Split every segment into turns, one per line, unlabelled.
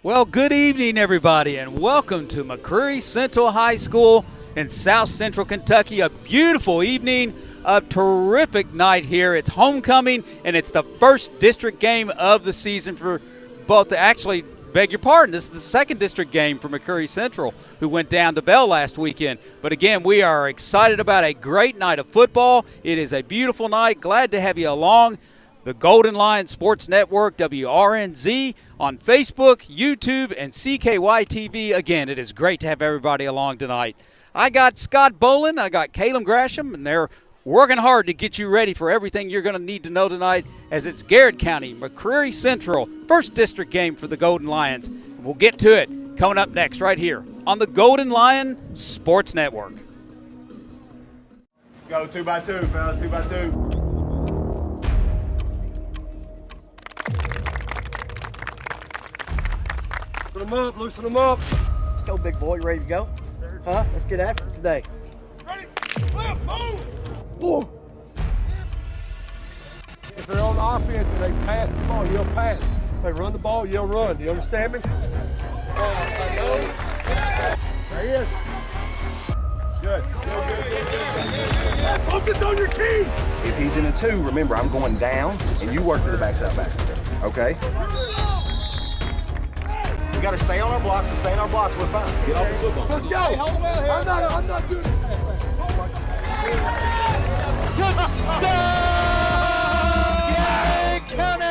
Well, good evening, everybody, and welcome to McCreary Central High School in South Central Kentucky. A beautiful evening, a terrific night here. It's homecoming, and it's the first district game of the season for both. Actually, beg your pardon, this is the second district game for McCreary Central, who went down to Bell last weekend. But again, we are excited about a great night of football. It is a beautiful night. Glad to have you along. The Golden Lion Sports Network, WRNZ, on Facebook, YouTube, and CKY TV. Again, it is great to have everybody along tonight. I got Scott Boland, I got Caleb Grasham, and they're working hard to get you ready for everything you're going to need to know tonight as it's Garrard County, McCreary Central, first district game for the Golden Lions. And we'll get to it coming up next right here on the Golden Lion Sports Network.
Go 2x2, fellas, 2x2.
Loosen them up, loosen them up.
Let's go, big boy. You ready to go? Huh? Let's get after it today.
Ready? Move!
Boom. If they're on offense and they pass the ball, you'll pass. If they run the ball, you'll run. Do you understand me? There he is.
Good.
Focus on your key.
If he's in a 2, remember, I'm going down, and you work to the backside back. Okay? We got to stay on our blocks and stay on our blocks. We're fine. Get off the football.
Let's go. I'm not doing this.
Touchdown, Garrard County!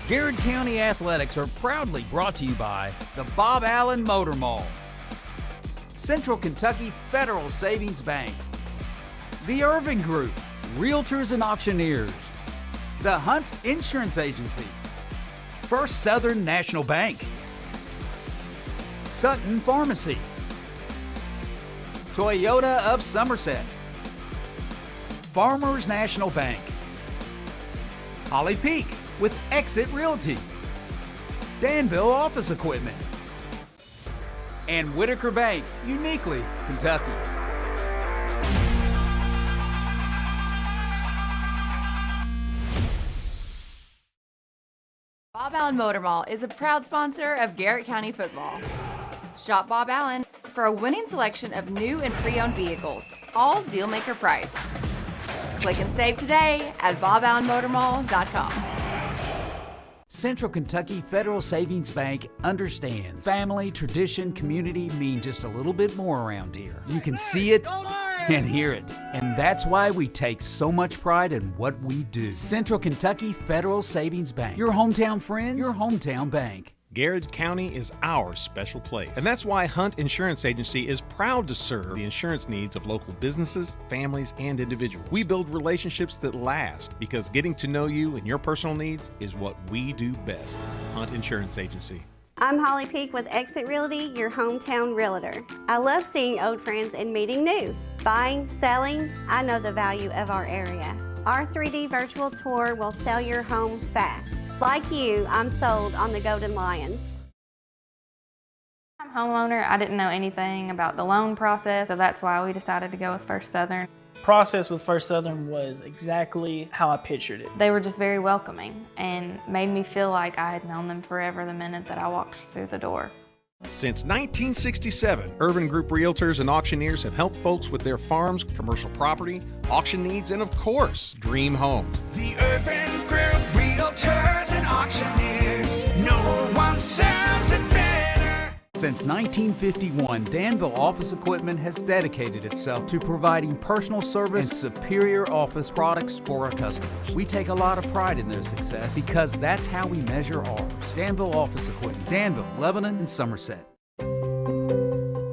Garrard County Athletics are proudly brought to you by the Bob Allen Motor Mall, Central Kentucky Federal Savings Bank, the Irving Group, Realtors and Auctioneers, the Hunt Insurance Agency, First Southern National Bank, Sutton Pharmacy, Toyota of Somerset, Farmers National Bank, Holly Peak with Exit Realty, Danville Office Equipment, and Whitaker Bank, uniquely Kentucky.
Bob Allen Motor Mall is a proud sponsor of Garrard County football. Shop Bob Allen for a winning selection of new and pre-owned vehicles, all deal-maker price. Click and save today at boballenmotormall.com.
Central Kentucky Federal Savings Bank understands family, tradition, community mean just a little bit more around here. You can see it and hear it, and that's why we take so much pride in what we do. Central Kentucky Federal Savings Bank, your hometown friends, your hometown bank.
Garrard County is our special place. And that's why Hunt Insurance Agency is proud to serve the insurance needs of local businesses, families, and individuals. We build relationships that last because getting to know you and your personal needs is what we do best. Hunt Insurance Agency.
I'm Holly Peak with Exit Realty, your hometown realtor. I love seeing old friends and meeting new. Buying, selling, I know the value of our area. Our 3D virtual tour will sell your home fast. Like you, I'm sold on the Golden Lions.
I'm a homeowner. I didn't know anything about the loan process, so that's why we decided to go with First Southern.
Process with First Southern was exactly how I pictured it.
They were just very welcoming and made me feel like I had known them forever the minute that I walked through the door.
Since 1967, Urban Group Realtors and Auctioneers have helped folks with their farms, commercial property, auction needs, and of course, dream homes.
The Urban Group Realtors and Auctioneers, no one sells it better.
Since 1951, Danville Office Equipment has dedicated itself to providing personal service and superior office products for our customers. We take a lot of pride in their success because that's how we measure ours. Danville Office Equipment, Danville, Lebanon, and Somerset.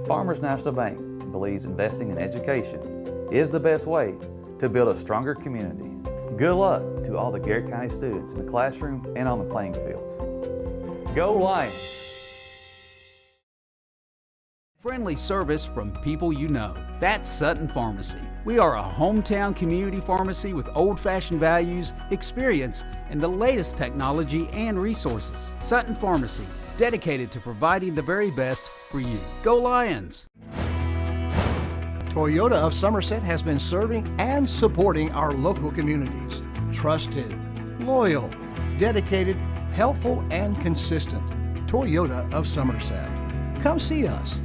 Farmers National Bank believes investing in education is the best way to build a stronger community. Good luck to all the Garrard County students in the classroom and on the playing fields. Go Lions!
Friendly service from people you know. That's Sutton Pharmacy. We are a hometown community pharmacy with old-fashioned values, experience, and the latest technology and resources. Sutton Pharmacy, dedicated to providing the very best for you. Go Lions!
Toyota of Somerset has been serving and supporting our local communities. Trusted, loyal, dedicated, helpful, and consistent. Toyota of Somerset. Come see us.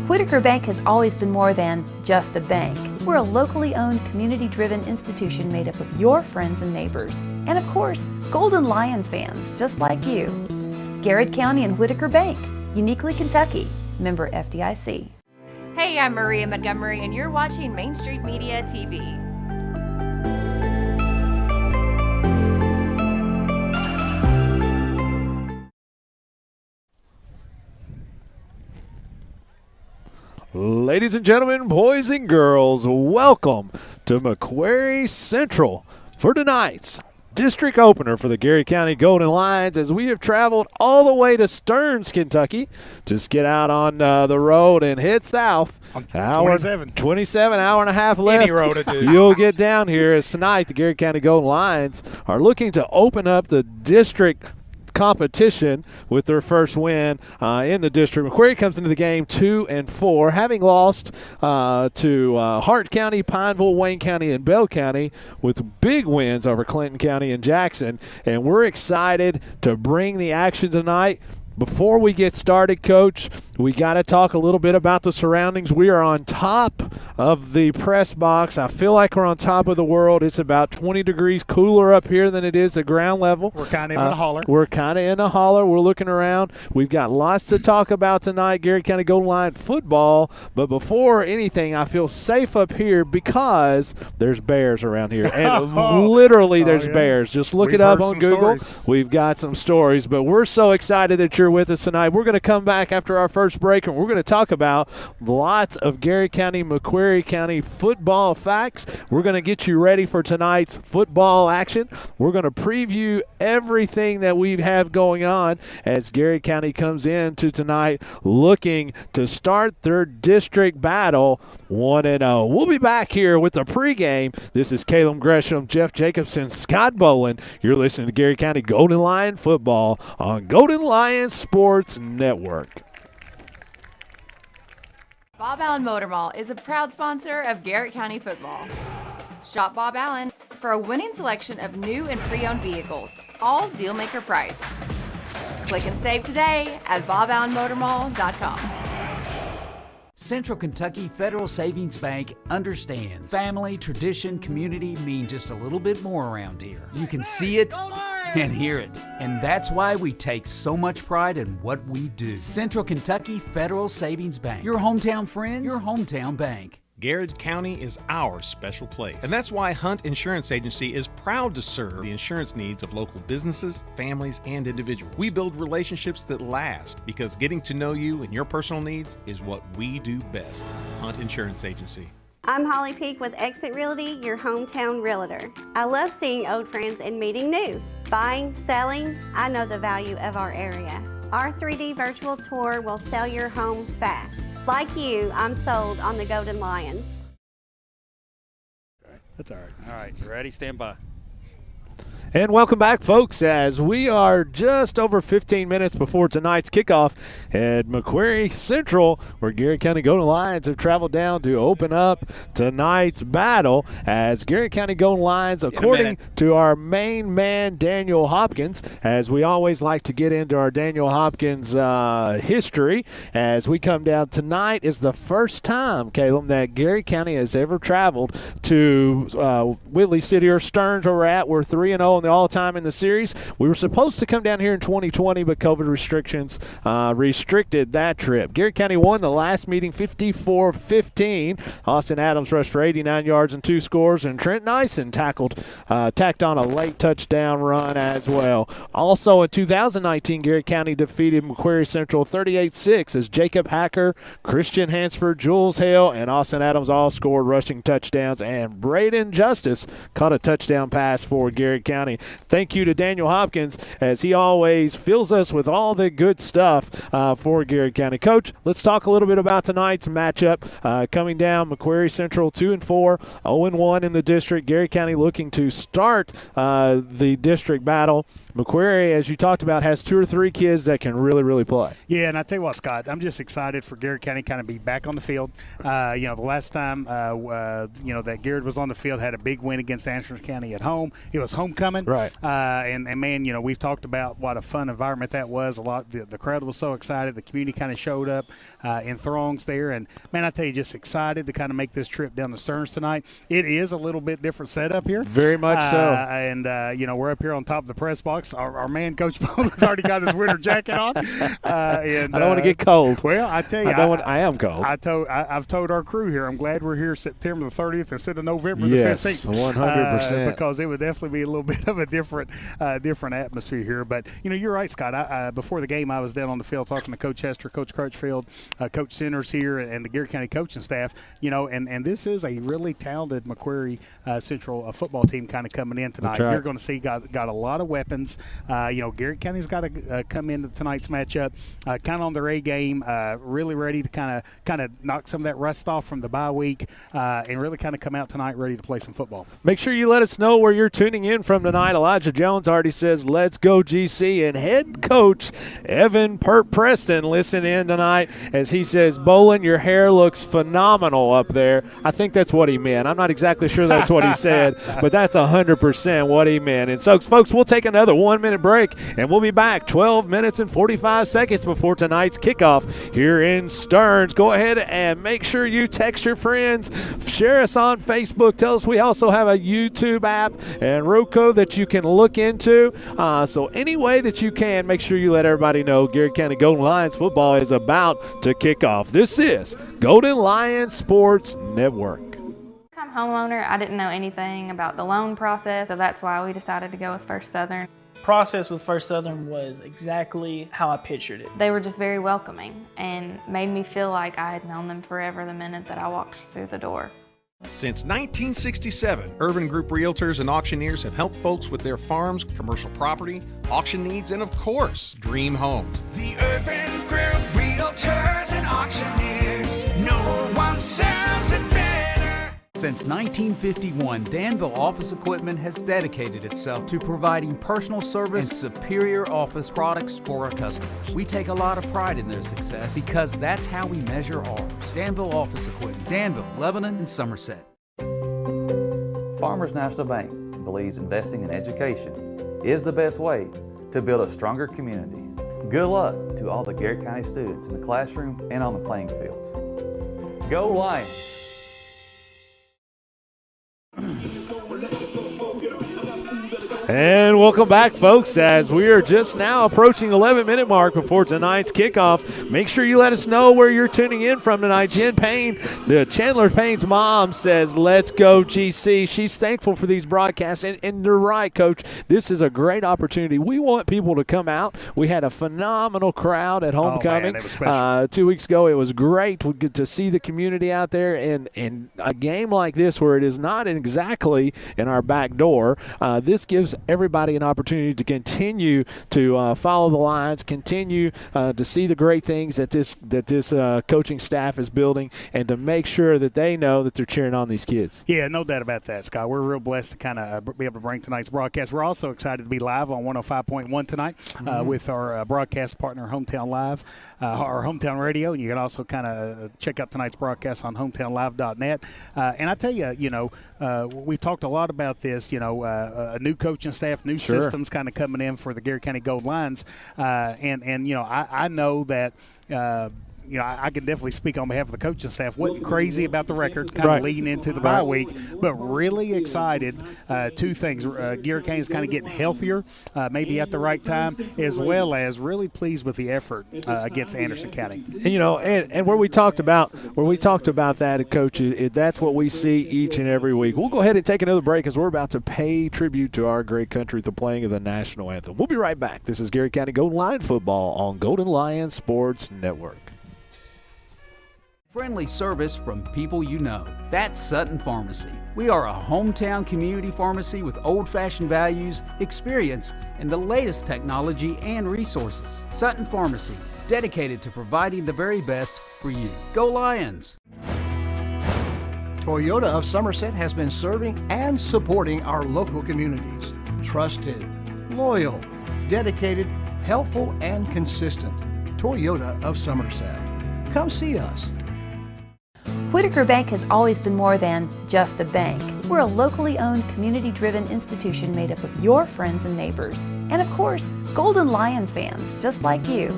Whitaker Bank has always been more than just a bank. We're a locally owned, community-driven institution made up of your friends and neighbors. And of course, Golden Lion fans just like you. Garrard County and Whitaker Bank, uniquely Kentucky, member FDIC.
Hey, I'm Maria Montgomery, and you're watching Main Street Media TV.
Ladies and gentlemen, boys and girls, welcome to McCreary Central for tonight's district opener for the Garrard County Golden Lions, as we have traveled all the way to Stearns, Kentucky. Just get out on the road and head south. 27 hour and a half left.
Any road to do.
You'll get down here, as tonight the Garrard County Golden Lions are looking to open up the district competition with their first win in the district. McCreary comes into the game 2-4, having lost to Hart County, Pineville, Wayne County, and Bell County, with big wins over Clinton County and Jackson. And we're excited to bring the action tonight. Before we get started, Coach, we got to talk a little bit about the surroundings. We are on top of the press box. I feel like we're on top of the world. It's about 20 degrees cooler up here than it is at ground level.
We're kind of in the holler.
We're kind of in the holler. We're looking around. We've got lots to talk about tonight, Garrard County Golden Lion football. But before anything, I feel safe up here because there's bears around here. And literally there's bears. Just look it up on Google. We've got some stories. But we're so excited that you're with us tonight. We're going to come back after our first break, and we're going to talk about lots of Garrard County, McCreary County football facts. We're going to get you ready for tonight's football action. We're going to preview everything that we have going on as Garrard County comes into tonight looking to start their district battle 1-0. We'll be back here with the pregame. This is Caleb Gresham, Jeff Jacobson, Scott Boland. You're listening to Garrard County Golden Lion football on Golden Lion Sports Network.
Bob Allen Motor Mall is a proud sponsor of Garrard County football. Shop Bob Allen for a winning selection of new and pre-owned vehicles, all deal-maker price. Click and save today at boballenmotormall.com.
Central Kentucky Federal Savings Bank understands family, tradition, community mean just a little bit more around here. You can see it and hear it, and that's why we take so much pride in what we do. Central Kentucky Federal Savings Bank, your hometown friends, your hometown bank.
Garrard County is our special place. And that's why Hunt Insurance Agency is proud to serve the insurance needs of local businesses, families, and individuals. We build relationships that last because getting to know you and your personal needs is what we do best. Hunt Insurance Agency.
I'm Holly Peak with Exit Realty, your hometown realtor. I love seeing old friends and meeting new. Buying, selling, I know the value of our area. Our 3D virtual tour will sell your home fast. Like you, I'm sold on the Golden Lions.
That's all right.
All right, you ready? Stand by.
And welcome back, folks, as we are just over 15 minutes before tonight's kickoff at McCreary Central, where Garrard County Golden Lions have traveled down to open up tonight's battle, as Garrard County Golden Lions, according to our main man, Daniel Hopkins, as we always like to get into our Daniel Hopkins history, as we come down tonight is the first time, Caleb, that Garrard County has ever traveled to Whitley City or Stearns, where we're at. We're 3-0 in the all-time in the series. We were supposed to come down here in 2020, but COVID restrictions restricted that trip. Garrard County won the last meeting 54-15. Austin Adams rushed for 89 yards and 2 scores, and Trent Nyson tacked on a late touchdown run as well. Also in 2019, Garrard County defeated McCreary Central 38-6 as Jacob Hacker, Christian Hansford, Jules Hale, and Austin Adams all scored rushing touchdowns, and Braden Justice caught a touchdown pass for Garrard County. County. Thank you to Daniel Hopkins, as he always fills us with all the good stuff for Garrard County. Coach, let's talk a little bit about tonight's matchup. Coming down, McCreary Central 2-4, 0-1 in the district. Garrard County looking to start the district battle. McCreary, as you talked about, has 2 or 3 kids that can really, really play.
Yeah, and I tell you what, Scott, I'm just excited for Garrard County kind of be back on the field. The last time, that Garrard was on the field, had a big win against Anderson County at home. It was homecoming.
Right.
And man, we've talked about what a fun environment that was. The crowd was so excited. The community kind of showed up in throngs there. And, man, I tell you, just excited to kind of make this trip down to Stearns tonight. It is a little bit different setup here.
Very much so.
And we're up here on top of the press box. Our man, Coach Bowles, already got his winter jacket on.
I don't want to get cold.
Well, I tell you,
I am cold.
I've told our crew here, I'm glad we're here September the 30th instead of November the 15th.
100%.
Because it would definitely be a little bit of a different atmosphere here. But, you're right, Scott. Before the game, I was down on the field talking to Coach Hester, Coach Crutchfield, Coach Centers here, and the Garrard County coaching staff. And this is a really talented McCreary Central football team kind of coming in tonight.
Right.
You're going to see got a lot of weapons. Garrard County's got to come into tonight's matchup kind of on their A game, really ready to kind of knock some of that rust off from the bye week, and really kind of come out tonight ready to play some football.
Make sure you let us know where you're tuning in from tonight. Elijah Jones already says, let's go GC. And head coach Evan Preston listen in tonight as he says, Bolin, your hair looks phenomenal up there. I think that's what he meant. I'm not exactly sure that's what he said, but that's 100% what he meant. And so, folks, we'll take another 1-minute break, and we'll be back 12 minutes and 45 seconds before tonight's kickoff here in Stearns. Go ahead and make sure you text your friends. Share us on Facebook. Tell us we also have a YouTube app and Roku that you can look into. So any way that you can, make sure you let everybody know Garrard County Golden Lions football is about to kick off. This is Golden Lions Sports Network.
I'm homeowner. I didn't know anything about the loan process, so that's why we decided to go with First Southern.
Process with First Southern was exactly how I pictured it.
They were just very welcoming and made me feel like I had known them forever the minute that I walked through the door.
Since 1967, Urban Group Realtors and Auctioneers have helped folks with their farms, commercial property, auction needs, and of course, dream homes.
The Urban Group Realtors and Auctioneers. No one sells it better.
Since 1951, Danville Office Equipment has dedicated itself to providing personal service and superior office products for our customers. We take a lot of pride in their success because that's how we measure ours. Danville Office Equipment, Danville, Lebanon, and Somerset.
Farmers National Bank believes investing in education is the best way to build a stronger community. Good luck to all the Garrard County students in the classroom and on the playing fields. Go Lions!
And welcome back, folks, as we are just now approaching the 11-minute mark before tonight's kickoff. Make sure you let us know where you're tuning in from tonight. Jen Payne, the Chandler Payne's mom, says, let's go GC. She's thankful for these broadcasts, and you're right, Coach. This is a great opportunity. We want people to come out. We had a phenomenal crowd at homecoming.
It was special.
2 weeks ago. It was great to see the community out there, and a game like this where it is not exactly in our back door, this gives everybody an opportunity to continue to follow the Lions, continue to see the great things that this coaching staff is building, and to make sure that they know that they're cheering on these kids.
Yeah, no doubt about that, Scott. We're real blessed to kind of be able to bring tonight's broadcast. We're also excited to be live on 105.1 tonight with our broadcast partner, Hometown Live, our Hometown Radio. And you can also kind of check out tonight's broadcast on hometownlive.net. And I tell you, we've talked a lot about this, a new coaching staff, new systems kind of coming in for the Garrard County Gold Lions. I know that I can definitely speak on behalf of the coaching staff. Wasn't crazy about the record, kind of leading into the bye week, but really excited. Two things: Garrard County is kind of getting healthier, maybe at the right time, as well as really pleased with the effort against Anderson County.
And where we talked about that, Coach, that's what we see each and every week. We'll go ahead and take another break as we're about to pay tribute to our great country with the playing of the national anthem. We'll be right back. This is Garrard County Golden Lion football on Golden Lion Sports Network.
friendly service from people you know. That's Sutton Pharmacy. We are a hometown community pharmacy with old-fashioned values, experience, and the latest technology and resources. Sutton Pharmacy, dedicated to providing the very best for you. Go Lions!
Toyota of Somerset has been serving and supporting our local communities. Trusted, loyal, dedicated, helpful, and consistent. Toyota of Somerset. Come see us.
Whitaker Bank has always been more than just a bank. We're a locally owned, community-driven institution made up of your friends and neighbors. And of course, Golden Lion fans just like you.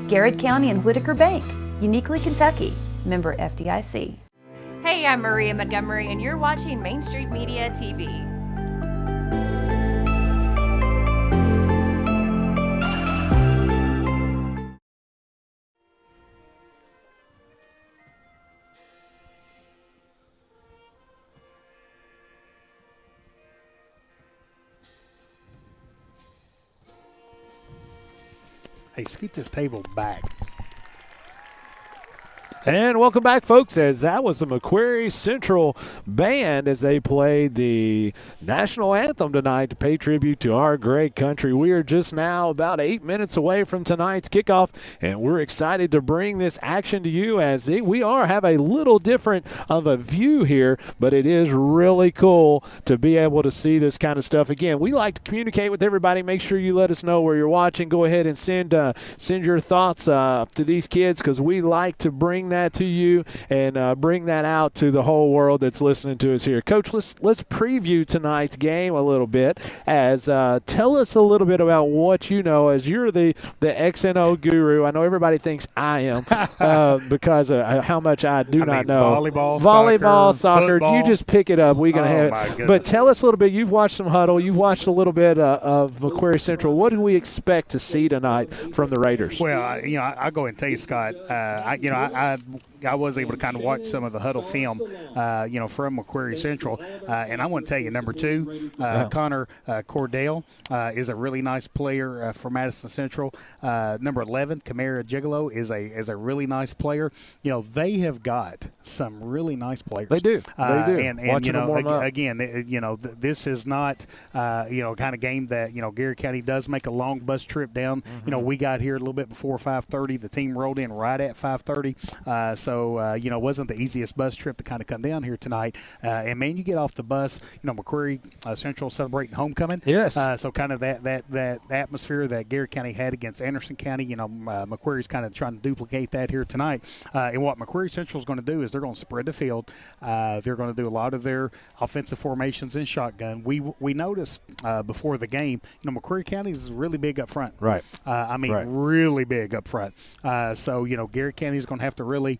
Garrard County and Whitaker Bank, uniquely Kentucky, member FDIC.
Hey, I'm Maria Montgomery, and you're watching Main Street Media TV.
Hey, scoot this table back.
And welcome back, folks, as that was the McCreary Central Band as they played the national anthem tonight to pay tribute to our great country. We are just now about 8 minutes away from tonight's kickoff, and we're excited to bring this action to you as we have a little different of a view here, but it is really cool to be able to see this kind of stuff. Again, we like to communicate with everybody. Make sure you let us know where you're watching. Go ahead and send your thoughts to these kids because we like to bring that to you and bring that out to the whole world that's listening to us here. Coach, let's preview tonight's game a little bit. As tell us a little bit about what you know, as you're the XNO guru. I know everybody thinks I am because of how much I not know.
Volleyball,
soccer.
football.
You just pick it up. We're gonna have it. But tell us a little bit. You've watched some huddle. You've watched a little bit of McCreary Central. What do we expect to see tonight from the Raiders?
Well, I'll go ahead and tell you, Scott. I was able to kind of watch some of the huddle film, from McCreary Central. And I want to tell you, number 2, Connor Cordell is a really nice player for Madison Central. Number 11, Camara Gigolo is a really nice player. They have got some really nice players.
They do.
And
again,
this is not, kind of game that, Garrard County does make a long bus trip down.
Mm-hmm.
We got here a little bit before 5:30. The team rolled in right at 5:30. So, it wasn't the easiest bus trip to kind of come down here tonight. And, man, you get off the bus, McCreary Central celebrating homecoming.
Yes.
So kind of that atmosphere that Garrard County had against Anderson County, McCreary's kind of trying to duplicate that here tonight. And what McCreary Central is going to do is they're going to spread the field. They're going to do a lot of their offensive formations in shotgun. We noticed before the game, McCreary County is really big up front.
Right.
Really big up front. So, Garrard County is going to have to really,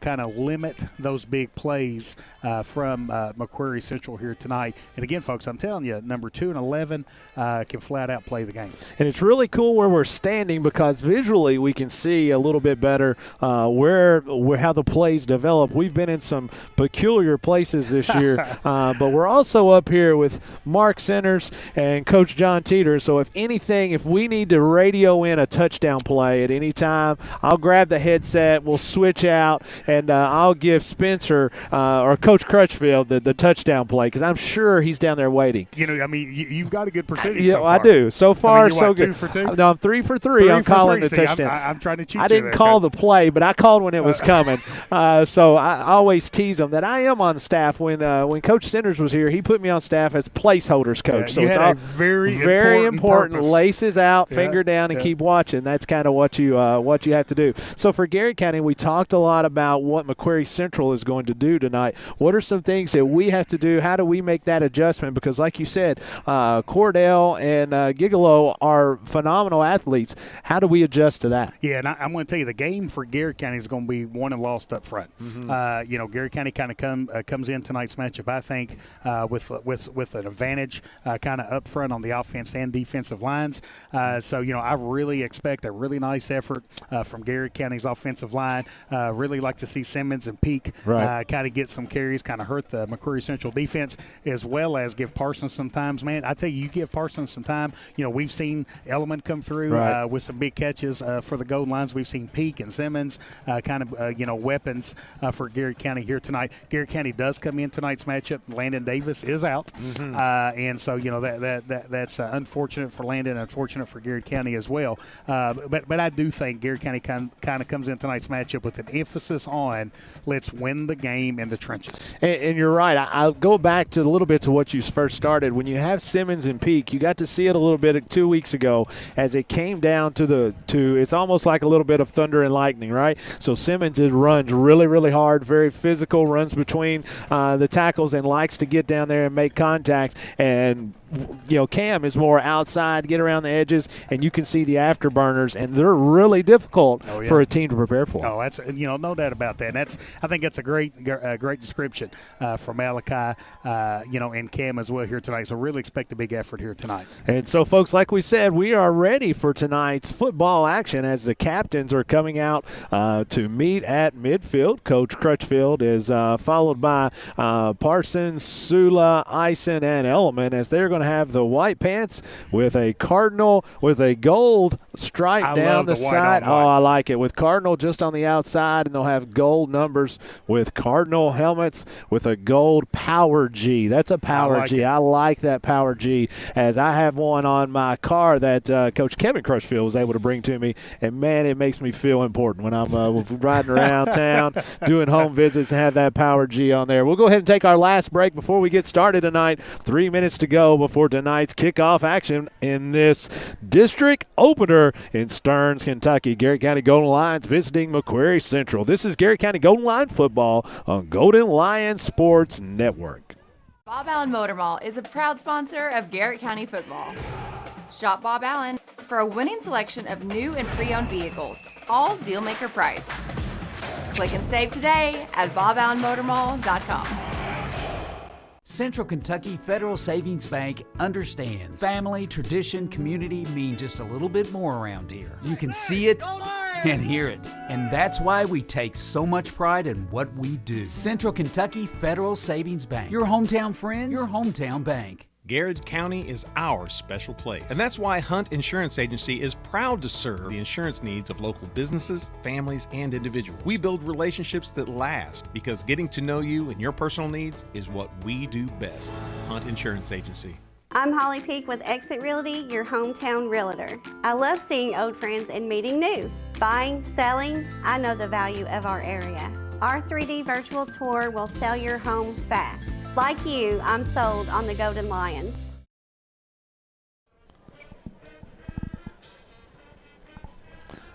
kind of limit those big plays from McCreary Central here tonight. And again, folks, I'm telling you, number 2 and 11 can flat out play the game.
And it's really cool where we're standing because visually we can see a little bit better where how the plays develop. We've been in some peculiar places this year, but we're also up here with Mark Centers and Coach John Teeter. So if we need to radio in a touchdown play at any time, I'll grab the headset, we'll switch out, and I'll give Spencer or Coach Crutchfield the touchdown play because I'm sure he's down there waiting.
You've got a good percentage.
Yeah,
so far.
I do. So far, so good.
2 for 2?
No, I'm 3 for 3. I'm calling the touchdown.
I'm trying to cheat you.
I didn't call the play, but I called when it was coming. So I always tease them that I am on the staff. When Coach Centers was here, he put me on staff as placeholders coach. So
it's
all
very
important.
Purpose.
Laces out, finger down, and keep watching. That's kind of what you have to do. So for Garrard County, we talked a lot about what McCreary Central is going to do tonight. What are some things that we have to do? How do we make that adjustment? Because like you said, Cordell and Gigolo are phenomenal athletes. How do we adjust to that?
Yeah, and I'm going to tell you, the game for Garrard County is going to be won and lost up front.
Mm-hmm.
Garrard County kind of comes in tonight's matchup, I think, with an advantage kind of up front on the offense and defensive lines. So, I really expect a really nice effort from Garrard County's offensive line. line. Really like to see Simmons and Peak kind of get some carries, kind of hurt the McCreary Central defense, as well as give Parsons some times. Man, I tell you, you give Parsons some time. You know, we've seen Element come through with some big catches for the goal lines. We've seen Peak and Simmons weapons for Garrard County here tonight. Garrard County does come in tonight's matchup. Landon Davis is out, and so that's unfortunate for Landon, unfortunate for Garrard County as well. But I do think Garrard County kind of comes in tonight's matchup with an emphasis on let's win the game in the trenches.
And you're right. I'll go back to a little bit to what you first started. When you have Simmons and Peak, you got to see it a little bit 2 weeks ago as it came down to it's almost like a little bit of thunder and lightning, right? So Simmons runs really, really hard, very physical, runs between the tackles and likes to get down there and make contact. And Cam is more outside, get around the edges, and you can see the afterburners, and they're really difficult for a team to prepare for.
Oh, that's no doubt about that. And I think that's a great description from Malachi, and Cam as well here tonight. So really expect a big effort here tonight.
And so, folks, like we said, we are ready for tonight's football action as the captains are coming out to meet at midfield. Coach Crutchfield is followed by Parsons, Sula, Eisen, and Element as they're going to have the white pants with a cardinal with a gold stripe down the side. Oh, I like it. With cardinal just on the outside, and they'll have gold numbers with cardinal helmets with a gold Power G. That's a Power G. I like that Power G, as I have one on my car that Coach Kevin Crutchfield was able to bring to me, and man, it makes me feel important when I'm riding around town doing home visits and have that Power G on there. We'll go ahead and take our last break before we get started tonight. 3 minutes to go before tonight's kickoff action in this district opener in Stearns, Kentucky. Garrard County Golden Lions visiting McCreary Central. This is Garrard County Golden Lion football on Golden Lion Sports Network.
Bob Allen Motor Mall is a proud sponsor of Garrard County football. Shop Bob Allen for a winning selection of new and pre-owned vehicles, all deal-maker price. Click and save today at boballenmotormall.com.
Central Kentucky Federal Savings Bank understands family, tradition, community mean just a little bit more around here. You can see it and hear it, and that's why we take so much pride in what we do. Central Kentucky Federal Savings Bank. Your hometown friends, your hometown bank.
Garrard County is our special place. And that's why Hunt Insurance Agency is proud to serve the insurance needs of local businesses, families, and individuals. We build relationships that last because getting to know you and your personal needs is what we do best. Hunt Insurance Agency.
I'm Holly Peak with Exit Realty, your hometown realtor. I love seeing old friends and meeting new. Buying, selling, I know the value of our area. Our 3D virtual tour will sell your home fast. Like you, I'm sold on the Golden Lions.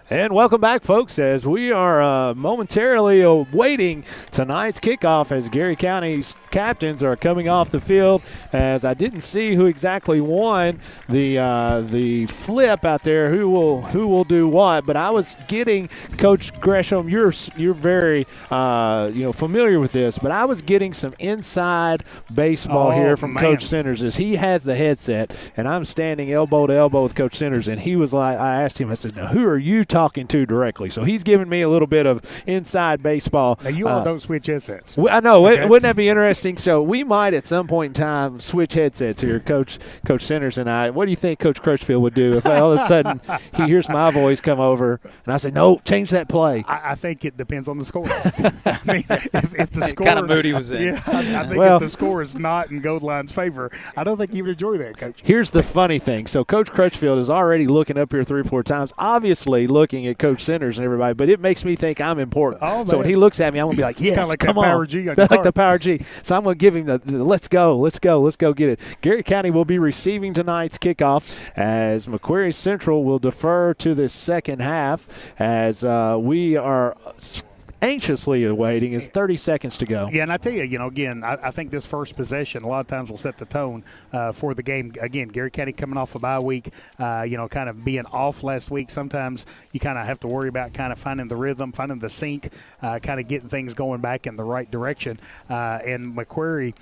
And welcome back, folks, as we are momentarily awaiting tonight's kickoff as Garrard County's captains are coming off the field, as I didn't see who exactly won the flip out there, who will do what, but I was getting, Coach Gresham, you're very familiar with this, but I was getting some inside baseball here from Coach Centers as he has the headset, and I'm standing elbow to elbow with Coach Centers, and he was like, I asked him, I said, now who are you talking to directly? So he's giving me a little bit of inside baseball.
Now you all don't switch headsets.
I know. Okay. Wouldn't that be interesting? So we might at some point in time switch headsets here, Coach Centers and I. What do you think Coach Crutchfield would do if all of a sudden he hears my voice come over and I say, no, change that play?
I think it depends on the score. I mean, if the score
kind of mood he was in.
Yeah, I think if the score is not in Gold Line's favor, I don't think you would enjoy that, Coach.
Here's the funny thing. So Coach Crutchfield is already looking up here 3 or 4 times, obviously looking at Coach Centers and everybody, but it makes me think I'm important.
Oh,
so when he looks at me, I'm going to be like, yes,
like
come
that
on.
Power G on
That's
your
like the Power G. So I'm going to give him the let's go get it. Garrard County will be receiving tonight's kickoff as McCreary Central will defer to the second half as we are anxiously awaiting is 30 seconds to go.
Yeah, and I tell you, again, I think this first possession a lot of times will set the tone for the game. Again, Garrett County coming off a bye week, kind of being off last week. Sometimes you kind of have to worry about kind of finding the rhythm, finding the sync, kind of getting things going back in the right direction. And McCreary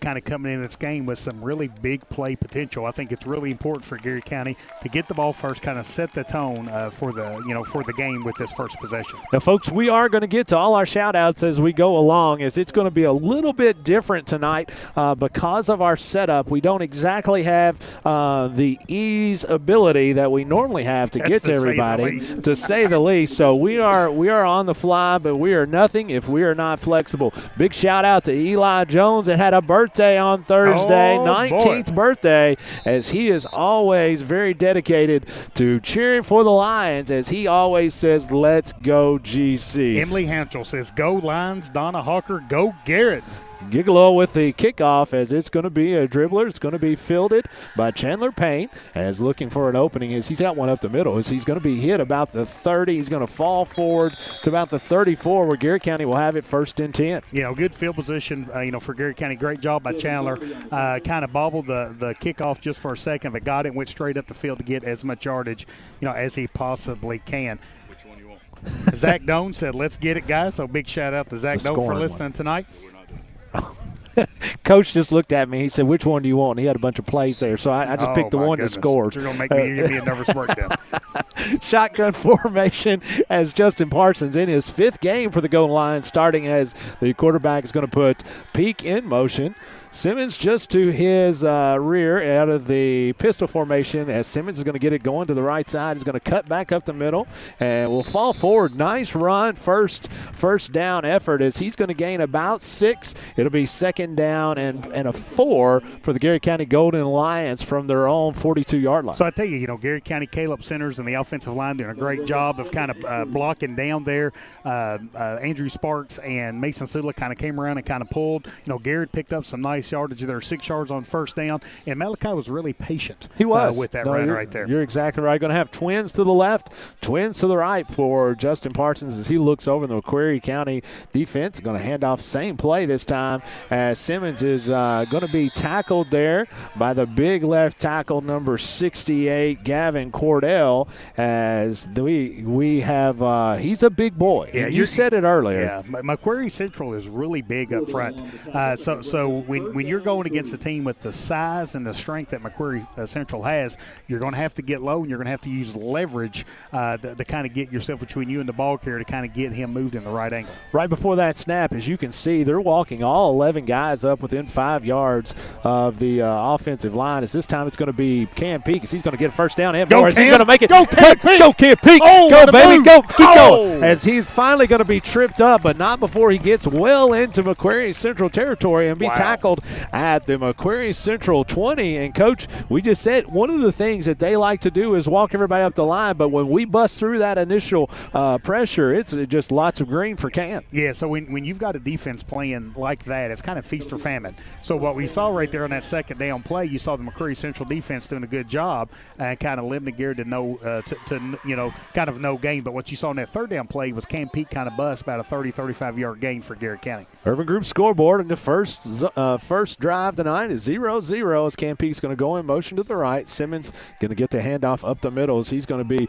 kind of coming in this game with some really big play potential. I think it's really important for Garrett County to get the ball first, kind of set the tone for the game with this first possession.
Now, folks, we are going to get to all our shout-outs as we go along, as it's going to be a little bit different tonight because of our setup. We don't exactly have the ease ability that we normally have to get to everybody, to say the least. So we are on the fly, but we are nothing if we are not flexible. Big shout-out to Eli Jones that had a birthday on Thursday, 19th birthday, as he is always very dedicated to cheering for the Lions, as he always says, let's go GC.
Emily Hanchel says, go Lions. Donna Hawker, go Garrett.
Gigolo with the kickoff, as it's going to be a dribbler. It's going to be fielded by Chandler Payne, as looking for an opening as he's got one up the middle, as he's going to be hit about the 30. He's going to fall forward to about the 34, where Garrett County will have it 1st and 10.
Good field position, for Garrett County. Great job by Chandler. Kind of bobbled the kickoff just for a second, but got it, went straight up the field to get as much yardage, as he possibly can.
Which one you want?
Zach Doan said, let's get it, guys. So big shout out to Zach Doan for listening tonight.
Coach just looked at me. He said, which one do you want? And he had a bunch of plays there, so I just picked the one that scored.
You're going to give me a nervous breakdown.
Shotgun formation as Justin Parsons in his 5th game for the Golden Lions, starting as the quarterback is going to put Peak in motion. Simmons just to his rear out of the pistol formation, as Simmons is going to get it going to the right side. He's going to cut back up the middle and will fall forward. Nice run, first down effort, as he's going to gain about 6. It'll be 2nd down and a 4 for the Garrett County Golden Lions from their own 42-yard line.
So I tell you, Garrett County Caleb Centers and the offensive line doing a great job of kind of blocking down there. Andrew Sparks and Mason Sula kind of came around and kind of pulled. Garrett picked up some nice yardage there, 6 yards on 1st down, and Malachi was really patient.
He was
with that run right there.
You're exactly right. Going to have twins to the left, twins to the right for Justin Parsons as he looks over the McCreary County defense. Going to hand off same play this time, as Simmons is going to be tackled there by the big left tackle, number 68, Gavin Cordell, as we have he's a big boy. Yeah, you said it earlier.
Yeah, McCreary Central is really big up front. So when you're going against a team with the size and the strength that McCreary Central has, you're going to have to get low, and you're going to have to use leverage to kind of get yourself between you and the ball carrier to kind of get him moved in the right angle.
Right before that snap, as you can see, they're walking all 11 guys up within 5 yards of the offensive line. As this time it's going to be Cam Peak, as he's going to get a 1st down. And Morris, he's going to make it. Go Cam Peak! Go Cam Peak! Go, baby! Move. Go! Keep going! As he's finally going to be tripped up, but not before he gets well into McCreary Central territory and be tackled at the McCreary Central 20. And, Coach, we just said one of the things that they like to do is walk everybody up the line, but when we bust through that initial pressure, it's just lots of green for Cam.
Yeah, so when you've got a defense playing like that, it's kind of feast or famine. So what we saw right there on that 2nd down play, you saw the McCreary Central defense doing a good job and kind of limiting Garrett to kind of no gain. But what you saw on that 3rd down play was Cam Peak kind of bust about a 35-yard gain for Garrett County.
Urban Group scoreboard in the first drive tonight is 0-0, as Cam Peak's going to go in motion to the right. Simmons going to get the handoff up the middle, as he's going to be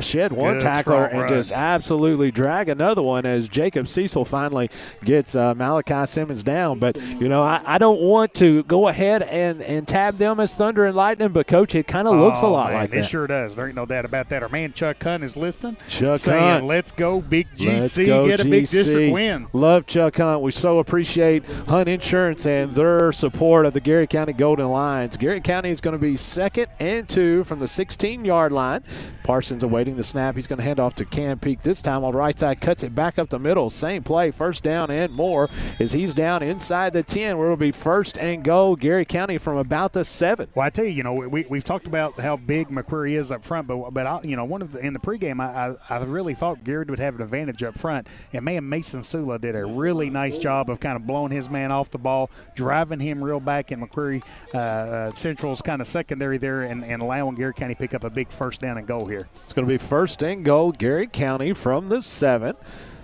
shed one tackler and just absolutely drag another one, as Jacob Cecil finally gets Malachi Simmons down. But, I don't want to go ahead and tab them as Thunder and Lightning, but, Coach, it kind of looks a lot like that.
It sure does. There ain't no doubt about that. Our man Chuck Hunt is listening.
Chuck
saying,
Hunt.
Let's go, Big GC. Get a big district win.
Love Chuck Hunt. We so appreciate Hunt Insurance and their support of the Garrett County Golden Lions. Garrett County is going to be 2nd and 2 from the 16-yard line. Parsons awaiting the snap. He's going to hand off to Cam Peak this time on the right side. Cuts it back up the middle. Same play. 1st down and more, as he's down inside the 10, where it'll be 1st and goal. Garrett County from about the 7.
Well, I tell you, we've talked about how big McCreary is up front, but in the pregame, I really thought Garrett would have an advantage up front. And man, Mason Sula did a really nice job of kind of blowing his man off the ball, driving him real back in McCreary Central's kind of secondary there, and allowing Garrett County pick up a big 1st down and goal here.
It's going to be 1st and goal, Garrett County from the 7.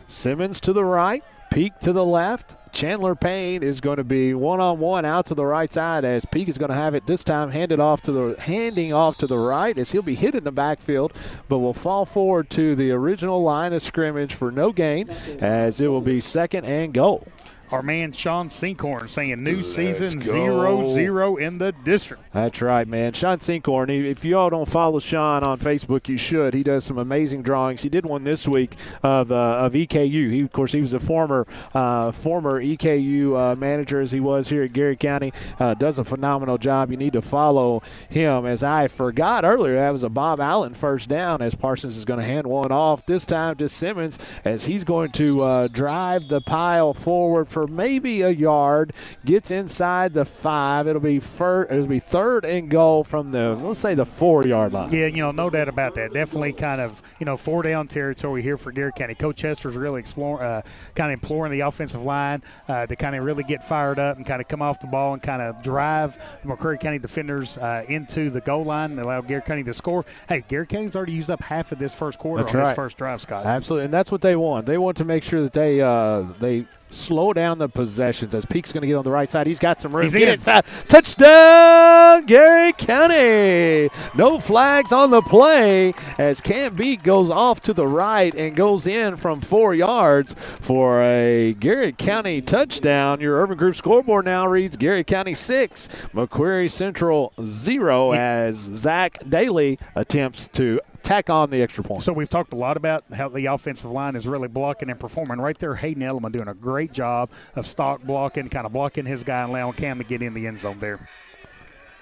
Simmons to the right, Peak to the left. Chandler Payne is going to be one-on-one out to the right side as Peak is going to have it this time handing off to the right as he'll be hit in the backfield, but will fall forward to the original line of scrimmage for no gain as it will be 2nd and goal.
Our man Sean Sinkhorn saying new season 0-0 in the district.
That's right, man. Sean Sinkhorn, if you all don't follow Sean on Facebook, you should. He does some amazing drawings. He did one this week of EKU. Of course, he was a former EKU manager as he was here at Garrard County. Does a phenomenal job. You need to follow him. As I forgot earlier, that was a Bob Allen first down as Parsons is going to hand one off, this time to Simmons as he's going to drive the pile forward for maybe a yard, gets inside the 5. It'll be 3rd and goal from let's say the 4-yard line.
Yeah, no doubt about that. Definitely kind of, 4-down territory here for Garrard County. Coach Chester's really imploring the offensive line to kind of really get fired up and kind of come off the ball and kind of drive the McCreary County defenders into the goal line and allow Garrard County to score. Hey, Garrard County's already used up half of this first quarter this first drive, Scott.
Absolutely, and that's what they want. They want to make sure that they slow down the possessions as Peak's going to get on the right side. He's got some room. Get inside. Touchdown, Garrard County. No flags on the play as Cam Beak goes off to the right and goes in from 4 yards for a Garrard County touchdown. Your Urban Group scoreboard now reads Garrard County 6, McCreary Central 0 as Zach Daly attempts to tack on the extra point.
So we've talked a lot about how the offensive line is really blocking and performing. Right there, Hayden Elliman doing a great job of stock blocking, kind of blocking his guy and allowing Cam to get in the end zone there.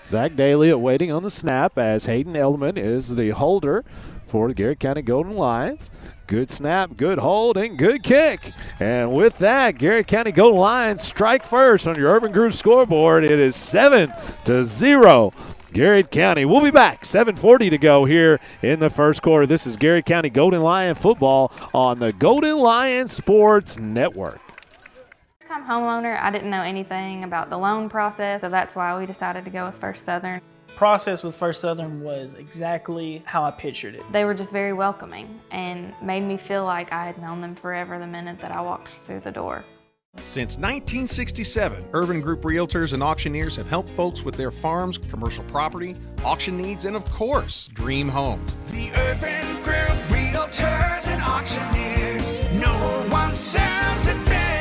Zach Daly waiting on the snap as Hayden Elliman is the holder for the Garrard County Golden Lions. Good snap, good hold, and good kick. And with that, Garrard County Golden Lions strike first on your Urban Group scoreboard. It is 7-0. Garrard County. We'll be back. 7:40 to go here in the first quarter. This is Garrard County Golden Lion football on the Golden Lion Sports Network.
First-time homeowner, I didn't know anything about the loan process, so that's why we decided to go with First Southern.
Process with First Southern was exactly how I pictured it.
They were just very welcoming and made me feel like I had known them forever the minute that I walked through the door.
Since 1967, Urban Group Realtors and Auctioneers have helped folks with their farms, commercial property, auction needs, and of course, dream homes.
The Urban Group Realtors and Auctioneers. No one sells it better.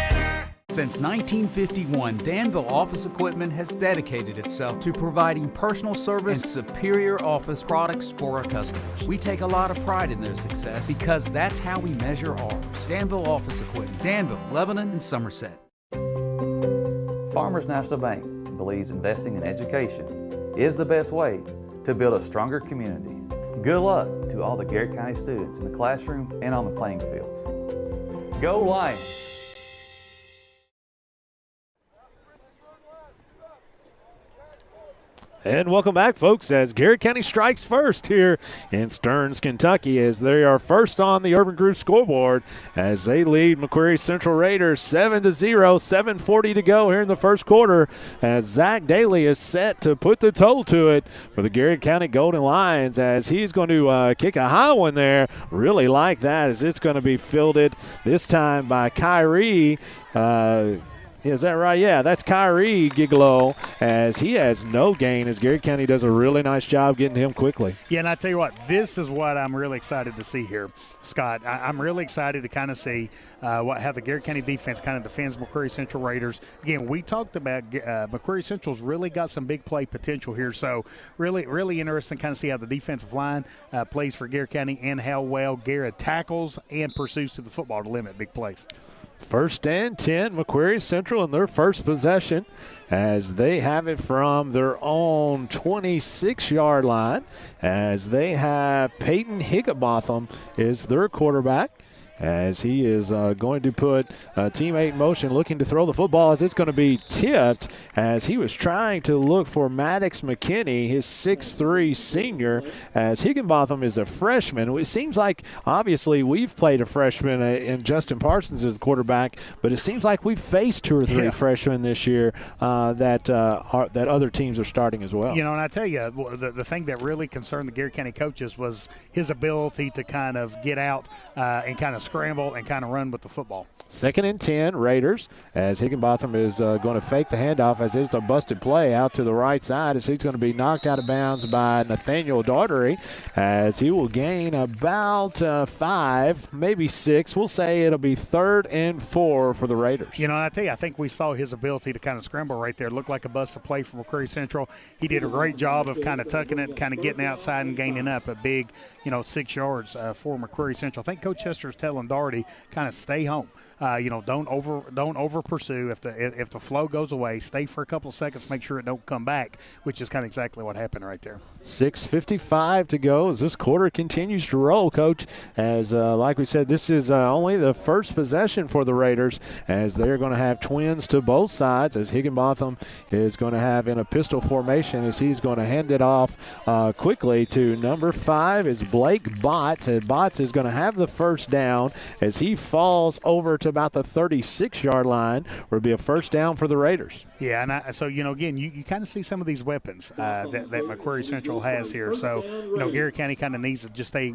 Since 1951, Danville Office Equipment has dedicated itself to providing personal service and superior office products for our customers. We take a lot of pride in their success because that's how we measure ours. Danville Office Equipment, Danville, Lebanon, and Somerset.
Farmers National Bank believes investing in education is the best way to build a stronger community. Good luck to all the Garrard County students in the classroom and on the playing fields. Go Lions!
And welcome back, folks, as Garrard County strikes first here in Stearns, Kentucky, as they are first on the Urban Group scoreboard as they lead McCreary Central Raiders 7-0, 7:40 to go here in the first quarter as Zach Daly is set to put the toe to it for the Garrard County Golden Lions as he's going to kick a high one there. Really like that as it's going to be fielded this time by Kyrie. Is that right? Yeah, that's Kyrie Gigolo as he has no gain as Garrard County does a really nice job getting him quickly.
Yeah, and I tell you what, this is what I'm really excited to see here, Scott. I'm really excited to kind of see how the Garrard County defense kind of defends McCreary Central Raiders. Again, we talked about McCreary Central's really got some big play potential here, so really interesting to kind of see how the defensive line plays for Garrard County and how well Garrard tackles and pursues to the football to limit big plays.
1st and 10, McCreary Central in their first possession as they have it from their own 26-yard line as they have Peyton Higginbotham is their quarterback. As he is going to put a teammate in motion looking to throw the football as it's going to be tipped as he was trying to look for Maddox McKinney, his 6'3 senior, as Higginbotham is a freshman. It seems like obviously we've played a freshman in Justin Parsons as the quarterback, but it seems like we've faced 2 or 3 freshmen this year that other teams are starting as well.
And I tell you, the thing that really concerned the Garrard County coaches was his ability to kind of get out and kind of scramble and kind of run with the football.
2nd and 10, Raiders, as Higginbotham is going to fake the handoff as it's a busted play out to the right side as he's going to be knocked out of bounds by Nathaniel Daugherty as he will gain about 5, maybe 6. We'll say it'll be 3rd and 4 for the Raiders.
You know, I tell you, I think we saw his ability to kind of scramble right there. It looked like a busted play from McCreary Central. He did a great job of kind of tucking it, kind of getting outside and gaining up a big, 6 yards for McCreary Central. I think Coach Chester is telling Daugherty kind of stay home. Don't over pursue. If the flow goes away, stay for a couple of seconds, make sure it don't come back, which is kind of exactly what happened right there.
6:55 to go as this quarter continues to roll, Coach. As like we said, this is only the first possession for the Raiders as they're going to have twins to both sides as Higginbotham is going to have in a pistol formation as he's going to hand it off quickly to number 5 is Blake Botts. And Botts is going to have the first down as he falls over to about the 36-yard line where it'll be a first down for the Raiders.
Yeah, and so, again, you kind of see some of these weapons that McCreary Central has here. So, Garrard County kind of needs to just stay,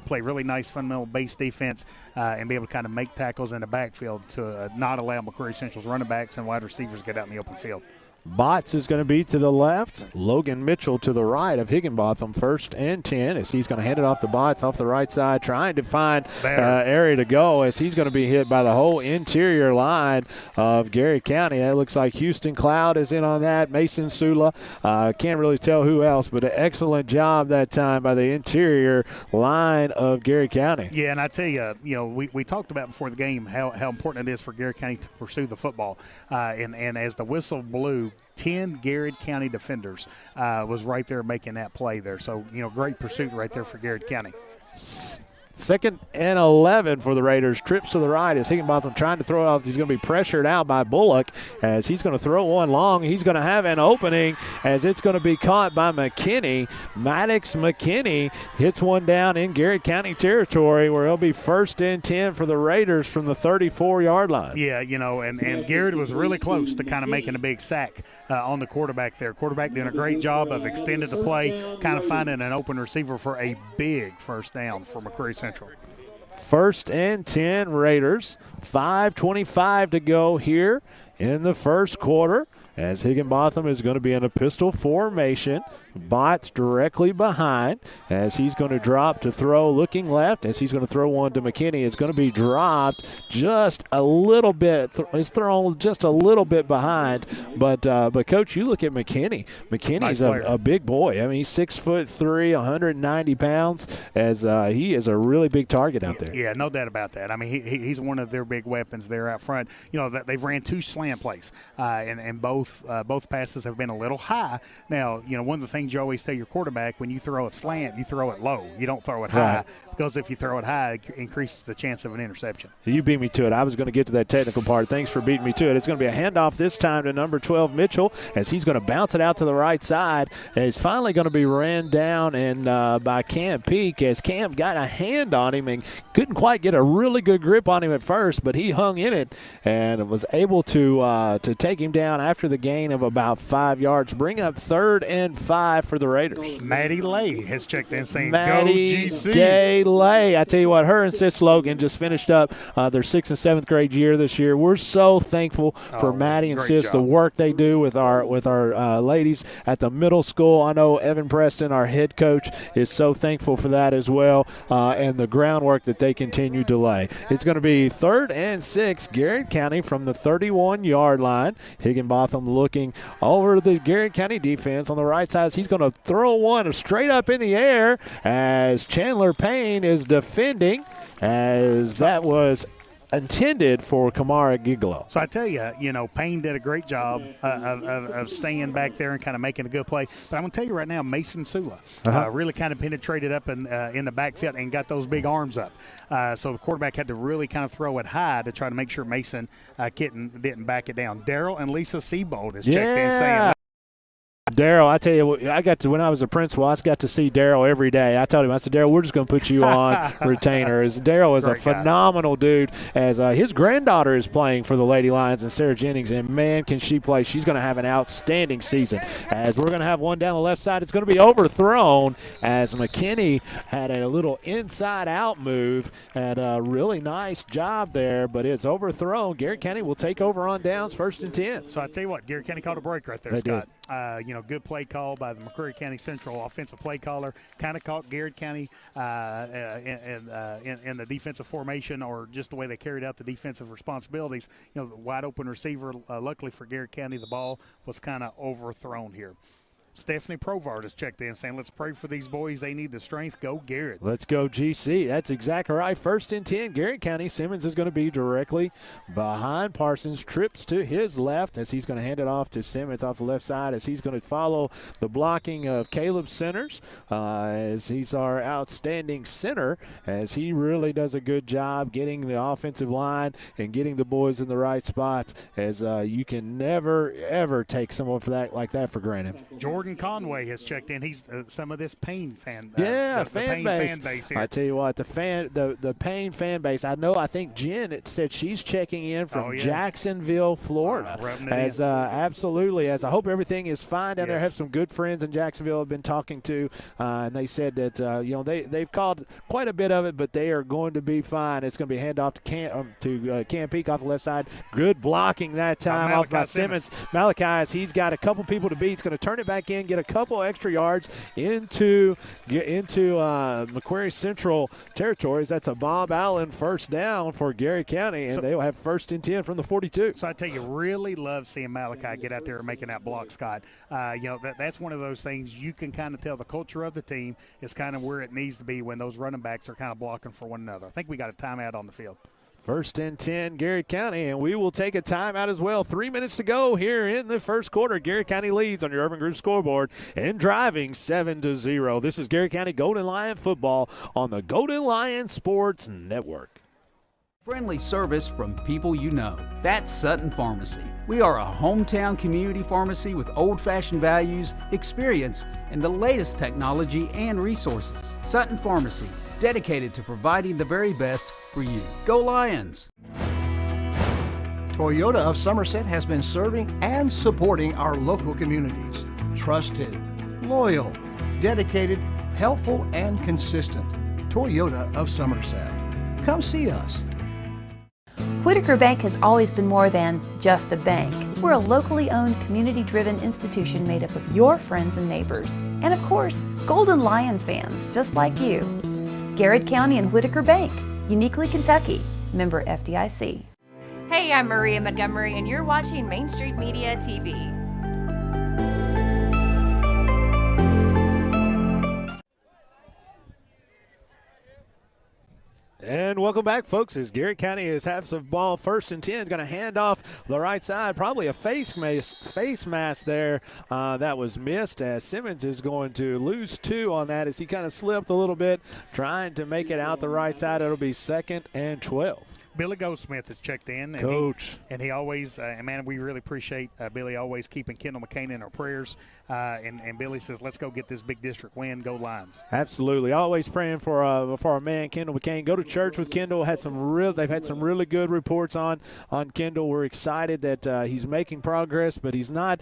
play really nice fundamental base defense and be able to kind of make tackles in the backfield to not allow McCreary Central's running backs and wide receivers to get out in the open field.
Botts is going to be to the left. Logan Mitchell to the right of Higginbotham, 1st and 10 as he's going to hand it off to Botts off the right side, trying to find area to go as he's going to be hit by the whole interior line of Garrard County. It looks like Houston Cloud is in on that, Mason Sula. Can't really tell who else, but an excellent job that time by the interior line of Garrard County.
Yeah, and I tell you, we talked about before the game how important it is for Garrard County to pursue the football. And as the whistle blew, 10 Garrard County defenders was right there making that play there. So, great pursuit right there for Garrard County.
2nd and 11 for the Raiders. Trips to the right as Higginbotham trying to throw it off. He's going to be pressured out by Bullock as he's going to throw one long. He's going to have an opening as it's going to be caught by McKinney. Maddox McKinney hits one down in Garrard County territory where it'll be 1st and 10 for the Raiders from the 34-yard line.
Yeah, and Garrard was really close to kind of making a big sack on the quarterback there. Quarterback doing a great job of extending the play, kind of finding an open receiver for a big first down for McCreary Central.
1st and 10 Raiders. 5:25 to go here in the first quarter as Higginbotham is going to be in a pistol formation. Botts directly behind as he's going to drop to throw looking left as he's going to throw one to McKinney. It's going to be dropped just a little bit. It's thrown just a little bit behind. But Coach, you look at McKinney. McKinney's
nice
a big boy. I mean, he's 6'3", 190 pounds as he is a really big target out there.
Yeah, no doubt about that. I mean, he's one of their big weapons there out front. They've ran 2 slant plays, and both passes have been a little high. Now, one of the things you always tell your quarterback, when you throw a slant, you throw it low. You don't throw it high because if you throw it high, it increases the chance of an interception.
You beat me to it. I was going to get to that technical part. Thanks for beating me to it. It's going to be a handoff this time to number 12, Mitchell, as he's going to bounce it out to the right side. And he's finally going to be ran down by Cam Peak as Cam got a hand on him and couldn't quite get a really good grip on him at first, but he hung in it and was able to take him down after the gain of about 5 yards. Bring up 3rd and 5 for the Raiders.
Maddie Lay has checked in saying,
Maddie
go GC.
Day Lay. I tell you what, her and Sis Logan just finished up their 6th and 7th grade year this year. We're so thankful for Maddie and Sis, the work they do with our ladies at the middle school. I know Evan Preston, our head coach, is so thankful for that as well, and the groundwork that they continue to lay. It's going to be 3rd and 6, Garrard County from the 31-yard line. Higginbotham looking over the Garrard County defense on the right side. He's going to throw one straight up in the air as Chandler Payne is defending, as that was intended for Kamara Gigolo.
So I tell you, Payne did a great job of staying back there and kind of making a good play. But I'm going to tell you right now, Mason Sula really kind of penetrated up in the backfield and got those big arms up. So the quarterback had to really kind of throw it high to try to make sure Mason didn't back it down. Daryl and Lisa Seabold has checked in saying,
Daryl, I tell you what, when I was a principal, I got to see Daryl every day. I told him, I said, Daryl, we're just going to put you on retainer. Daryl is a phenomenal dude. As his granddaughter is playing for the Lady Lions, and Sarah Jennings, and man, can she play. She's going to have an outstanding season. As we're going to have one down the left side, it's going to be overthrown as McKinney had a little inside-out move. Had a really nice job there, but it's overthrown. Garrett County will take over on downs, 1st and 10.
So I tell you what, Garrett County called a break right there,
They
Scott. Good play call by the McCreary County Central offensive play caller. Kind of caught Garrett County in the defensive formation, or just the way they carried out the defensive responsibilities. The wide open receiver, luckily for Garrett County, the ball was kind of overthrown here. Stephanie Provard has checked in saying, let's pray for these boys. They need the strength. Go Garrett.
Let's go GC. That's exactly right. 1st and 10. Garrett County. Simmons is going to be directly behind Parsons. Trips to his left as he's going to hand it off to Simmons off the left side, as he's going to follow the blocking of Caleb Centers, as he's our outstanding center, as he really does a good job getting the offensive line and getting the boys in the right spots, as you can never, ever take someone like that for granted.
Jordan Conway has checked in. He's some of this Payne fan.
Fan
fan base here.
I tell you what, the Payne fan base. I think Jen said she's checking in from Jacksonville, Florida. Absolutely. As I hope everything is fine down there. I have some good friends in Jacksonville I've been talking to, and they said that they've called quite a bit of it, but they are going to be fine. It's going to be hand off to Cam Peak off the left side. Good blocking that time off by Simmons. Malachi, as he's got a couple people to beat, he's going to turn it back in, get a couple extra yards into McCreary Central territories. That's a Bob Allen first down for Garrett County, and they will have 1st and 10 from the 42.
So I tell you, really love seeing Malachi get out there and making that block, Scott. That's one of those things you can kind of tell the culture of the team is kind of where it needs to be when those running backs are kind of blocking for one another. I think we got a timeout on the field.
1st and 10, Garrett County, and we will take a timeout as well. 3 minutes to go here in the first quarter. Garrett County leads on your Urban Group scoreboard and driving 7-0. This is Garrett County Golden Lion football on the Golden Lion Sports Network.
Friendly service from people you know. That's Sutton Pharmacy. We are a hometown community pharmacy with old-fashioned values, experience, and the latest technology and resources. Sutton Pharmacy, dedicated to providing the very best for you. Go Lions!
Toyota of Somerset has been serving and supporting our local communities. Trusted, loyal, dedicated, helpful, and consistent. Toyota of Somerset. Come see us.
Whitaker Bank has always been more than just a bank. We're a locally owned, community-driven institution made up of your friends and neighbors. And of course, Golden Lion fans just like you. Garrard County and Whitaker Bank, uniquely Kentucky, member FDIC.
Hey, I'm Maria Montgomery, and you're watching Main Street Media TV.
And welcome back, folks, as Garrett County has have some ball 1st and 10. Is going to hand off the right side. Probably a face mask there that was missed, as Simmons is going to lose 2 on that as he kind of slipped a little bit, trying to make it out the right side. It'll be 2nd and 12.
Billy Goldsmith has checked in.
Coach.
And he always, man, we really appreciate Billy always keeping Kendall McCain in our prayers. And Billy says, let's go get this big district win. Go Lions.
Absolutely. Always praying for our man, Kendall McCain. Go to church with Kendall. They've had some really good reports on Kendall. We're excited that he's making progress, but he's not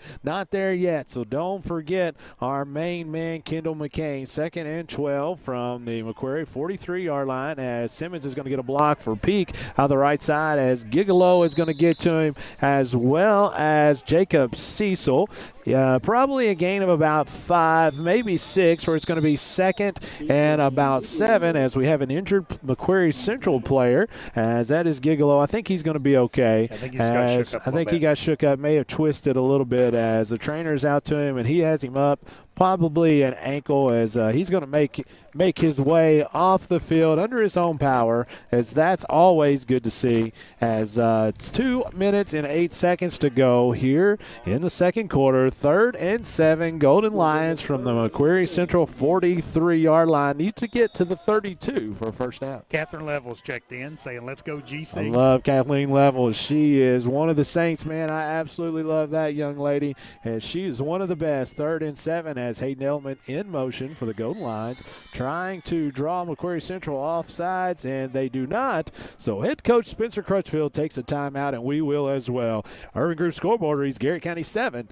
there yet. So don't forget our main man, Kendall McCain. 2nd and 12 from the McCreary 43-yard line, as Simmons is going to get a block for Peak out the right side, as Gigolo is going to get to him, as well as Jacob Cecil. Probably a gain of about 5, maybe 6, where it's going to be 2nd and about 7, as we have an injured McCreary Central player, as that is Gigolo. I think he's going to be okay.
I think he got shook up.
He got shook up, may have twisted a little bit, as the trainer is out to him, and he has him up, probably an ankle, as he's going to make his way off the field under his own power, as that's always good to see, as it's 2 minutes and 8 seconds to go here in the second quarter. 3rd and 7, Golden Lions from the McCreary Central 43-yard line. Need to get to the 32 for a first down.
Catherine Levels checked in saying, let's go GC.
I love Kathleen Levels. She is one of the Saints, man. I absolutely love that young lady, and she is one of the best. 3rd and 7 as Hayden Element in motion for the Golden Lions, trying to draw McCreary Central off sides, and they do not. So head coach Spencer Crutchfield takes a timeout, and we will as well. Urban Group scoreboard reads Garrett County 7,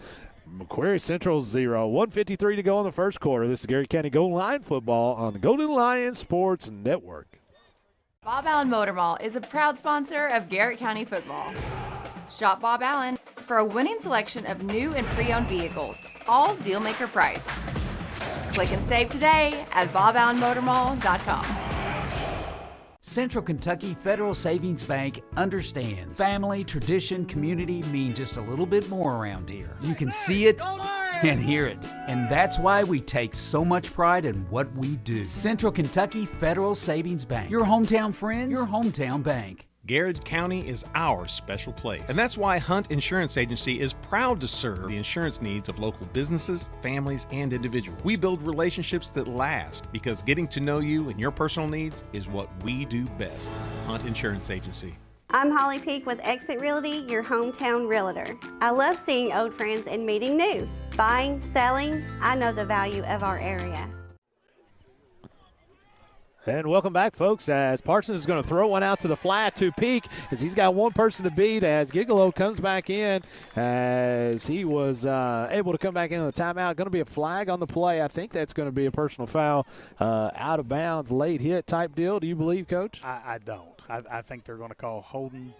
McCreary Central 0. 1:53 to go in the first quarter. This is Garrett County Golden Lion football on the Golden Lion Sports Network.
Bob Allen Motor Mall is a proud sponsor of Garrett County football. Shop Bob Allen for a winning selection of new and pre-owned vehicles, all dealmaker price. Click and save today at boballenmotormall.com.
Central Kentucky Federal Savings Bank understands family, tradition, community mean just a little bit more around here. You can see it and hear it, and that's why we take so much pride in what we do. Central Kentucky Federal Savings Bank, your hometown friends, your hometown bank.
Garrard County is our special place. And that's why Hunt Insurance Agency is proud to serve the insurance needs of local businesses, families, and individuals. We build relationships that last because getting to know you and your personal needs is what we do best. Hunt Insurance Agency.
I'm Holly Peak with Exit Realty, your hometown realtor. I love seeing old friends and meeting new. Buying, selling, I know the value of our area.
And welcome back, folks, as Parsons is going to throw one out to the flat to Peak, as he's got one person to beat, as Gigolo comes back in, as he was able to come back in the timeout. Going to be a flag on the play. I think that's going to be a personal foul, out of bounds, late hit type deal. Do you believe, Coach?
I don't. I think they're going to call holding.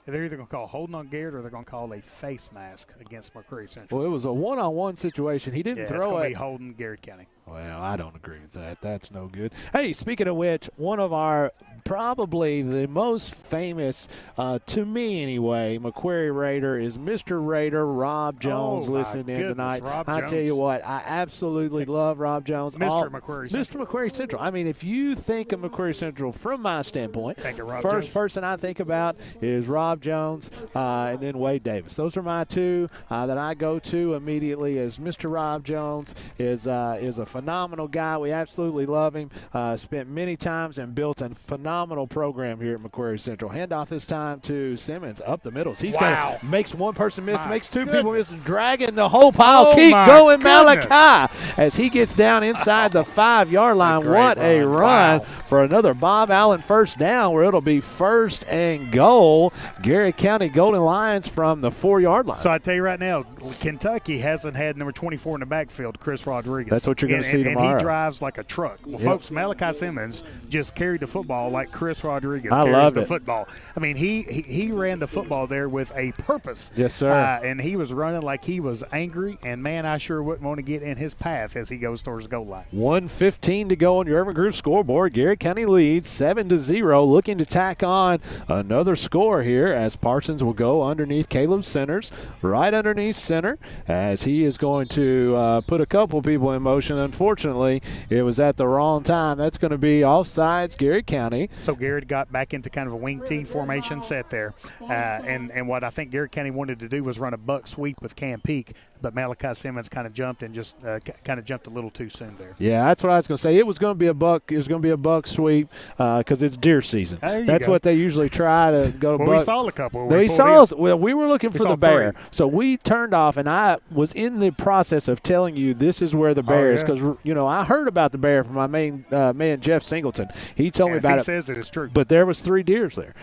They're either going to call holding on Garrett or they're going to call a face mask against McCreary Central.
Well, it was a one-on-one situation. He didn't throw
it's going
it.
to be holding Garrett County.
Well, I don't agree with that. That's no good. Hey, speaking of which, one of our probably the most famous, to me anyway, McCreary Raider is Mr. Raider Rob Jones listening in tonight. I tell you what, I absolutely love Rob Jones.
Mr. McCreary Central.
Mr. McCreary Central. I mean, if you think of McCreary Central from my standpoint, first person I think about is Rob Jones and then Wade Davis. Those are my two that I go to immediately, as Mr. Rob Jones is a phenomenal guy. We absolutely love him. Spent many times and built a phenomenal program here at McCreary Central. Handoff this time to Simmons up the middle. He's got makes one person miss, makes two people miss, dragging the whole pile. Keep going, Malachi, as he gets down inside the 5-yard line. What a run for another Bob Allen first down, where it'll be 1st and goal. Garrett County Golden Lions from the 4-yard line.
So I tell you right now, Kentucky hasn't had number 24 in the backfield, Chris Rodriguez.
That's what you're going to see tomorrow.
And he drives like a truck. Well, folks, Malachi Simmons just carried the football like Chris Rodriguez carries the football. I mean, he ran the football there with a purpose.
Yes, sir.
And he was running like he was angry, and, man, I sure wouldn't want to get in his path as he goes towards the goal line.
1:15 to go on your Urban Group scoreboard. Garrett County leads 7-0, looking to tack on another score here, as Parsons will go underneath Caleb Centers, right underneath center, as he is going to put a couple people in motion. Unfortunately, it was at the wrong time. That's going to be offsides, Garrett County.
So Garrett got back into kind of a wing T formation set there, and what I think Garrett County wanted to do was run a buck sweep with Cam Peak, but Malachi Simmons kind of jumped and just kind of jumped a little too soon there.
Yeah, that's what I was going to say. It was going to be a buck. It was going to be a buck sweep because it's deer season. That's what they usually try to go to buck.
We saw a couple.
We were looking for the bear, so we turned off, and I was in the process of telling you this is where the bear is, because I heard about the bear from my main man Jeff Singleton. He told me about it.
He says it is true.
But there was 3 deers there,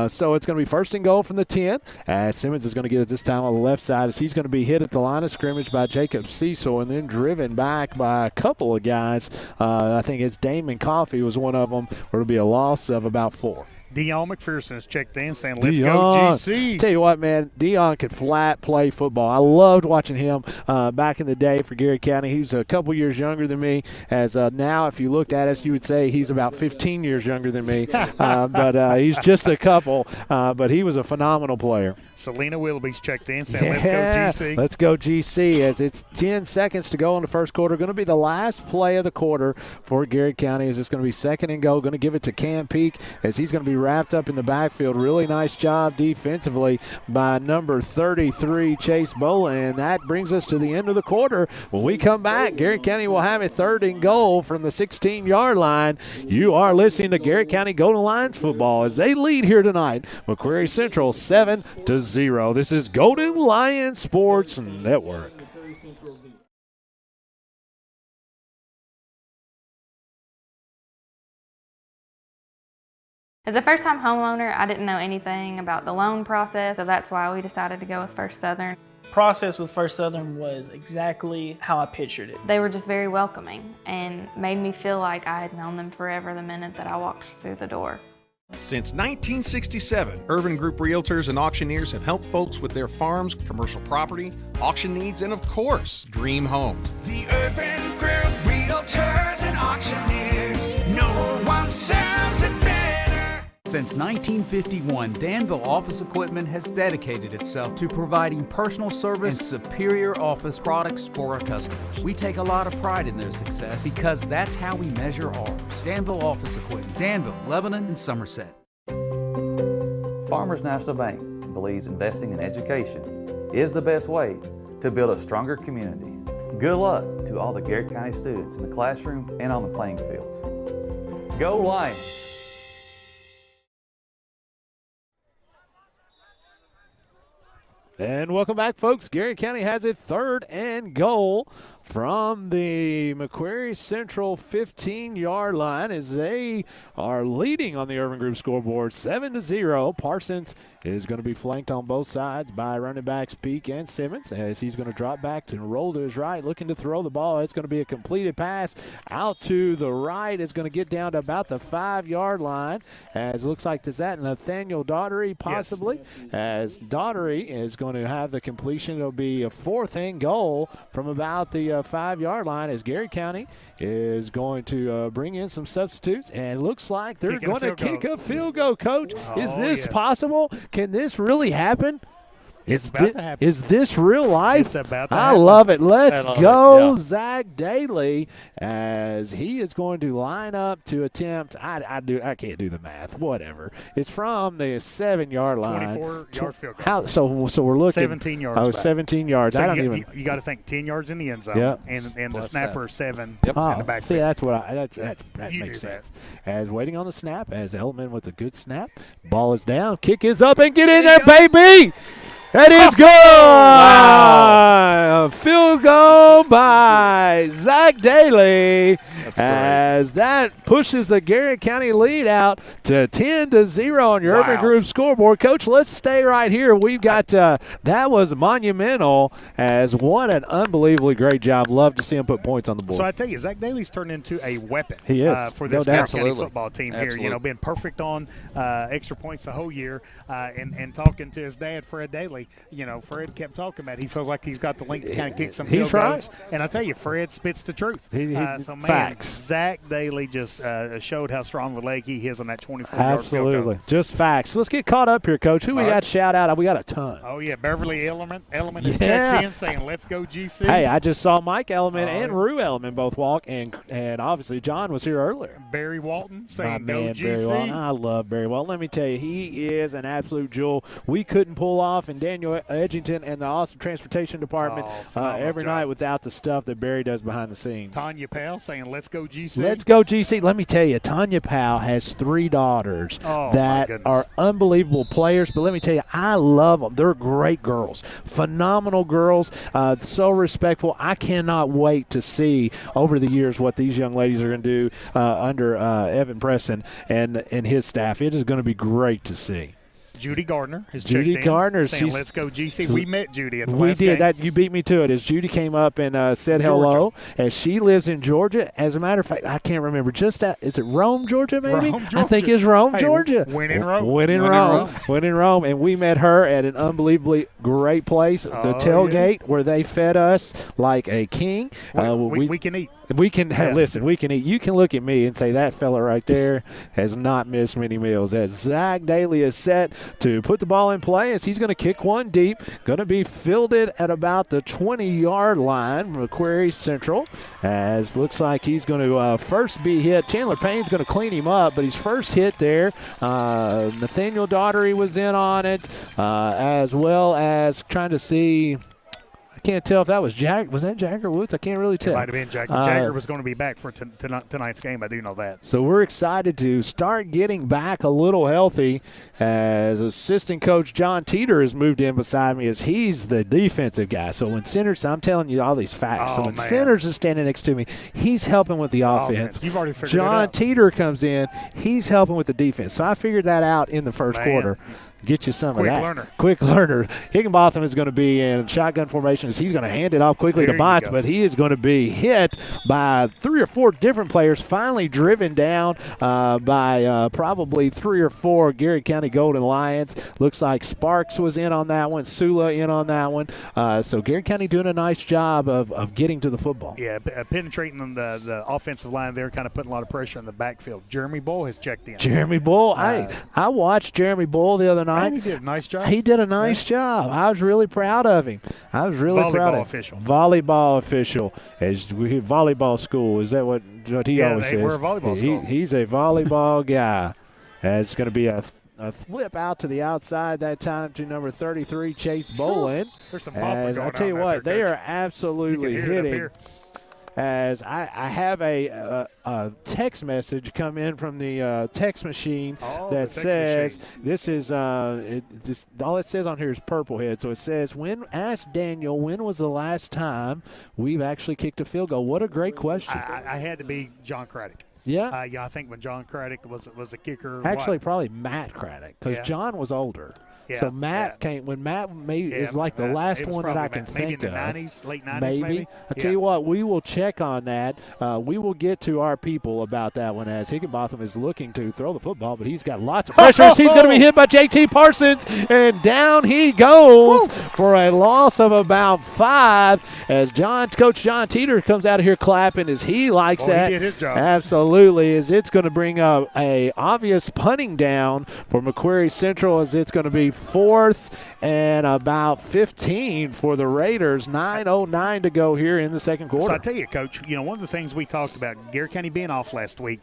so it's going to be 1st and goal from the 10. As Simmons is going to get it this time on the left side, as he's going to be hit at the line of scrimmage by Jacob Cecil, and then driven back by a couple of guys. I think it's Damon Coffey was one of them, where it'll be a loss of about 4.
Dion McPherson has checked in saying, let's
Dion.
go GC.
Tell you what, man, Dion could flat play football. I loved watching him back in the day for Garrard County. He was a couple years younger than me. As now, if you looked at us, you would say he's about 15 years younger than me. But he's just a couple. But he was a phenomenal player.
Selena Willoughby's checked in saying, let's go GC.
Let's go GC, as it's 10 seconds to go in the first quarter. Going to be the last play of the quarter for Garrard County, as it's going to be second and goal. Going to give it to Cam Peak, as he's going to be wrapped up in the backfield. Really nice job defensively by number 33, Chase Boland. And that brings us to the end of the quarter. When we come back, Garrard County will have a third and goal from the 16-yard line. You are listening to Garrard County Golden Lions football as they lead here tonight. McCreary Central 7-0. This is Golden Lions Sports Network.
As a first-time homeowner, I didn't know anything about the loan process, so that's why we decided to go with First Southern.
Process with First Southern was exactly how I pictured it.
They were just very welcoming and made me feel like I had known them forever the minute that I walked through the door.
Since 1967, Urban Group Realtors and Auctioneers have helped folks with their farms, commercial property, auction needs, and of course, dream homes.
The Urban Group Realtors and Auctioneers. No one sells it better.
Since 1951, Danville Office Equipment has dedicated itself to providing personal service and superior office products for our customers. We take a lot of pride in their success because that's how we measure ours. Danville Office Equipment, Danville, Lebanon, and Somerset.
Farmers National Bank believes investing in education is the best way to build a stronger community. Good luck to all the Garrard County students in the classroom and on the playing fields. Go Lions!
And welcome back, folks. Garrard County has a third and goal from the McCreary Central 15-yard line as they are leading on the Urban Group scoreboard 7-0. Parsons is going to be flanked on both sides by running backs Peak and Simmons, as he's going to drop back to roll to his right, looking to throw the ball. It's going to be a completed pass out to the right. It's going to get down to about the 5-yard line, as it looks like, is that Nathaniel Daughtery possibly? Yes. As Daughtery is going to have the completion. It'll be a fourth and goal from about the 5-yard line, as Garrard County is going to bring in some substitutes, and it looks like they're going to kick a field goal. Coach, is this possible? Can this really happen?
It's about to happen.
Is this real life?
It's about to
I
happen.
love it. Let's go,
Yeah.
Zach Daly, as he is going to line up to attempt. I can't do the math. Whatever. It's from the 7-yard line.
24-yard field goal.
So we're looking
17 yards.
Oh,
back.
17 yards.
So
I don't even.
You got to think 10 yards in the end zone.
Yep.
And the snapper 7 in
Oh,
the back.
see, that's what that
You
makes
do
sense. As waiting on the snap, as Elman with a good snap. Ball is down. Kick is up, and get in there, baby. That is good. Wow. Field goal by Zach Daly, as that pushes the Garrard County lead out to 10-0 on your Urban Group scoreboard. Coach, let's stay right here. We've got that was monumental, as what an unbelievably great job. Love to see him put points on the board.
So I tell you, Zach Daly's turned into a weapon.
He is.
For this Garrard County football team
Absolutely.
here. You know, been perfect on extra points the whole year, and talking to his dad, Fred Daly. You know, Fred kept talking about he feels like he's got the length to kind of kick some field goals. And I tell you, Fred spits the truth. So, man,
facts.
Zach Daly just showed how strong of a leg he is on that 24-yard field goal.
Absolutely. Just facts. Let's get caught up here, Coach. Who we got shout out? We got a ton.
Oh, yeah. Beverly Element is checked in saying, let's go GC.
Hey, I just saw Mike Element and Rue Element both walk, and obviously John was here earlier.
Barry Walton saying,
My
go
man,
GC.
Barry Walton. I love Barry Walton. Let me tell you, he is an absolute jewel. We couldn't pull off, and Daniel Edgington and the awesome transportation department every night without the stuff that Barry does behind the scenes.
Tanya Powell saying, let's go GC.
Let's go GC. Let me tell you, Tanya Powell has 3 daughters that are unbelievable players, but let me tell you, I love them. They're great girls, phenomenal girls, so respectful. I cannot wait to see over the years what these young ladies are going to do under Evan Preston and his staff. It is going to be great to see.
Judy Gardner has
Judy
checked in,
Gardner,
saying, let's go, GC. We met Judy at the last
game. We did.
That
you beat me to it. As Judy came up and said hello, as she lives in Georgia. As a matter of fact, I can't remember. Is it Rome, Georgia, maybe?
Rome, Georgia.
I think it's Rome, Georgia.
Win in Rome.
Win in Rome. And we met her at an unbelievably great place, the tailgate, where they fed us like a king.
We can eat.
We can listen. We can eat. You can look at me and say that fella right there has not missed many meals. As Zach Daly is set to put the ball in play, as he's going to kick one deep, going to be fielded at about the 20-yard line. McCreary Central, as looks like he's going to first be hit. Chandler Payne's going to clean him up, but he's first hit there. Nathaniel Daughtery was in on it, as well as trying to see. I can't tell if that was Jagger. Was that Jagger Woods? I can't really tell.
It might have been Jagger. Jagger was going to be back for tonight's game. I do know that.
So we're excited to start getting back a little healthy, as assistant coach John Teeter has moved in beside me, as he's the defensive guy. So when Centers, I'm telling you all these facts. So when Centers is standing next to me, he's helping with the offense.
You've already figured
John
it out.
Teeter comes in, he's helping with the defense. So I figured that out in the first quarter. Get you some of that. Quick learner. Higginbotham is going to be in shotgun formation as he's going to hand it off quickly to Botts, but he is going to be hit by 3 or 4 different players, finally driven down by probably 3 or 4 Garrard County Golden Lions. Looks like Sparks was in on that one, Sula in on that one. So Garrard County doing a nice job of getting to the football.
Yeah, penetrating the offensive line there, kind of putting a lot of pressure in the backfield. Jeremy Bull has checked in.
Jeremy Bull. I watched Jeremy Bull the other night.
And he did a nice job.
He did a nice job. I was really proud of him. Volleyball official. As volleyball school. Is that what he always says?
We're a volleyball school.
He's a volleyball guy. It's going to be a flip out to the outside that time to number 33, Chase Bolin.
There's some popping going on.
I tell you what, they are absolutely hitting. As I have a text message come in from the text machine that says this is all it says on here is Purplehead. So it says, ask Daniel, when was the last time we've actually kicked a field goal? What a great question.
I had to be John Craddock.
Yeah.
I think when John Craddock was a kicker.
Actually, probably Matt Craddock, because John was older.
Yeah,
so Matt came when Matt is like the last one that I can think of.
Maybe in the 90s, late 90s, maybe.
I tell you what, we will check on that. We will get to our people about that one, as Higginbotham is looking to throw the football, but he's got lots of pressure. He's going to be hit by JT Parsons, and down he goes for a loss of about 5. As Coach John Teeter comes out of here clapping, as he likes that.
He did his job.
Absolutely, as it's going to bring up a obvious punting down for McCreary Central, as it's going to be 4th and about 15 for the Raiders. 9:09 to go here in the second quarter.
So I tell you, Coach, one of the things we talked about, Garrard County being off last week,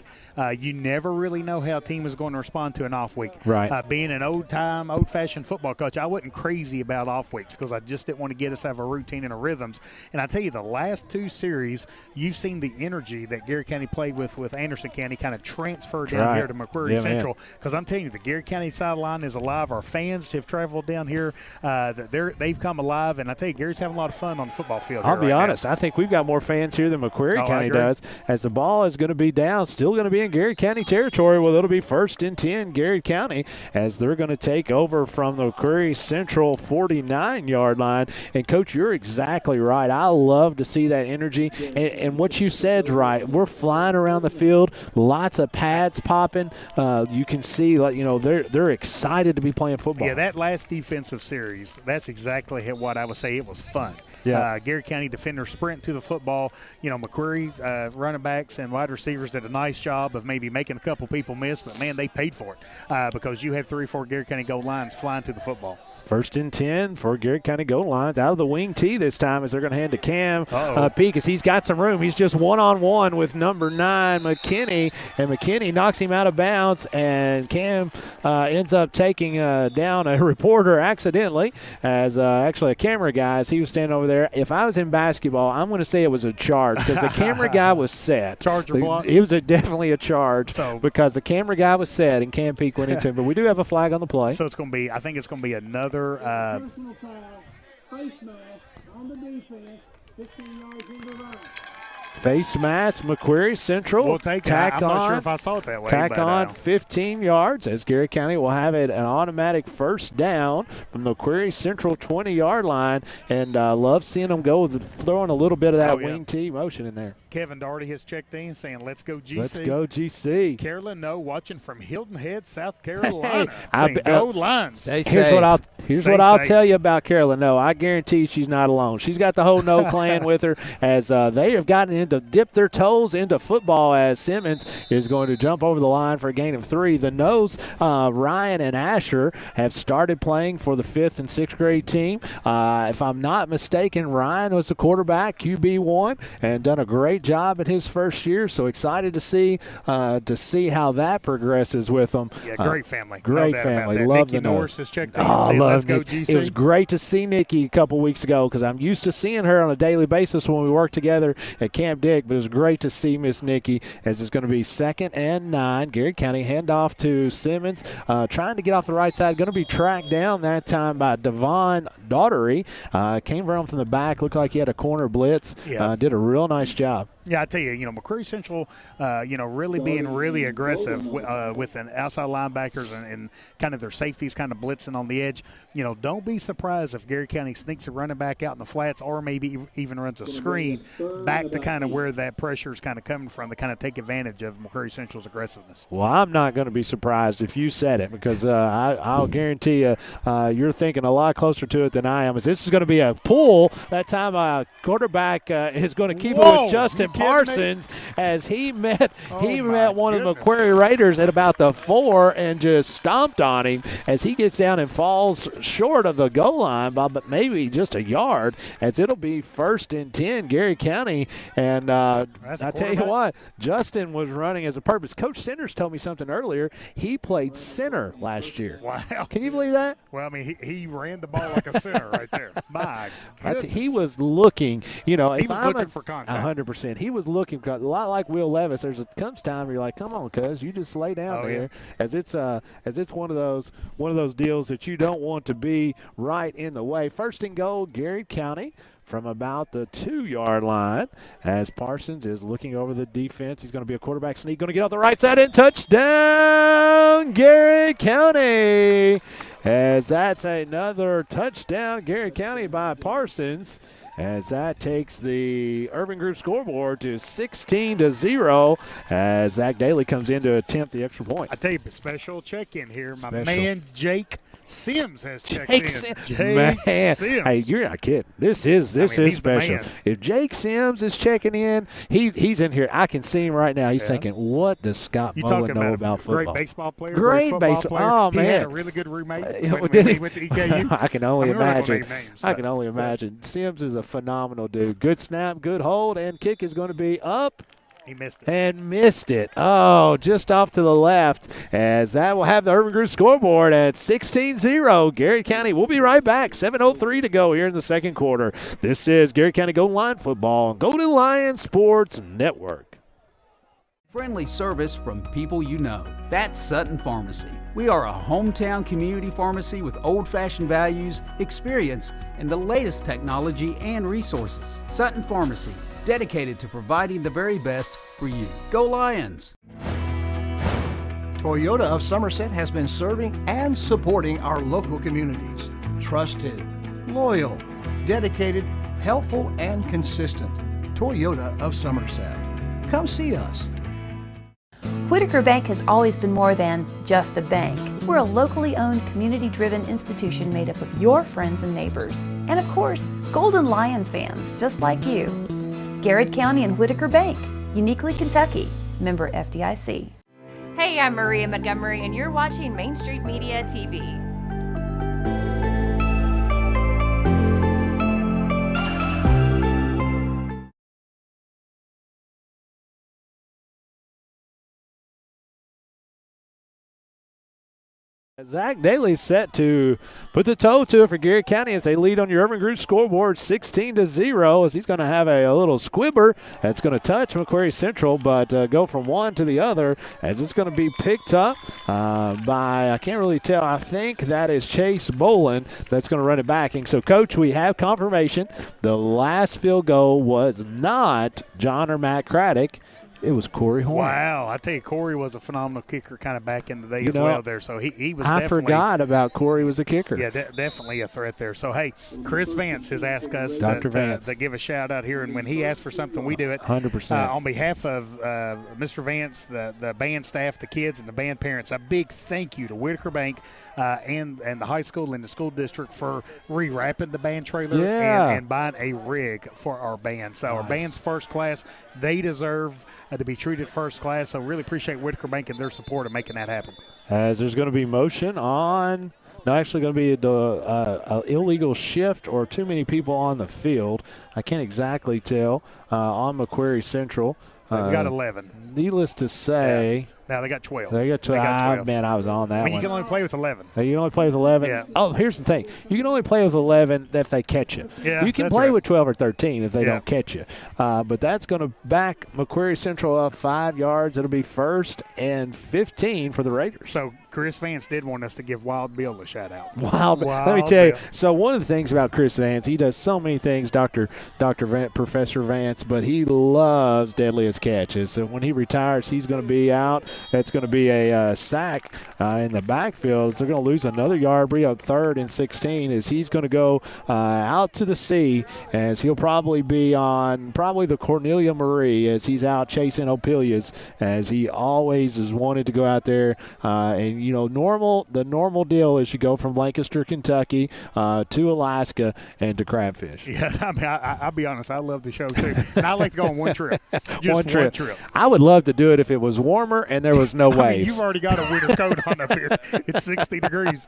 you never really know how a team is going to respond to an off week.
Right.
Being an old-fashioned football coach, I wasn't crazy about off weeks because I just didn't want to get us out of a routine and a rhythms. And I tell you, the last 2 series, you've seen the energy that Garrard County played with Anderson County kind of transfer down here to McCreary Central. Because I'm telling you, the Garrard County sideline is alive. Our fans have traveled down here. They've come alive, and I tell you, Gary's having a lot of fun on the football field.
I'll be honest. I think we've got more fans here than McCreary County does. As the ball is going to be down, still going to be in Garrard County territory. Well, it'll be 1st and 10, Garrard County, as they're going to take over from the McCreary Central 49-yard line. And, Coach, you're exactly right. I love to see that energy. And what you said's right. We're flying around the field, lots of pads popping. You can see, they're excited to be playing football.
Yeah, that last defensive series, that's exactly what I would say. It was fun.
Yeah.
Garrard County defenders sprint to the football. McCreary's running backs and wide receivers did a nice job of maybe making a couple people miss, but, man, they paid for it because you had 3 or 4 Garrard County goal lines flying to the football.
1st and 10 for Garrard County goal lines. Out of the wing tee this time, as they're going to hand to Cam Peak, as he's got some room. He's just one-on-one with number 9, McKinney, and McKinney knocks him out of bounds, and Cam ends up taking down a reporter accidentally, as actually a camera guy, as he was standing over there. If I was in basketball, I'm going to say it was a charge because the camera guy was set.
Charge or block?
It was definitely a charge because the camera guy was set and Cam Peak went into him. But we do have a flag on the play.
So I think it's going to be another
Face mask on the defense, 15 yards in the run.
Face mask, McCreary Central.
We'll take it. I'm not sure if I saw it that way.
Tack on 15 yards as Garrett County will have it an automatic first down from the McCreary Central 20-yard line. And love seeing them go with throwing a little bit of that wing T motion in there.
Kevin Daugherty has checked in saying, let's go GC.
Let's go GC.
Carolyn No watching from Hilton Head, South Carolina. Saying, go Lions.
Here's what I'll tell you about Carolyn No. I guarantee she's not alone. She's got the whole No clan with her as they have gotten to dip their toes into football as Simmons is going to jump over the line for a gain of 3. The No's, Ryan and Asher, have started playing for the 5th and 6th grade team. If I'm not mistaken, Ryan was the quarterback, QB1, and done a great job in his first year. So excited to see how that progresses with them.
Yeah, great family.
Great
no
family.
Nikki
Love the
Norris
No's.
has checked in and said, let's go GC.
It was great to see Nikki a couple weeks ago because I'm used to seeing her on a daily basis when we work together at Camp Dick, but it was great to see Miss Nikki as it's going to be 2nd and 9. Garrett County handoff to Simmons, trying to get off the right side. Going to be tracked down that time by Devon Daugherty. Came around from the back, looked like he had a corner blitz. Did a real nice job.
Yeah, I tell you, McCreary Central, really being really aggressive with an outside linebackers and kind of their safeties kind of blitzing on the edge. Don't be surprised if Garrett County sneaks a running back out in the flats or maybe even runs a screen back to kind of where that pressure is kind of coming from to kind of take advantage of McCreary Central's aggressiveness.
Well, I'm not going to be surprised if you said it because I'll guarantee you you're thinking a lot closer to it than I am. This is going to be a pull. That time quarterback is going to keep it with Justin Parsons as he met one of the McCreary Raiders at about the 4 and just stomped on him as he gets down and falls short of the goal line by maybe just a yard as it'll be 1st and 10 Garrett County. And I tell you what, Justin was running as a purpose. Coach Centers told me something earlier. He played center last year.
Wow.
Can you believe that?
Well, I mean, he ran the ball like a center right there. My goodness.
He was looking,
he was looking for contact.
100%. He was looking a lot like Will Levis. Comes time where you're like, come on, cuz, you just lay down there. Yeah. As it's one of those deals that you don't want to be right in the way. 1st and goal, Garrett County from about the 2-yard line as Parsons is looking over the defense. He's going to be a quarterback sneak, going to get off the right side and touchdown Garrett County as that's another touchdown Garrett County by Parsons as that takes the Urban Group scoreboard to 16-0 as Zach Daly comes in to attempt the extra point.
I tell you, special check-in here. My man Jake Sims has checked in.
Jake Sims. Hey, you're not kidding. This is special. If Jake Sims is checking in, he's in here. I can see him right now. He's thinking, what does Scott Mullen know about football?
Great baseball player.
Great baseball player. Oh, man.
He had a really good roommate when he went to EKU.
I can only imagine. I can only imagine. Sims is a phenomenal dude. Good snap, good hold, and kick is going to be up.
He missed it.
And missed it. Oh, just off to the left as that will have the Urban Group scoreboard at 16-0. Garrett County. We'll be right back. 7:03 to go here in the second quarter. This is Garrett County Golden Lion football on Golden Lion Sports Network.
Friendly service from people you know. That's Sutton Pharmacy. We are a hometown community pharmacy with old-fashioned values, experience, and the latest technology and resources. Sutton Pharmacy, dedicated to providing the very best for you. Go Lions!
Toyota of Somerset has been serving and supporting our local communities. Trusted, loyal, dedicated, helpful, and consistent. Toyota of Somerset. Come see us.
Whitaker Bank has always been more than just a bank. We're a locally owned, community-driven institution made up of your friends and neighbors. And of course, Golden Lion fans just like you. Garrard County and Whitaker Bank, uniquely Kentucky, member FDIC.
Hey, I'm Maria Montgomery, and you're watching Main Street Media TV.
Zach Daly's set to put the toe to it for Garrett County as they lead on your Urban Group scoreboard 16-0, as he's going to have a little squibber that's going to touch McCreary Central, but go from one to the other as it's going to be picked up by, I can't really tell, I think that is Chase Bolin that's going to run it back. And so, Coach, we have confirmation. The last field goal was not John or Matt Craddock. It was Corey Horn.
Wow. I tell you, Corey was a phenomenal kicker kind of back in the day as well there. So he was
I
definitely.
forgot about Corey was a kicker.
Yeah, definitely a threat there. So, hey, Chris Vance has asked us to give a shout-out here. And when he asks for something, we do it.
100%.
On behalf of Mr. Vance, the band staff, the kids, and the band parents, a big thank you to Whitaker Bank and the high school and the school district for rewrapping the band trailer and buying a rig for our band. So our band's first class. They deserve to be treated first class. So really appreciate Whitaker Bank and their support of making that happen.
As there's going to be motion on – no, actually going to be an illegal shift or too many people on the field. I can't exactly tell on McCreary Central.
They've got 11.
Needless to say –
Now they got 12.
They got 12. Man, I was on that one.
You can only play with 11.
You can only play with 11.
Yeah.
Oh, here's the thing. You can only play with 11 if they catch you.
Yeah,
you can play with 12 or 13 if they don't catch you. But that's going to back McCreary Central up 5 yards. It'll be 1st and 15 for the Raiders.
So Chris Vance did want us to give Wild Bill a shout-out.
Wild let me tell you. So one of the things about Chris Vance, he does so many things, Professor Vance, but he loves deadliest catches. So when he retires, he's going to be out. That's going to be a sack in the backfield. So they're going to lose another yard, bring up 3rd and 16 as he's going to go out to the sea, as he'll probably be on the Cornelia Marie as he's out chasing Opelias, as he always has wanted to go out there. And, you know, the normal deal is you go from Lancaster, Kentucky to Alaska and to Crabfish.
Yeah, I mean, I'll be honest, I love the show too. And I like to go on one trip. Just
one trip. I would love to do it if it was warmer and there was no waves.
You've already got a winter coat on up here. It's 60 degrees.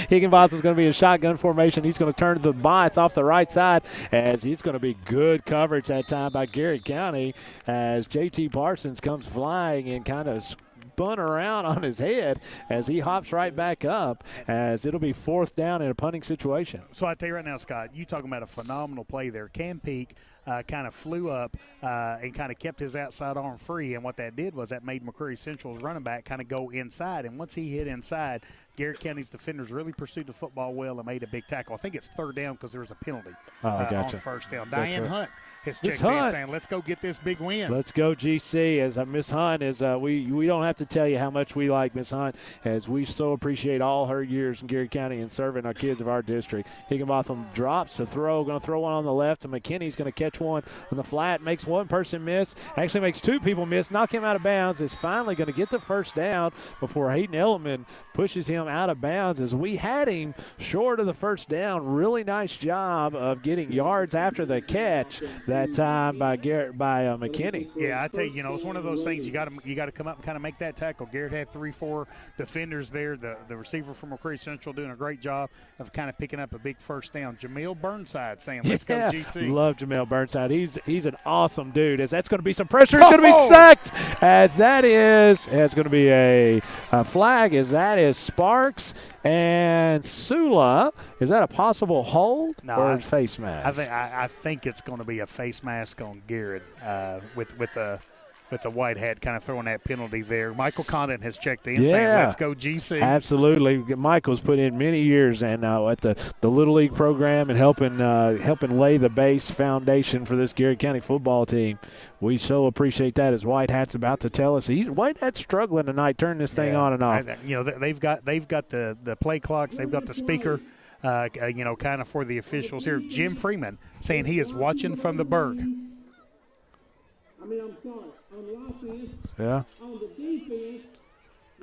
Higginbotham's going to be in shotgun formation. He's going to turn the bots off the right side, as he's going to be good coverage that time by Garrett County, as J.T. Parsons comes flying and kind of spun around on his head as he hops right back up, as it'll be 4th down in a punting situation.
So I tell you right now, Scott, you talking about a phenomenal play there. Cam Peak kind of flew up and kind of kept his outside arm free, and what that did was that made McCreary Central's running back kind of go inside, and once he hit inside, Garrett County's defenders really pursued the football well and made a big tackle. I think it's 3rd down because there was a penalty on 1st down. Diane Hunt has checked in saying, let's go get this big win.
Let's go, GC. As Miss Hunt is, we don't have to tell you how much we like Miss Hunt, as we so appreciate all her years in Garrett County and serving our kids of our district. Higginbotham drops to throw, going to throw one on the left, and McKinney's going to catch one on the flat, makes one person miss, actually makes 2 people miss, knock him out of bounds, is finally going to get the 1st down before Hayden Elliman pushes him out of bounds, as we had him short of the 1st down. Really nice job of getting yards after the catch that time by McKinney.
Yeah, I tell you, it's one of those things you got to come up and kind of make that tackle. Garrett had 3-4 defenders there. The receiver from McCreary Central doing a great job of kind of picking up a big 1st down. Jameel Burnside saying, let's go GC.
Love Jameel Burnside. He's an awesome dude. As that's going to be some pressure. It's going to be sacked. As that is, it's going to be a flag, as that is Sparks and Sula. Is that a possible hold or face mask?
I think it's going to be a face mask on Garrett with the white hat kind of throwing that penalty there. Michael Condon has checked in saying, let's go GC.
Absolutely. Michael's put in many years and at the Little League program and helping lay the base foundation for this Garrett County football team. We so appreciate that, as White Hat's about to tell us. White Hat's struggling tonight, turning this thing on and off.
They've got the play clocks. They've got the speaker, kind of for the officials here. Jim Freeman saying he is watching from the Berg.
I'm sorry. On the offense,
yeah.
on the defense,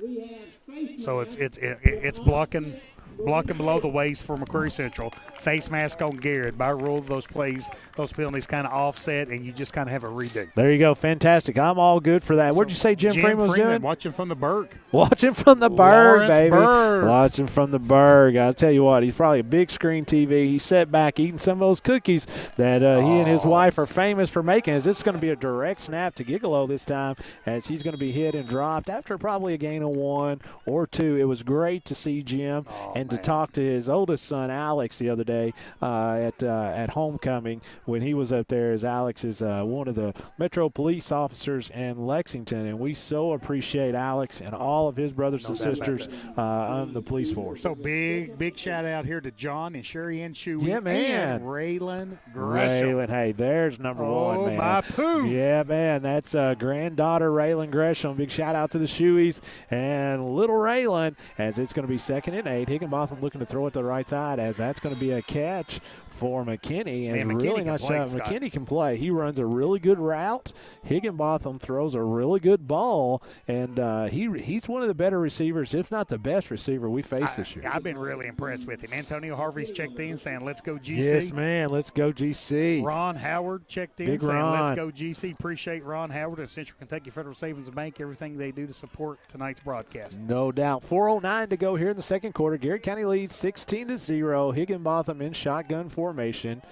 we have face
so it's blocking blocking below the waist for McCreary Central. Face mask on Garrard. By rule, those plays, those penalties kind of offset, and you just kind of have a redo.
There you go. Fantastic. I'm all good for that. What'd you say Jim Freeman was doing?
Watching from the Berg.
Watching from the Berg,
Lawrence
baby.
Berg.
Watching from the Berg. I'll tell you what, he's probably a big screen TV. He sat back eating some of those cookies that he and his wife are famous for making. As it's going to be a direct snap to Gigolo this time, as he's going to be hit and dropped after probably a gain of 1 or 2. It was great to see Jim to talk to his oldest son, Alex, the other day at homecoming when he was up there, as Alex is one of the Metro police officers in Lexington, and we so appreciate Alex and all of his brothers and sisters on the police force.
So big shout out here to John and Sherry and Shuey.
Yeah, man.
And Raylan Gresham.
Raylan, hey, there's number one, man.
Oh, my poo.
Yeah, man, that's granddaughter Raylan Gresham. Big shout out to the Shoeys and little Raylan, as it's going to be 2nd and 8. Higginbotham looking to throw it to the right side, as that's going to be a catch for McKinney. And really nice shot. McKinney can play. He runs a really good route. Higginbotham throws a really good ball, and he's one of the better receivers, if not the best receiver we faced this year.
I've been really impressed with him. Antonio Harvey's checked in saying, let's go GC.
Yes, man, let's go GC.
Ron Howard checked in
Big
saying,
Ron.
let's go GC. Appreciate Ron Howard and Central Kentucky Federal Savings Bank, everything they do to support tonight's broadcast.
No doubt. 4:09 to go here in the second quarter. Garrard County leads 16-0. Higginbotham in shotgun formation,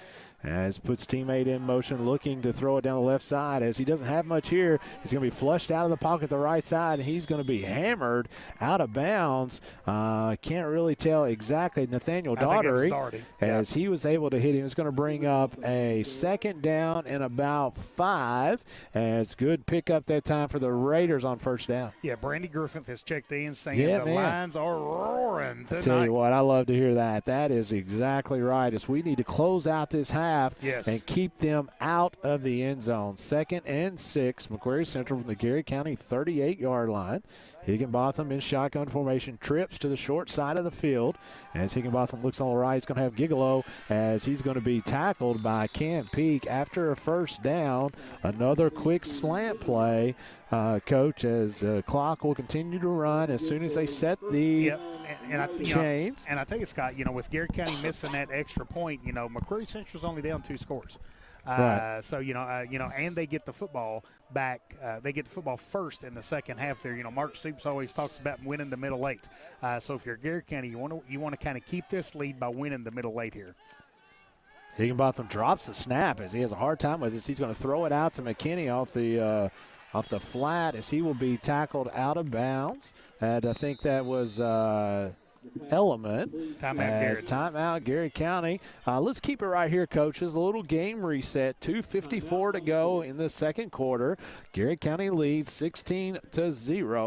as puts teammate in motion, looking to throw it down the left side. As he doesn't have much here, he's going to be flushed out of the pocket the right side, and he's going to be hammered out of bounds. Can't really tell exactly. Nathaniel Daugherty, as he was able to hit him, is going to bring up a 2nd down and about 5. As good pickup that time for the Raiders on 1st down.
Yeah, Brandy Griffith has checked in saying Lions are roaring tonight.
Tell you what, I love to hear that. That is exactly right. As we need to close out this half and keep them out of the end zone. 2nd and 6. McCreary Central from the Garrard County 38-yard line. Higginbotham in shotgun formation, trips to the short side of the field. As Higginbotham looks on the right, he's going to have Gigolo, as he's going to be tackled by Cam Peak after a 1st down. Another quick slant play, Coach, as the clock will continue to run as soon as they set the chains.
And I tell you, Scott, with Garrard County missing that extra point, McCreary Central's only down 2 scores.
Right.
So and they get the football back. They get the football first in the second half. There, Mark Soups always talks about winning the middle 8. So if you're Garrard County, you want to kind of keep this lead by winning the middle 8 here.
Higginbotham drops the snap as he has a hard time with this. He's going to throw it out to McKinney off the flat, as he will be tackled out of bounds. And I think that was Element. Timeout, Garrard County. Let's keep it right here, coaches. A little game reset. 2:54 to go in the second quarter. Garrard County leads 16-0.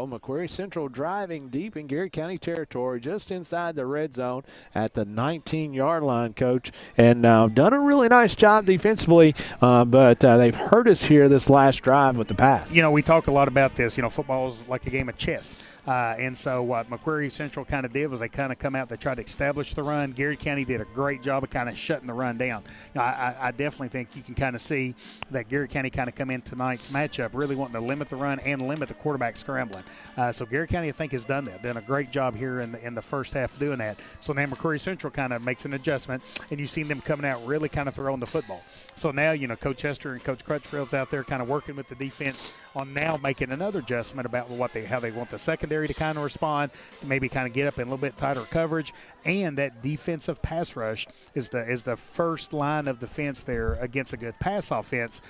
McCreary Central driving deep in Garrard County territory, just inside the red zone at the 19-yard line, Coach. And done a really nice job defensively, but they've hurt us here this last drive with the pass.
We talk a lot about this. Football is like a game of chess. And so what McCreary Central kind of did was they kind of come out, they tried to establish the run. Garrard County did a great job of kind of shutting the run down. I definitely think you can kind of see that Garrard County kind of come in tonight's matchup really wanting to limit the run and limit the quarterback scrambling. So Garrard County, I think, has done that, done a great job here in the first half of doing that. So now McCreary Central kind of makes an adjustment, and you've seen them coming out really kind of throwing the football. So now, Coach Hester and Coach Crutchfield's out there kind of working with the defense on now making another adjustment about how they want the secondary to kind of respond, to maybe kind of get up in a little bit tighter coverage, and that defensive pass rush is the first line of defense there against a good pass offense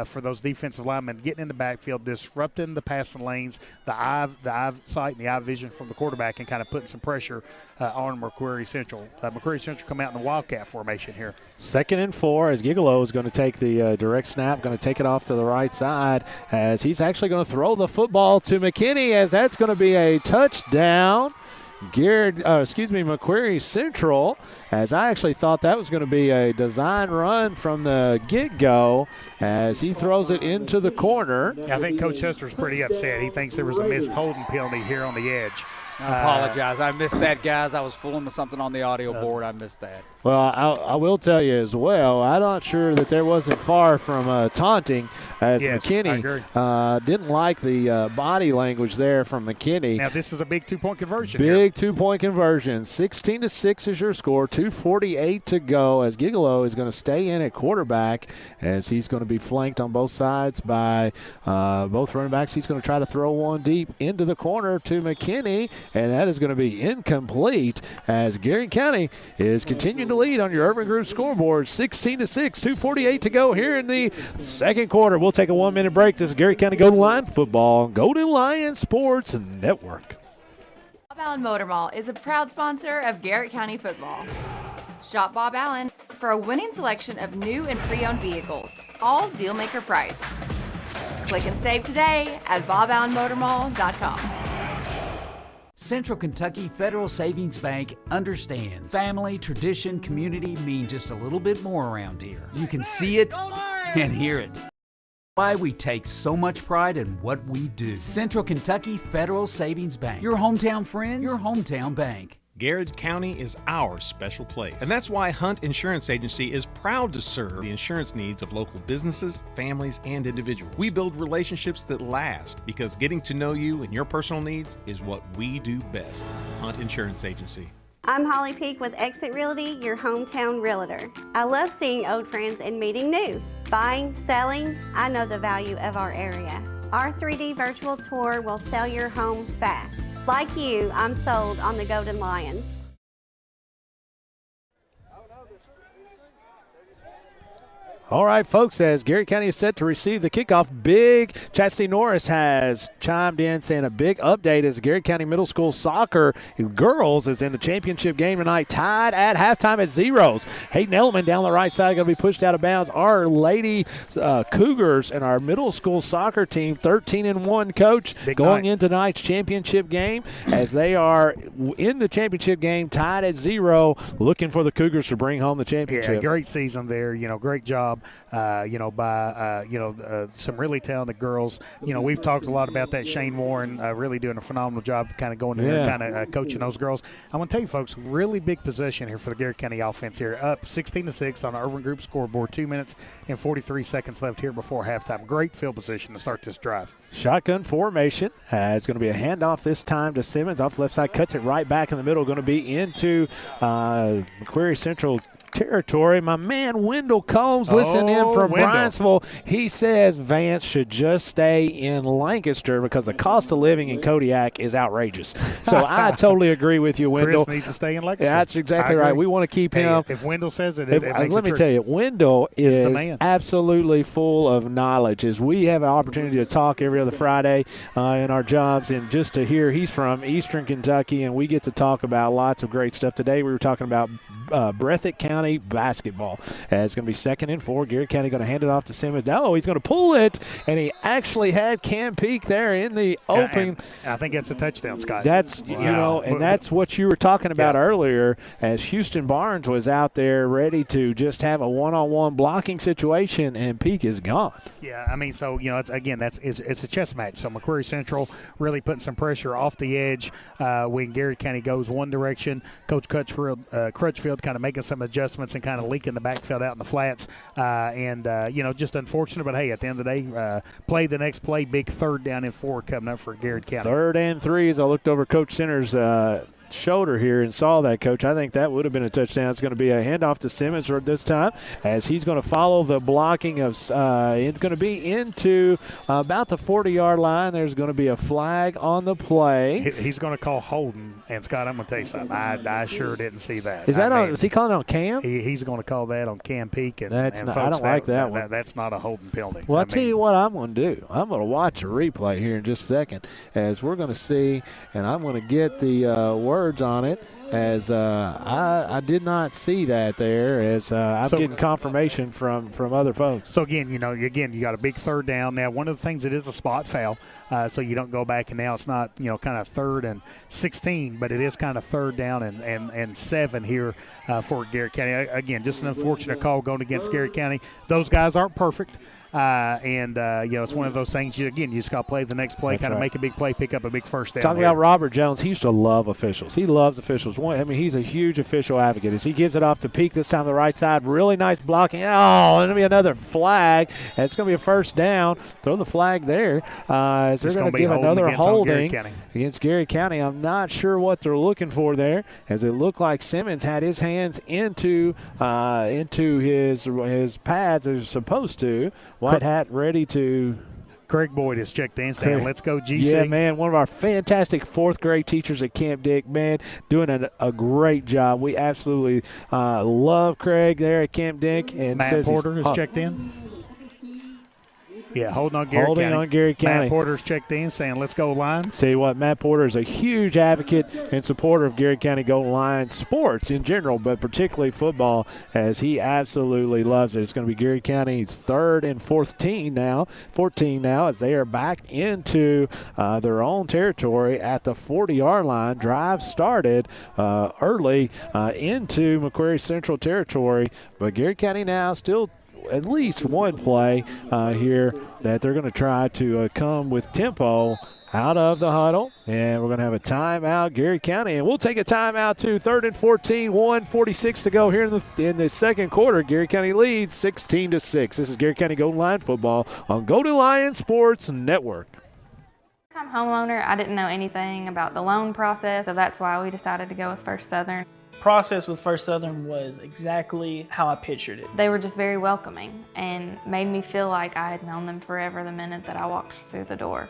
for those defensive linemen, getting in the backfield, disrupting the passing lanes, the eye sight and the eye vision from the quarterback, and kind of putting some pressure on McCreary Central. McCreary Central come out in the Wildcat formation here.
2nd and 4 as Gigolo is going to take the direct snap, going to take it off to the right side, as he's actually going to throw the football to McKinney, as that's going to be a touchdown. McCreary Central, as I actually thought that was going to be a design run from the get-go, as he throws it into the corner.
I think Coach Hester's pretty upset. He thinks there was a missed holding penalty here on the edge.
I apologize. I missed that, guys. I was fooling with something on the audio board. I missed that.
Well, I will tell you as well, I'm not sure that there wasn't far from taunting, as McKinney didn't like the body language there from McKinney.
Now, this is a big two-point conversion.
Big two-point conversion. 16-6 is your score. 2:48 to go as Gigolo is going to stay in at quarterback as he's going to be flanked on both sides by both running backs. He's going to try to throw one deep into the corner to McKinney, and that is going to be incomplete as Garrett County is continuing to lead on your Urban Group scoreboard. 16-6, 2:48 to go here in the second quarter. We'll take a 1-minute break. This is Garrett County Golden Lion football, Golden Lion Sports Network.
Bob Allen Motor Mall is a proud sponsor of Garrett County football. Shop Bob Allen for a winning selection of new and pre-owned vehicles, all deal-maker price. Click and save today at boballenmotormall.com.
Central Kentucky Federal Savings Bank understands family, tradition, community mean just a little bit more around here. You can see it and hear it. Why we take so much pride in what we do. Central Kentucky Federal Savings Bank. Your hometown friends, your hometown bank.
Garrard County is our special place. And that's why Hunt Insurance Agency is proud to serve the insurance needs of local businesses, families, and individuals. We build relationships that last because getting to know you and your personal needs is what we do best. Hunt Insurance Agency.
I'm Holly Peak with Exit Realty, your hometown realtor. I love seeing old friends and meeting new. Buying, selling, I know the value of our area. Our 3D virtual tour will sell your home fast. Like you, I'm sold on the Golden Lions.
All right, folks, as Garrett County is set to receive the kickoff, big Chastity Norris has chimed in saying a big update as Garrett County Middle School soccer girls is in the championship game tonight, tied at halftime at 0. Hayden Elliman down the right side going to be pushed out of bounds. Our Lady Cougars and our middle school soccer team, 13-1 coach,
big
going
night.
in tonight's championship game as they are in the championship game, tied at 0, looking for the Cougars to bring home the championship.
Yeah, great season there. Great job. By some really talented girls. We've talked a lot about that. Shane Warren really doing a phenomenal job kind of going in there and kind of coaching those girls. I want to tell you, folks, really big possession here for the Garrett County offense here. Up 16-6 on our Urban Group scoreboard. 2 minutes and 43 seconds left here before halftime. Great field position to start this drive.
Shotgun formation. It's going to be a handoff this time to Simmons. Off left side, cuts it right back in the middle. Going to be into McCreary Central territory. My man Wendell Combs listening in from Bryant'sville. He says Vance should just stay in Lancaster because the cost of living in Kodiak is outrageous. So I totally agree with you, Wendell.
Chris needs to stay in Lancaster.
That's exactly right. We want to keep him.
If Wendell says it, it makes
let
it
me
true.
tell you, Wendell is absolutely full of knowledge. As we have an opportunity to talk every other Friday in our jobs, and just to hear he's from Eastern Kentucky, and we get to talk about lots of great stuff. Today we were talking about Breathitt County basketball. It's going to be 2nd and 4. Garrett County going to hand it off to Simmons. No, he's going to pull it, and he actually had Cam Peak there in the open.
I think that's a touchdown, Scott.
That's and that's what you were talking about earlier. As Houston Barnes was out there ready to just have a one-on-one blocking situation, and Peak is gone.
Yeah, I mean, so it's a chess match. So McCreary Central really putting some pressure off the edge when Garrett County goes one direction. Coach Crutchfield kind of making some adjustments and kind of leaking the backfield out in the flats. Just unfortunate. But, hey, at the end of the day, play the next play. Big 3rd down and 4 coming up for Garrett County.
3rd and 3 as I looked over Coach Center's shoulder here and saw that, Coach. I think that would have been a touchdown. It's going to be a handoff to Simmons this time as he's going to follow the blocking of it's going to be into about the 40-yard line. There's going to be a flag on the play.
He's going to call holding, and Scott, I'm going to tell you something. I sure didn't see that.
Is he calling it on Cam?
He's going to call that on Cam Peak, and
folks, I don't like that one.
That's not a holding penalty.
Well, I'll tell you what I'm going to do. I'm going to watch a replay here in just a second as we're going to see, and I'm going to get the words on it as I did not see that there as I'm getting confirmation from other folks.
So again, you got a big 3rd down. Now, one of the things, it is a spot foul, so you don't go back, and now it's not kind of 3rd and 16, but it is kind of 3rd down and 7 here for Garrett County. Again, just an unfortunate call going against Garrett County. Those guys aren't perfect. It's one of those things, you just got to play the next play, kind of make a big play, pick up a big first down.
Talking about Robert Jones, he used to love officials. He loves officials. He's a huge official advocate. As he gives it off to Peak this time on the right side, really nice blocking. Oh, and it'll be another flag. And it's going to be a first down. Throw the flag there. As they're going to give another holding against Garrard County. I'm not sure what they're looking for there, as it looked like Simmons had his hands into his pads as supposed to. White hat ready to.
Craig Boyd is checked in saying, let's go GC.
Yeah, man, one of our fantastic fourth-grade teachers at Camp Dick, man, doing a great job. We absolutely love Craig there at Camp Dick. And
Matt Porter is checked in. Yeah, holding on Garrard County. Matt Porter's checked in saying, let's go Lions.
Tell you what, Matt Porter is a huge advocate and supporter of Garrard County Golden Lions sports in general, but particularly football, as he absolutely loves it. It's going to be Garrard County's 3rd and 14 now, as they are back into their own territory at the 40-yard line. Drive started early into McCreary Central territory, but Garrard County now still at least one play here that they're going to try to come with tempo out of the huddle. And we're going to have a timeout, Garrard County. And we'll take a timeout too. 3rd and 14, 1:46 to go here in the second quarter. Garrard County leads 16-6. This is Garrard County Golden Lion football on Golden Lion Sports Network.
I'm homeowner. I didn't know anything about the loan process, so that's why we decided to go with First Southern.
Process with First Southern was exactly how I pictured it.
They were just very welcoming and made me feel like I had known them forever the minute that I walked through the door.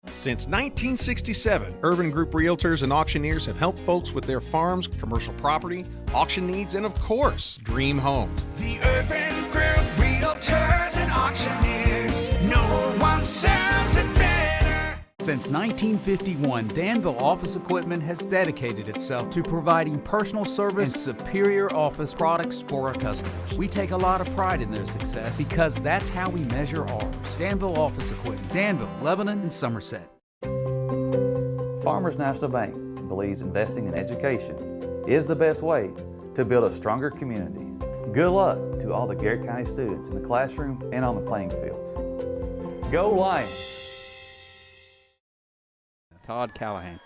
Since 1967, Urban Group Realtors and Auctioneers have helped folks with their farms, commercial property, auction needs, and of course, dream homes.
The Urban Group Realtors and Auctioneers. No one sells it better.
Since 1951, Danville Office Equipment has dedicated itself to providing personal service and superior office products for our customers. We take a lot of pride in their success because that's how we measure ours. Danville Office Equipment, Danville, Lebanon, and Somerset.
Farmers National Bank believes investing in education is the best way to build a stronger community. Good luck to all the Garrard County students in the classroom and on the playing fields. Go Lions!
Todd Callahan.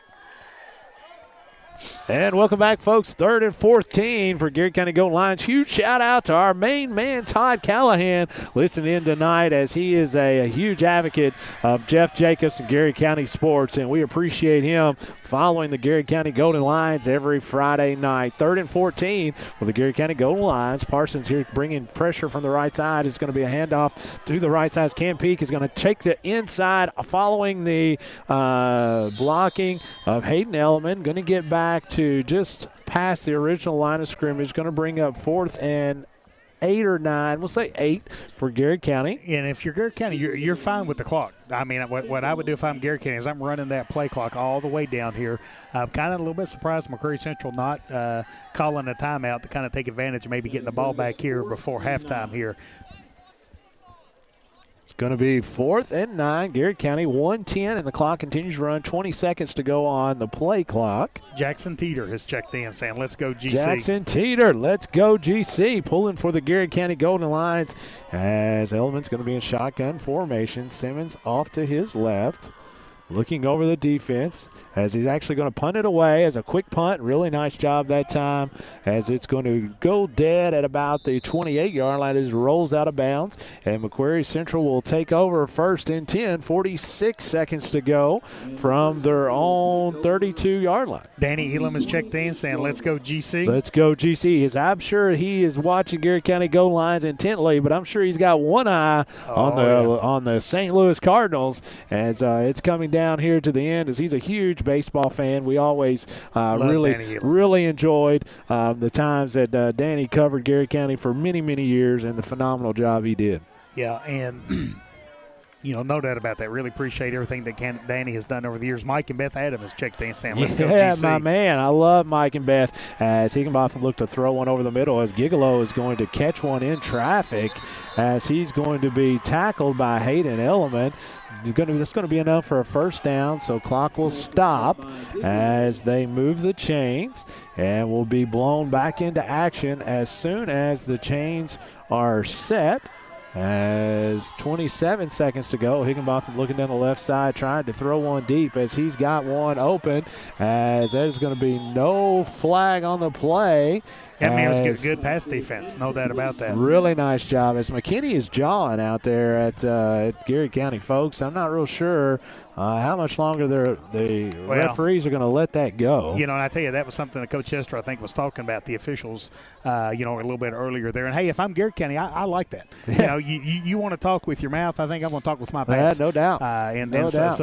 And welcome back, folks. 3rd and 14 for Garrard County Golden Lions. Huge shout out to our main man, Todd Callahan, listening in tonight, as he is a huge advocate of Jeff Jacobs and Garrard County sports, and we appreciate him following the Garrard County Golden Lions every Friday night. 3rd and 14 for the Garrard County Golden Lions. Parsons here bringing pressure from the right side. It's going to be a handoff to the right side. Cam Peak is going to take the inside following the blocking of Hayden Elliman. Going to get back to just past the original line of scrimmage. Going to bring up 4th and 8 or 9. We'll say 8 for Garrard County.
And if you're Garrard County, you're fine with the clock. I mean, what I would do if I'm Garrard County is I'm running that play clock all the way down here. I'm kind of a little bit surprised McCreary Central not calling a timeout to kind of take advantage of maybe getting the ball back here before halftime here.
It's going to be 4th and 9, Garrard County, 1:10, and the clock continues to run. 20 seconds to go on the play clock.
Jackson Teeter has checked in saying, let's go GC.
Jackson Teeter, let's go GC, pulling for the Garrard County Golden Lions, as Elliman's going to be in shotgun formation. Simmons off to his left, looking over the defense, as he's actually going to punt it away as a quick punt. Really nice job that time, as it's going to go dead at about the 28-yard line as it rolls out of bounds. And McCreary Central will take over 1st and 10, 46 seconds to go from their own 32-yard line.
Danny Elam is checked in saying, let's go GC.
Let's go GC. I'm sure he is watching Garrard County Golden Lions intently, but I'm sure he's got one eye on the St. Louis Cardinals, as it's coming down here to the end, as he's a huge baseball fan. We always really enjoyed the times that Danny covered Garrard County for many, many years, and the phenomenal job he did.
Yeah, and no doubt about that. Really appreciate everything that Danny has done over the years. Mike and Beth Adams has checked in saying, let's go GC.
Yeah, my man. I love Mike and Beth, as Higginbotham looked to throw one over the middle, as Gigolo is going to catch one in traffic, as he's going to be tackled by Hayden Elliman. That's going to be enough for a first down, so clock will stop as they move the chains, and will be blown back into action as soon as the chains are set. As 27 seconds to go, Higginbotham looking down the left side, trying to throw one deep as he's got one open, as there's going to be no flag on the play.
I mean, it was good pass defense, no doubt about that.
Really nice job as McKinney is jawing out there at Garrard County, folks. I'm not real sure how much longer the referees are going to let that go.
You know, and I tell you, that was something that Coach Hester, I think, was talking about, the officials, a little bit earlier there. And, hey, if I'm Garrard County, I like that.
Yeah.
You want to talk with your mouth, I think I'm going to talk with my pants.
Yeah, no doubt.
No doubt.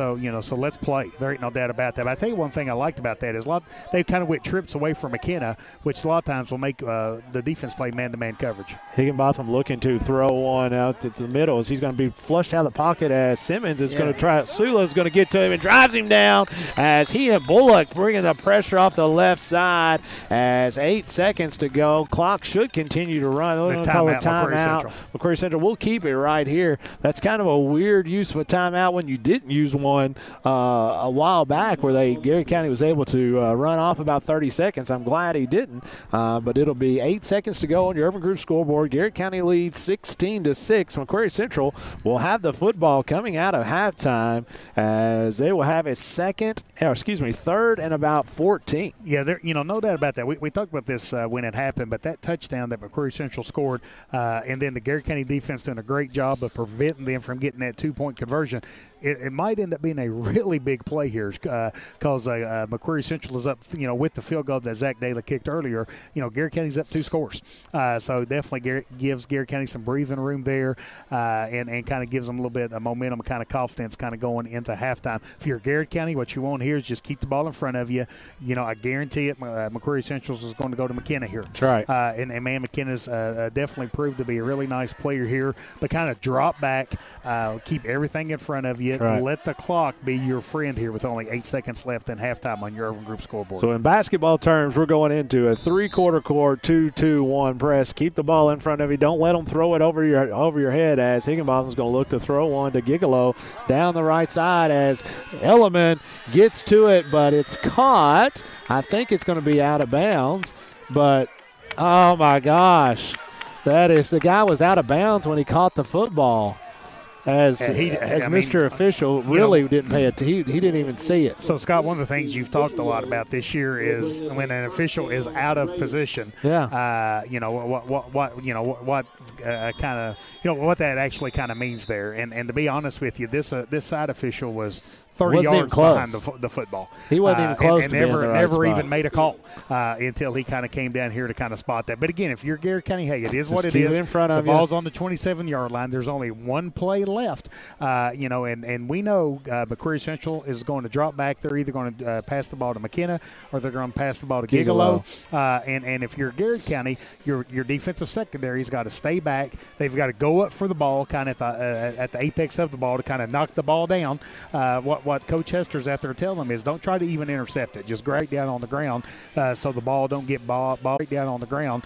So let's play. There ain't no doubt about that. But I tell you one thing I liked about that is they kind of went trips away from McKenna, which a lot of times will make the defense play man-to-man coverage.
Higginbotham looking to throw one out at the middle as he's going to be flushed out of the pocket as Simmons is going to try. Sula's going to get to him and drives him down as he and Bullock bringing the pressure off the left side as 8 seconds to go. Clock should continue to run. They're going to call a timeout. McCreary Central. We'll keep it right here. That's kind of a weird use of a timeout when you didn't use one a while back where Garrard County was able to run off about 30 seconds. I'm glad he didn't, but it'll be 8 seconds to go on your Urban Group scoreboard. Garrard County leads 16-6. McCreary Central will have the football coming out of halftime as they will have a third and about 14.
Yeah, no doubt about that. We talked about this when it happened, but that touchdown that McCreary Central scored, and then the Garrard County defense doing a great job of preventing them from getting that 2-point conversion. It might end up being a really big play here because McCreary Central is up, with the field goal that Zach Daly kicked earlier. Garrard County's up 2 scores. So definitely gives Garrard County some breathing room there and kind of gives them a little bit of momentum, kind of confidence kind of going into halftime. If you're Garrard County, what you want here is just keep the ball in front of you. I guarantee it, McCreary Central is going to go to McKenna here.
That's right.
And man, McKenna's definitely proved to be a really nice player here, but kind of drop back, keep everything in front of you.
Right.
Let the clock be your friend here with only 8 seconds left in halftime on your Urban Group scoreboard.
So in basketball terms, we're going into a 3/4 court 2-2-1 press. Keep the ball in front of you. Don't let them throw it over your head as Higginbotham's going to look to throw one to Gigolo down the right side as Elliman gets to it, but it's caught. I think it's going to be out of bounds, but oh my gosh. The guy was out of bounds when he caught the football. Mr. Official really didn't pay it. He didn't even see it.
So, Scott, one of the things you've talked a lot about this year is when an official is out of position.
Yeah.
What that actually kind of means there. And to be honest with you, this side official was 30 yards behind the football.
He wasn't even close
and
to being in the right
never
spot.
even made a call until he kind of came down here to kind of spot that. But again, if you're Garrard County, hey, it is what it is.
In front of
the ball's on the 27-yard line. There's only one play left. And we know McCreary Central is going to drop back. They're either going to pass the ball to McKenna or they're going to pass the ball to Gigolo. And if you're Garrard County, your defensive secondary's got to stay back. They've got to go up for the ball, kind of at the apex of the ball to kind of knock the ball down. What Coach Hester's out there telling them is don't try to even intercept it. Just grab it down on the ground so the ball don't get bobbled down on the ground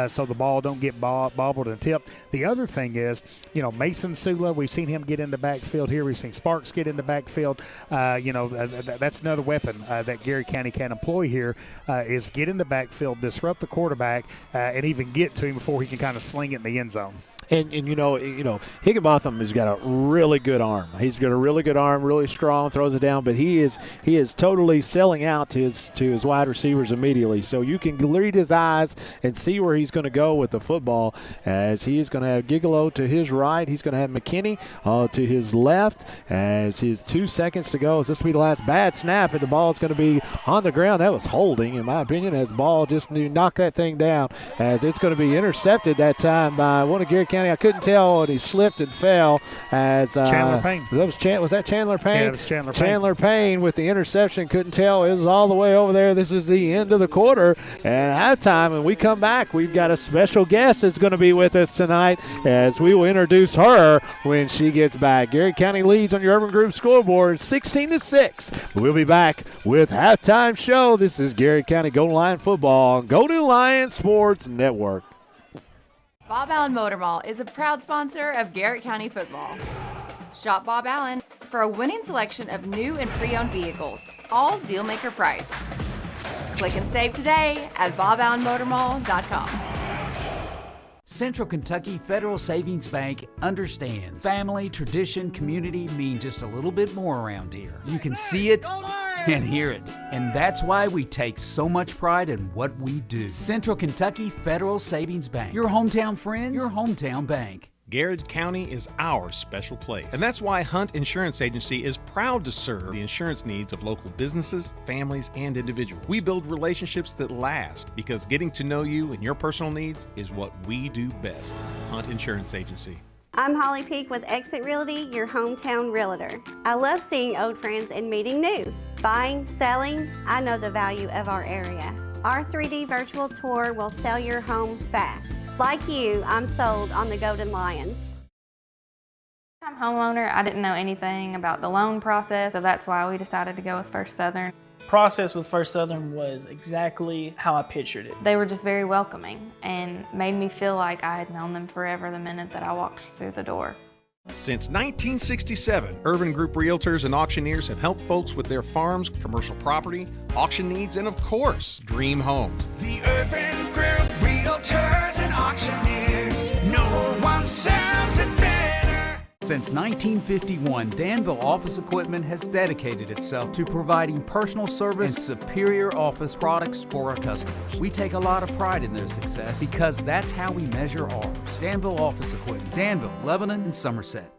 so the ball don't get bobbled and tipped. The other thing is, Mason Sula, we've seen him get in the backfield here. We've seen Sparks get in the backfield. That's another weapon that Garrard County can employ here is get in the backfield, disrupt the quarterback, and even get to him before he can kind of sling it in the end zone.
And Higginbotham has got a really good arm. He's got a really good arm, really strong, throws it down, but he is totally selling out to his wide receivers immediately. So you can read his eyes and see where he's going to go with the football as he is going to have Gigolo to his right. He's going to have McKinney to his left as his 2 seconds to go. As this will be the last bad snap, and the ball is going to be on the ground. That was holding, in my opinion, as ball just knocked that thing down as it's going to be intercepted that time by one of Garrard County. I couldn't tell, and he slipped and fell as
Chandler Payne.
Was that Chandler Payne?
Yeah, it was Chandler Payne.
Chandler Payne with the interception. Couldn't tell. It was all the way over there. This is the end of the quarter. And at halftime, when we come back, we've got a special guest that's going to be with us tonight as we will introduce her when she gets back. Garrard County leads on your Urban Group scoreboard 16-6. We'll be back with halftime show. This is Garrard County Golden Lion football on Golden Lion Sports Network.
Bob Allen Motor Mall is a proud sponsor of Garrard County football. Shop Bob Allen for a winning selection of new and pre-owned vehicles, all deal-maker price. Click and save today at boballenmotormall.com.
Central Kentucky Federal Savings Bank understands family, tradition, community mean just a little bit more around here. You can see it and hear it. And that's why we take so much pride in what we do. Central Kentucky Federal Savings Bank. Your hometown friends, your hometown bank.
Garrard County is our special place. And that's why Hunt Insurance Agency is proud to serve the insurance needs of local businesses, families, and individuals. We build relationships that last because getting to know you and your personal needs is what we do best. Hunt Insurance Agency.
I'm Holly Peak with Exit Realty, your hometown realtor. I love seeing old friends and meeting new. Buying, selling, I know the value of our area. Our 3D virtual tour will sell your home fast. Like you, I'm sold on the Golden Lions.
I'm a homeowner. I didn't know anything about the loan process, so that's why we decided to go with First Southern.
Process with First Southern was exactly how I pictured it.
They were just very welcoming and made me feel like I had known them forever the minute that I walked through the door.
Since 1967, Urban Group Realtors and Auctioneers have helped folks with their farms, commercial property, auction needs, and of course, dream homes.
The Urban Group Realtors and Auctioneers. No one sells it better.
Since 1951, Danville Office Equipment has dedicated itself to providing personal service and superior office products for our customers. We take a lot of pride in their success because that's how we measure ours. Danville Office Equipment, Danville, Lebanon, and Somerset.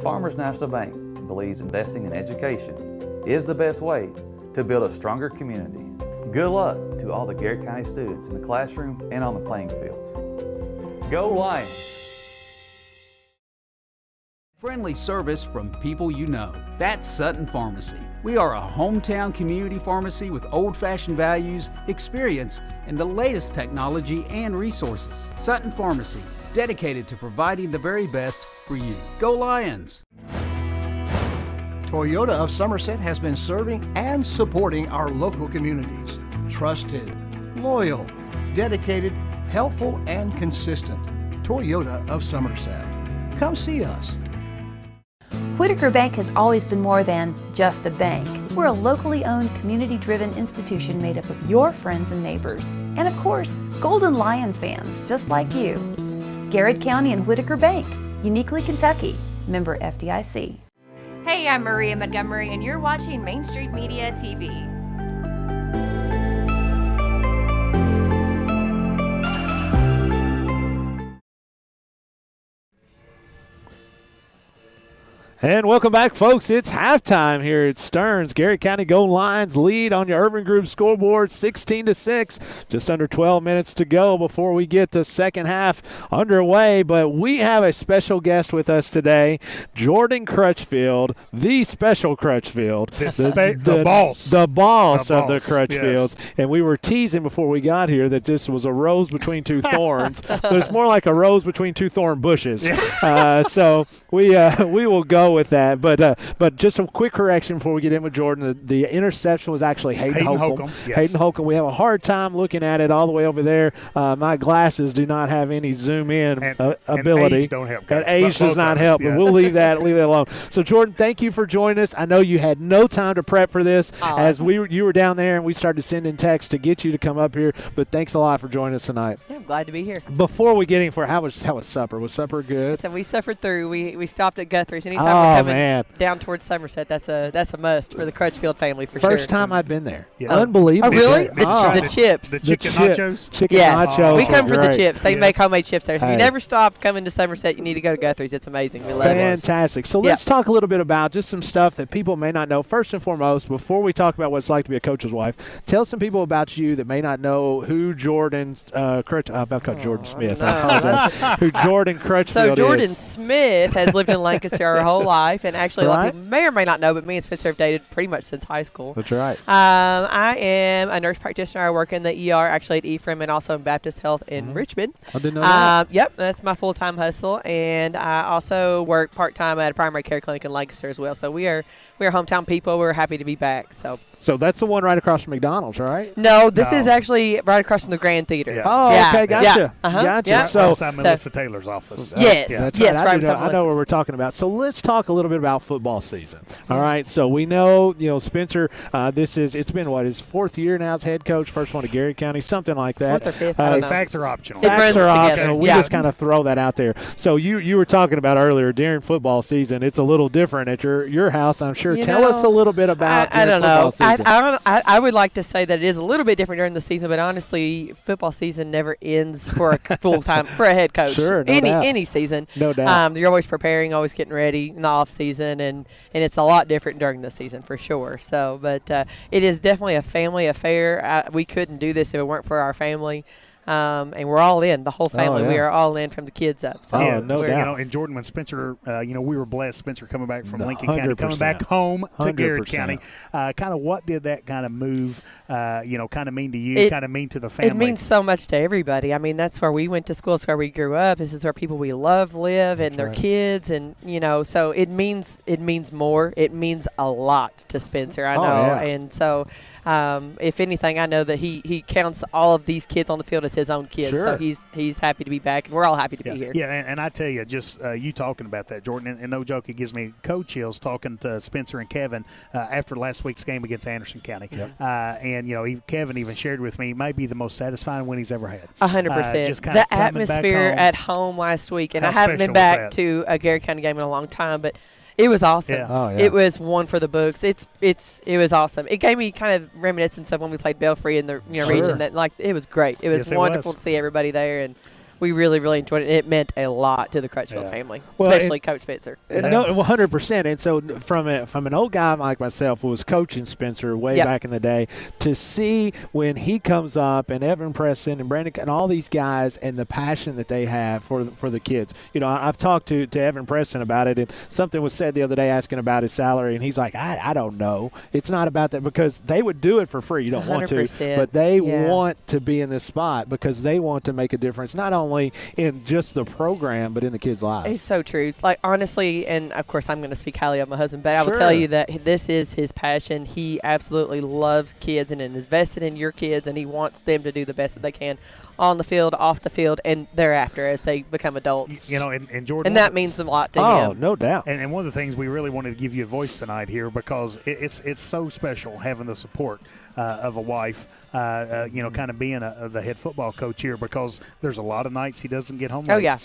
Farmers National Bank believes investing in education is the best way to build a stronger community. Good luck to all the Garrard County students in the classroom and on the playing fields. Go Lions!
Friendly service from people you know. That's Sutton Pharmacy. We are a hometown community pharmacy with old-fashioned values, experience, and the latest technology and resources. Sutton Pharmacy, dedicated to providing the very best for you. Go Lions!
Toyota of Somerset has been serving and supporting our local communities. Trusted, loyal, dedicated, helpful, and consistent. Toyota of Somerset. Come see us.
Whitaker Bank has always been more than just a bank. We're a locally owned, community-driven institution made up of your friends and neighbors. And of course, Golden Lion fans just like you. Garrard County and Whitaker Bank, uniquely Kentucky, member FDIC.
Hey, I'm Maria Montgomery, and you're watching Main Street Media TV.
And welcome back, folks. It's halftime here at Stearns. Garrard County Golden Lions lead on your Urban Group scoreboard 16-6. Just under 12 minutes to go before we get the second half underway. But we have a special guest with us today, Jordan Crutchfield, the special Crutchfield.
The boss.
The boss of the Crutchfields.
Yes.
And we were teasing before we got here that this was a rose between two thorns. But it's more like a rose between two thorn bushes. So we will go with that, but just a quick correction before we get in with Jordan. The interception was actually Hayden Holcomb.
Yes.
Hayden Holcomb. We have a hard time looking at it all the way over there. My glasses do not have any zoom in ability.
And age don't help.
And age does not help. But we'll leave that alone. So Jordan, thank you for joining us. I know you had no time to prep for this as you were down there and we started sending texts to get you to come up here. But thanks a lot for joining us tonight.
Yeah, I'm glad to be here.
Before we get in for how was supper? Was supper good?
So we suffered through. We stopped at Guthrie's. Anytime we're coming down towards Somerset, that's a must for the Crutchfield family for sure.
First time I'd been there. Yeah. Unbelievable.
Oh, really? The chips.
The chicken nachos?
Chicken nachos.
We come for the chips. They
Yes.
make homemade chips there. If you never stop coming to Somerset, you need to go to Guthrie's. It's amazing. We love it.
Fantastic. So let's talk a little bit about just some stuff that people may not know. First and foremost, before we talk about what it's like to be a coach's wife, tell some people about you that may not know who Jordan Jordan Smith.
No.
I apologize. Who Jordan Crutchfield
is. So Jordan
is.
Smith has lived in Lancaster our whole life, and actually a lot of people may or may not know, but me and Spencer have dated pretty much since high school.
That's right.
I am a nurse practitioner. I work in the ER actually at Ephraim and also in Baptist Health in Richmond.
I didn't know that.
Yep, that's my full-time hustle, and I also work part-time at a primary care clinic in Lancaster as well. So we are hometown people. We're happy to be back. So
that's the one right across from McDonald's, right?
No, this is actually right across from the Grand Theater.
Yeah.
Oh,
yeah.
okay, gotcha.
Yeah.
Gotcha.
Yeah.
So
Melissa Taylor's office.
Yes,
that's
yes,
right.
right.
I know what we're talking about. So let's talk talk a little bit about football season. All right, so we know, Spencer, it's been, his fourth year now as head coach, first one to Garrard County, something like that.
Fourth or fifth, I don't know.
Facts are optional.
Facts are optional. We
Yeah.
just kind of throw that out there. So you were talking about earlier, during football season, it's a little different at your house, I'm sure. Tell us a little bit about
I don't know.
season.
I would like to say that it is a little bit different during the season, but honestly, football season never ends for a full-time, for a head coach.
Sure, no doubt.
Any season.
No doubt.
You're always preparing, always getting ready in the off season, and it's a lot different during the season for sure. So, but it is definitely a family affair. We couldn't do this if it weren't for our family. And we're all in, the whole family. We are all in from the kids up. So
no doubt.
And Jordan, when Spencer, we were blessed. Spencer coming back from Lincoln 100%. County, coming back home to Garrard County. Kind of what did that kind of move, kind of mean to you, kind of mean to the family?
It means so much to everybody. I mean, that's where we went to school. It's where we grew up. This is where people we love live, and their kids, and so it means more. It means a lot to Spencer. I know, and so. If anything, I know that he counts all of these kids on the field as his own kids.
Sure.
So he's happy to be back, and we're all happy to be here.
Yeah, and I tell you, just you talking about that, Jordan, and no joke, it gives me cold chills talking to Spencer and Kevin after last week's game against Anderson County.
Yep.
And Kevin even shared with me, it might be the most satisfying win he's ever had.
100%. The atmosphere at home last week, and I haven't been back to a Garrard County game in a long time, but it was awesome.
Yeah.
Oh, yeah.
It was one for the books. It was awesome. It gave me kind of reminiscence of when we played Belfry in the region. That it was great. It was wonderful to see everybody there, and we really, really enjoyed it. It meant a lot to the Crutchfield family, especially Coach Spencer.
No, 100%. And so from an old guy like myself who was coaching Spencer way back in the day, to see when he comes up and Evan Preston and Brandon and all these guys and the passion that they have for the kids. I've talked to Evan Preston about it, and something was said the other day asking about his salary, and he's like, I don't know. It's not about that, because they would do it for free. You don't want to, but they want to be in this spot because they want to make a difference, not only in just the program, but in the kids' lives.
It's so true. Like, honestly, and of course I'm going to speak highly of my husband, but I will tell you that this is his passion. He absolutely loves kids and is invested in your kids, and he wants them to do the best that they can on the field, off the field, and thereafter as they become adults.
And Jordan,
and that means a lot to him.
Oh, no doubt.
And one of the things we really wanted to give you a voice tonight here, because it's so special having the support of a wife, kind of being the head football coach here, because there's a lot of nights he doesn't get home.
Oh, yeah.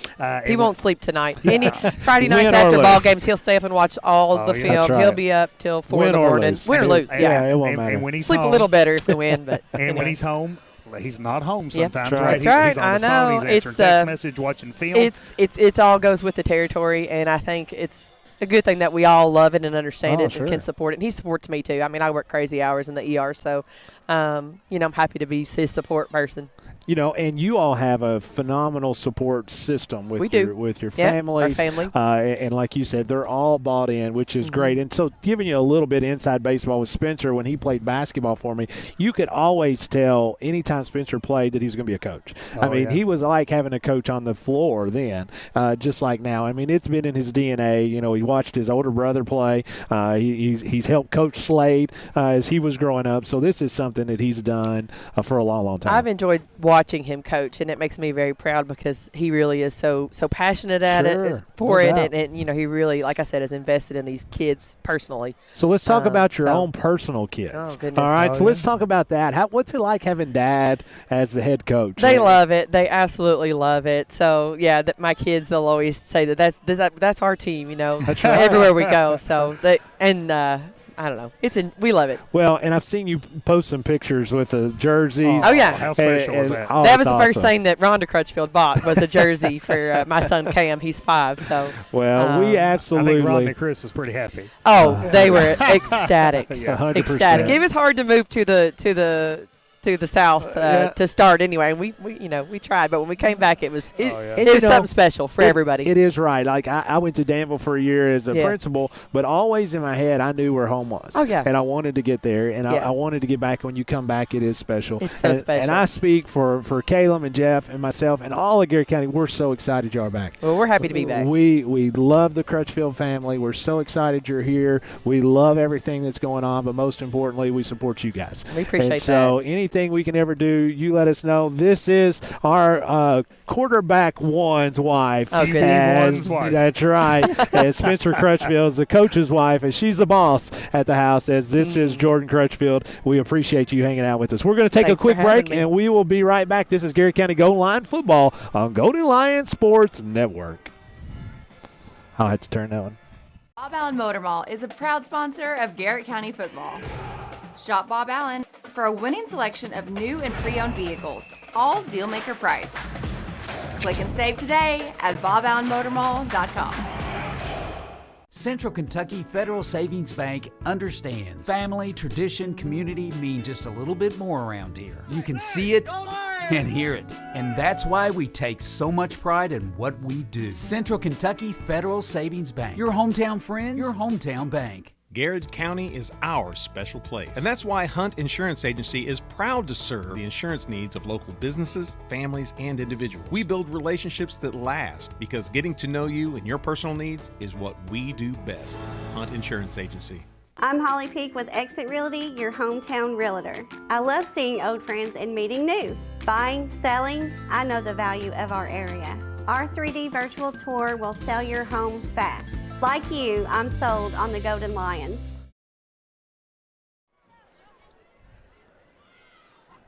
He won't sleep tonight. Friday nights after ball games, he'll stay up and watch all the film. Right. He'll be up till 4 in the morning. Win or lose,
it won't matter.
And when he's
sleep
home,
a little better if we win. But
and when he's home, he's not home sometimes,
Yep.
right?
That's right.
He's on his
I
phone,
know.
he's answering text message, watching film.
It's all goes with the territory, and I think it's a good thing that we all love it and understand it and can support it. And he supports me too. I mean, I work crazy hours in the ER, so I'm happy to be his support person.
And you all have a phenomenal support system with your families.
Our family.
And like you said, they're all bought in, which is great. And so giving you a little bit inside baseball with Spencer, when he played basketball for me, you could always tell anytime Spencer played that he was going to be a coach. He was like having a coach on the floor then, just like now. I mean, it's been in his DNA. He watched his older brother play. He's helped Coach Slade as he was growing up. So this is something that he's done for a long, long time.
I've enjoyed watching him coach, and it makes me very proud because he really is so passionate at it for it, and he really, like I said, is invested in these kids personally.
So let's talk about your own personal kids.
Oh, goodness.
All right, so let's talk about that. What's it like having Dad as the head coach?
They love it. They absolutely love it. So my kids, they'll always say that's our team.
That's right.
Everywhere we go. So I don't know. We love it.
Well, and I've seen you post some pictures with the jerseys.
Oh, yeah.
How special was that?
That was the first thing that Rhonda Crutchfield bought was a jersey for my son Cam. He's 5. So
we absolutely.
I think Rodney Chris was pretty happy.
Oh, they were ecstatic.
100%.
Ecstatic. It was hard to move to the south to start anyway, and we tried, but when we came back, it was something special for everybody.
It is right. Like I went to Danville for a year as a principal, but always in my head I knew where home was.
Oh yeah,
and I wanted to get there, and I wanted to get back. When you come back, it is special.
It's so special.
And I speak for Caleb and Jeff and myself and all of Garrard County. We're so excited you are back.
Well, we're happy to be back.
We love the Crutchfield family. We're so excited you're here. We love everything that's going on, but most importantly, we support you guys.
We appreciate that.
So anytime anything we can ever do, you let us know. This is our quarterback one's wife.
Oh, goodness.
One's wife.
That's right. As Spencer Crutchfield is the coach's wife, and she's the boss at the house. As this is Jordan Crutchfield. We appreciate you hanging out with us. We're going to take
Thanks
a quick
for having
break,
me.
and we will be right back. This is Garrett County Golden Lion football on Golden Lion Sports Network. I'll have to turn that one.
Bob Allen Motor Mall is a proud sponsor of Garrett County football. Shop Bob Allen for a winning selection of new and pre-owned vehicles, all deal-maker price. Click and save today at boballenmotormall.com.
Central Kentucky Federal Savings Bank understands family, tradition, community mean just a little bit more around here. You can see it and hear it, and that's why we take so much pride in what we do. Central Kentucky Federal Savings Bank. Your hometown friends, your hometown bank.
Garrard County is our special place. And that's why Hunt Insurance Agency is proud to serve the insurance needs of local businesses, families, and individuals. We build relationships that last because getting to know you and your personal needs is what we do best. Hunt Insurance Agency.
I'm Holly Peak with Exit Realty, your hometown realtor. I love seeing old friends and meeting new. Buying, selling, I know the value of our area. Our 3D virtual tour will sell your home fast. Like you, I'm sold on the Golden Lions.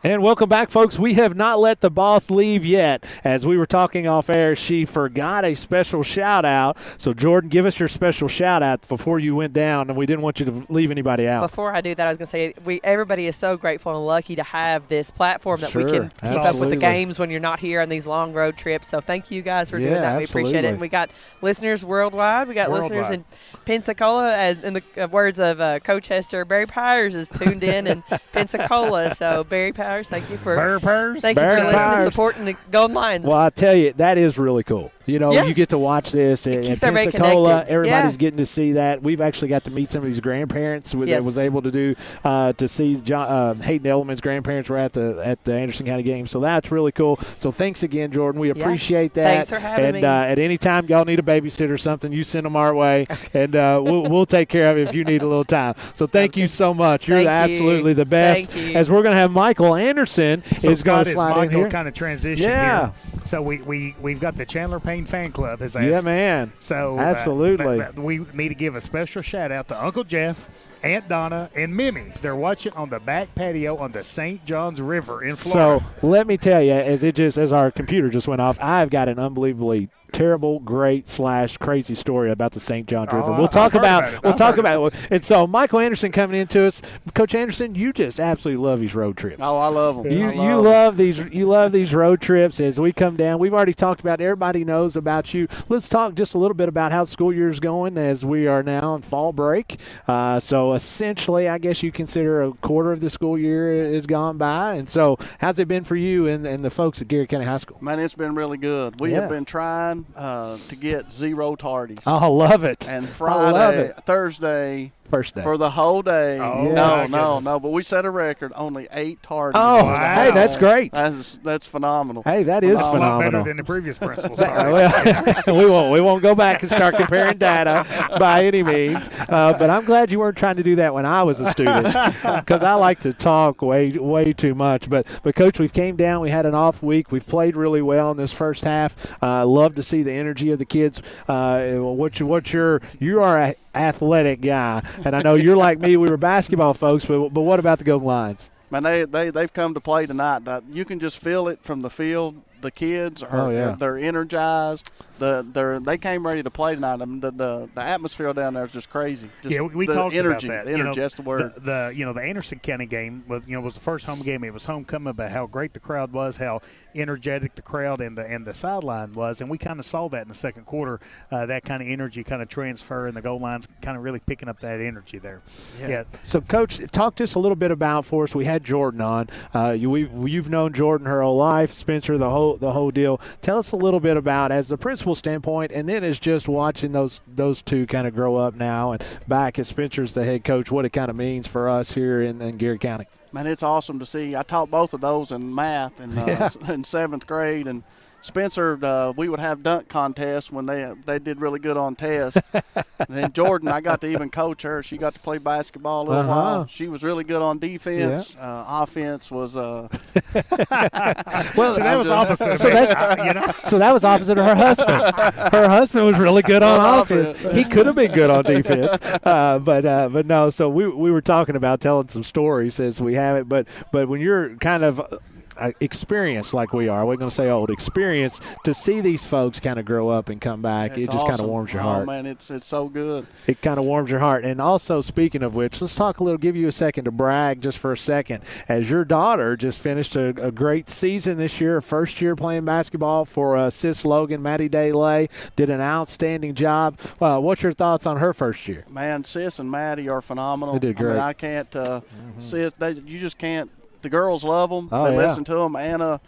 And welcome back, folks. We have not let the boss leave yet. As we were talking off air, she forgot a special shout-out. So, Jordan, give us your special shout-out before you went down, and we didn't want you to leave anybody out.
Before I do that, I was going to say everybody is so grateful and lucky to have this platform that we can keep up with the games when you're not here on these long road trips. So thank you guys for doing that. We appreciate it. And we got listeners worldwide. We got listeners in Pensacola. As in the words of Coach Hester, Barry Pyers is tuned in Pensacola. So, Barry Pyers, thank you for listening and supporting the Golden Lions.
Well, I tell you, that is really cool. You know, you get to watch this in Pensacola. Everybody's getting to see that. We've actually got to meet some of these grandparents that was able to do to see Hayden Elliman's grandparents were at the Anderson County game. So that's really cool. So thanks again, Jordan. We appreciate that.
Thanks for having me.
And at any time y'all need a babysitter or something, you send them our way, and we'll take care of it if you need a little time. So thank you so much. You're absolutely the best. As we're going to have Michael Anderson is going to slide in here.
Kind of transition here. So we've got the Chandler Payne fan club has asked.
Yeah, man.
So
absolutely,
we need to give a special shout out to Uncle Jeff, Aunt Donna, and Mimi. They're watching on the back patio on the St. Johns River in Florida.
So let me tell you, as our computer just went off, I've got an unbelievably terrible, great / crazy story about the St. Johns River. We'll talk about it. And so Michael Anderson coming into us. Coach Anderson, you just absolutely love these road trips.
Oh, I love them.
You love these road trips as we come down. We've already talked about, everybody knows about you. Let's talk just a little bit about how the school year is going as we are now in fall break. So essentially, I guess you consider a quarter of the school year is gone by. And so how's it been for you and the folks at Garrett County High School?
Man, it's been really good. We have been trying to get 0 tardies.
Oh, I love it.
And Friday, Thursday,
first day
for the whole day.
Oh,
no. But we set a record, only 8 tardies.
Oh, wow. Hey, that's great.
That's phenomenal.
Hey, that is phenomenal.
A lot better than the previous principal's
we won't go back and start comparing data by any means. But I'm glad you weren't trying to do that when I was a student, because I like to talk way too much. But Coach, we came down. We had an off week. We've played really well in this first half. Love to see the energy of the kids. You are an athletic guy, and I know you're like me. We were basketball folks, but what about the Golden Lions?
Man, they've come to play tonight. You can just feel it from the field. The kids they're energized. They came ready to play tonight. I mean, the atmosphere down there is just crazy. Just
we talked
energy,
about that.
The energy, that's the word.
The Anderson County game was the first home game. It was homecoming, but how great the crowd was, how energetic the crowd and the sideline was, and we kind of saw that in the second quarter. That kind of energy kind of transfer, and the goal line's kind of really picking up that energy there. Yeah.
So, Coach, talk to us a little bit about for us. We had Jordan on. You've known Jordan her whole life, Spencer, the whole deal. Tell us a little bit about, as the principal standpoint, and then as just watching those two kind of grow up now, and back as Spencer's the head coach, what it kind of means for us here in Garrett County.
Man, it's awesome to see. I taught both of those in math in 7th grade, and Spencer, we would have dunk contests when they did really good on tests. And then Jordan, I got to even coach her. She got to play basketball a little while. She was really good on defense. Offense was
well, so that was opposite.
So that was opposite of her husband. Her husband was really good on offense. He could have been good on defense, but no. So we were talking about telling some stories as we have it, but when you're kind of experienced like we are, we're going to say old experience, to see these folks kind of grow up and come back, it just
awesome.
kind of warms your heart.
Oh man, it's so good.
It kind of warms your heart. And also, speaking of which, let's talk a little, give you a second to brag just for a second, as your daughter just finished a great season this year, first year playing basketball for Sis Logan. Maddie Day-Lay did an outstanding job. What's your thoughts on her first year?
Man, Sis and Maddie are phenomenal.
They did great.
I mean, I can't Sis, you just can't. The girls love them.
Oh,
they
yeah.
listen to them. Anna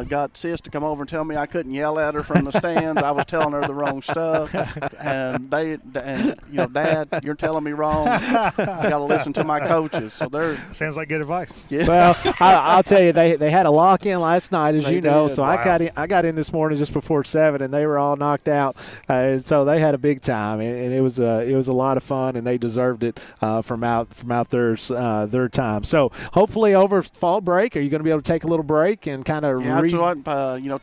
got Sis to come over and tell me I couldn't yell at her from the stands. I was telling her the wrong stuff. And Dad, you're telling me wrong. I got to listen to my coaches. So
sounds like good advice.
Yeah.
Well, I'll tell you, they had a lock-in last night, as
They
you know.
did.
So
Wow.
I got in this morning just before 7, and they were all knocked out. And so they had a big time, and it was a lot of fun, and they deserved it from out their time. So hopefully over fall break, are you going to be able to take a little break and kind of
that's what,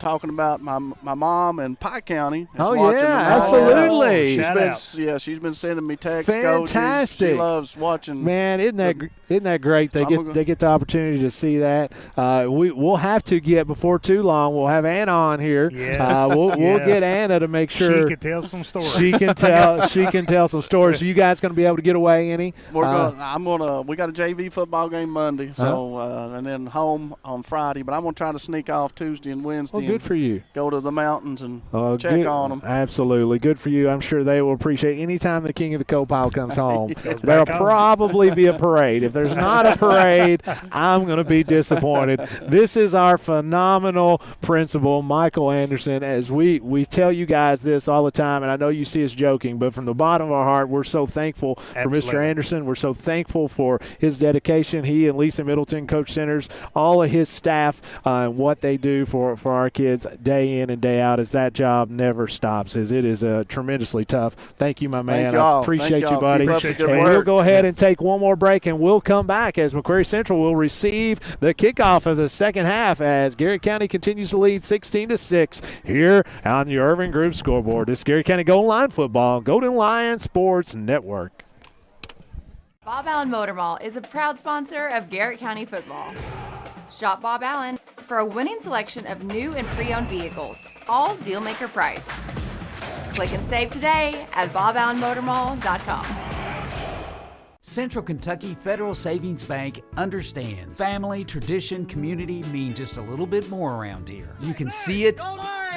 talking about my mom in Pike County. is
Oh,
watching
yeah,
the
absolutely.
She's been sending me texts.
Fantastic.
She loves watching.
Man, isn't that great? They get the opportunity to see that. We'll have to get, before too long, we'll have Anna on here.
Yes.
We'll get Anna to make sure
she can tell some stories.
She can tell some stories. So you guys going to be able to get away any?
We got a JV football game Monday, so and then home on Friday. But I'm gonna try to sneak off Tuesday and Wednesday.
Oh, good for you.
Go to the mountains and check on them.
Absolutely, good for you. I'm sure they will appreciate any time the king of the coal pile comes home. There'll probably be a parade. If there's not a parade, I'm going to be disappointed. This is our phenomenal principal, Michael Anderson. As we tell you guys this all the time, and I know you see us joking, but from the bottom of our heart, we're so thankful for Mr. Anderson. We're so thankful for his dedication. He and Lisa Middleton, Coach Centers, all of his staff, and what they do for our kids day in and day out, as that job never stops, as it is tremendously tough. Thank you, my man. I appreciate you, buddy. And we'll go ahead and take one more break, and we'll come back as McCreary Central will receive the kickoff of the second half as Garrard County continues to lead 16-6 here on the Irving Group scoreboard. This is Garrard County Golden Lion Football, Golden Lion Sports Network.
Bob Allen Motor Mall is a proud sponsor of Garrard County football. Shop Bob Allen for a winning selection of new and pre-owned vehicles, all deal-maker price. Click and save today at boballenmotormall.com.
Central Kentucky Federal Savings Bank understands family, tradition, community mean just a little bit more around here. You can see it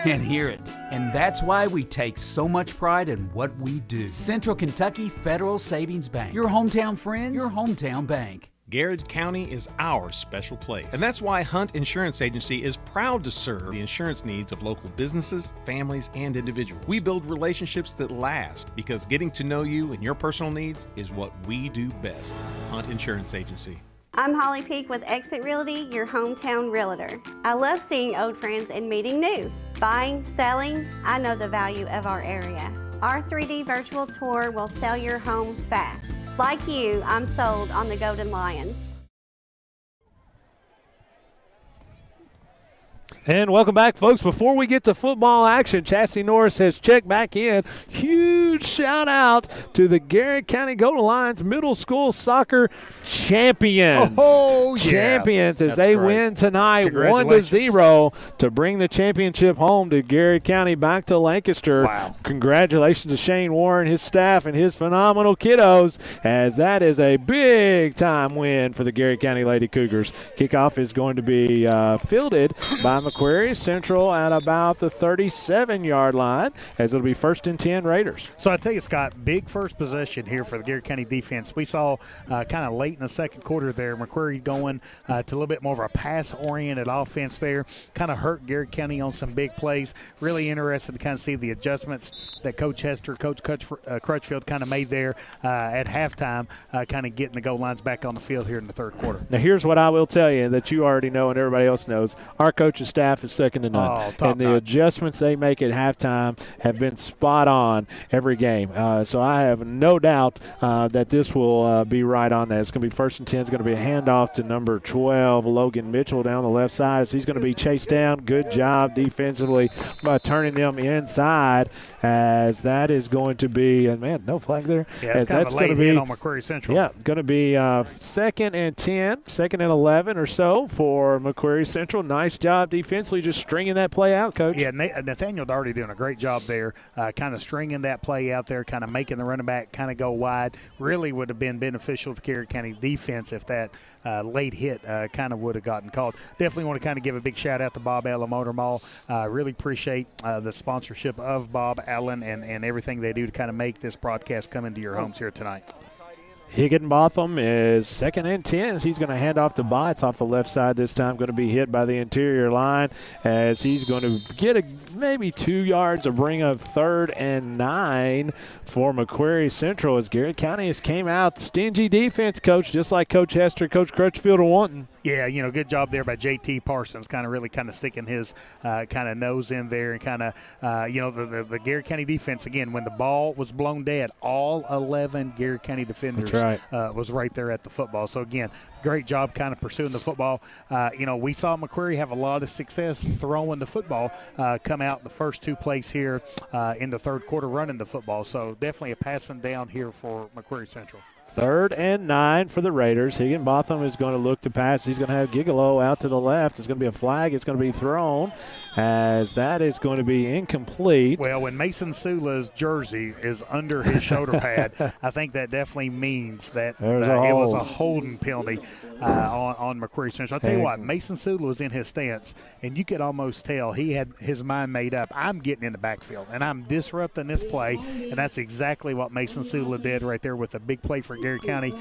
and hear it. And that's why we take so much pride in what we do. Central Kentucky Federal Savings Bank. Your hometown friends, your hometown bank.
Garrard County is our special place. And that's why Hunt Insurance Agency is proud to serve the insurance needs of local businesses, families, and individuals. We build relationships that last because getting to know you and your personal needs is what we do best. Hunt Insurance Agency.
I'm Holly Peak with Exit Realty, your hometown realtor. I love seeing old friends and meeting new. Buying, selling, I know the value of our area. Our 3D virtual tour will sell your home fast. Like you, I'm sold on the Golden Lions.
And welcome back, folks. Before we get to football action, Chassie Norris has checked back in. Huge shout out to the Garrard County Golden Lions Middle School Soccer champions.
Oh, yeah.
Champions as
That's
they
great.
win tonight 1-0 to bring the championship home to Garrard County, back to Lancaster.
Wow.
Congratulations to Shane Warren, his staff, and his phenomenal kiddos, as that is a big-time win for the Garrard County Lady Cougars. Kickoff is going to be fielded by McCreary Central at about the 37-yard line, as it'll be 1st and 10 Raiders.
So I tell you, Scott, big first possession here for the Garrard County defense. We saw kind of late in the second quarter there, McCreary going to a little bit more of a pass-oriented offense there. Kind of hurt Garrard County on some big plays. Really interested to kind of see the adjustments that Coach Hester, Coach Crutchfield kind of made there at halftime, kind of getting the goal lines back on the field here in the third quarter.
Now, here's what I will tell you that you already know and everybody else knows. Our coaching staff staff is second to none. And the
notch.
adjustments they make at halftime have been spot on every game. So I have no doubt that this will be right on that. It's going to be 1st and 10. It's going to be a handoff to number 12, Logan Mitchell, down the left side. As he's going to be chased down. Good job defensively by turning them inside, as that is going to be, and man, no flag there.
Yeah, it's kind of a late hit on McCreary Central.
Yeah, going to be 2nd and 10, 2nd and 11 or so for McCreary Central. Nice job defensively, just stringing that play out, Coach.
Yeah, Nathaniel Daugherty doing a great job there, kind of stringing that play out there, kind of making the running back kind of go wide. Really would have been beneficial to Garrard County defense if that late hit kind of would have gotten called. Definitely want to kind of give a big shout out to Bob Allen Motor Mall. Really appreciate the sponsorship of Bob Allen and everything they do to kind of make this broadcast come into your homes here tonight.
Higginbotham is 2nd and 10 as he's going to hand off to Botts off the left side this time. Going to be hit by the interior line as he's going to get maybe 2 yards to bring up 3rd and 9 for McCreary Central as Garrard County has came out stingy defense, Coach, just like Coach Hester, Coach Crutchfield are wanting.
Yeah, good job there by J.T. Parsons, kind of sticking his kind of nose in there and kind of, the Garrard County defense, again, when the ball was blown dead, all 11 Garrard County defenders was right there at the football. So, again, great job kind of pursuing the football. We saw McCreary have a lot of success throwing the football, come out in the first 2 plays here in the third quarter running the football. So, definitely a passing down here for McCreary Central.
3rd and 9 for the Raiders. Higginbotham is going to look to pass. He's going to have Gigolo out to the left. It's going to be a flag. It's going to be thrown as that is going to be incomplete.
Well, when Mason Sula's jersey is under his shoulder pad, I think that definitely means that it was a holding penalty on McCreary Central. I'll tell you what, Mason Sula was in his stance, and you could almost tell he had his mind made up. I'm getting in the backfield, and I'm disrupting this play, and that's exactly what Mason Sula did right there with a big play for Garrard County.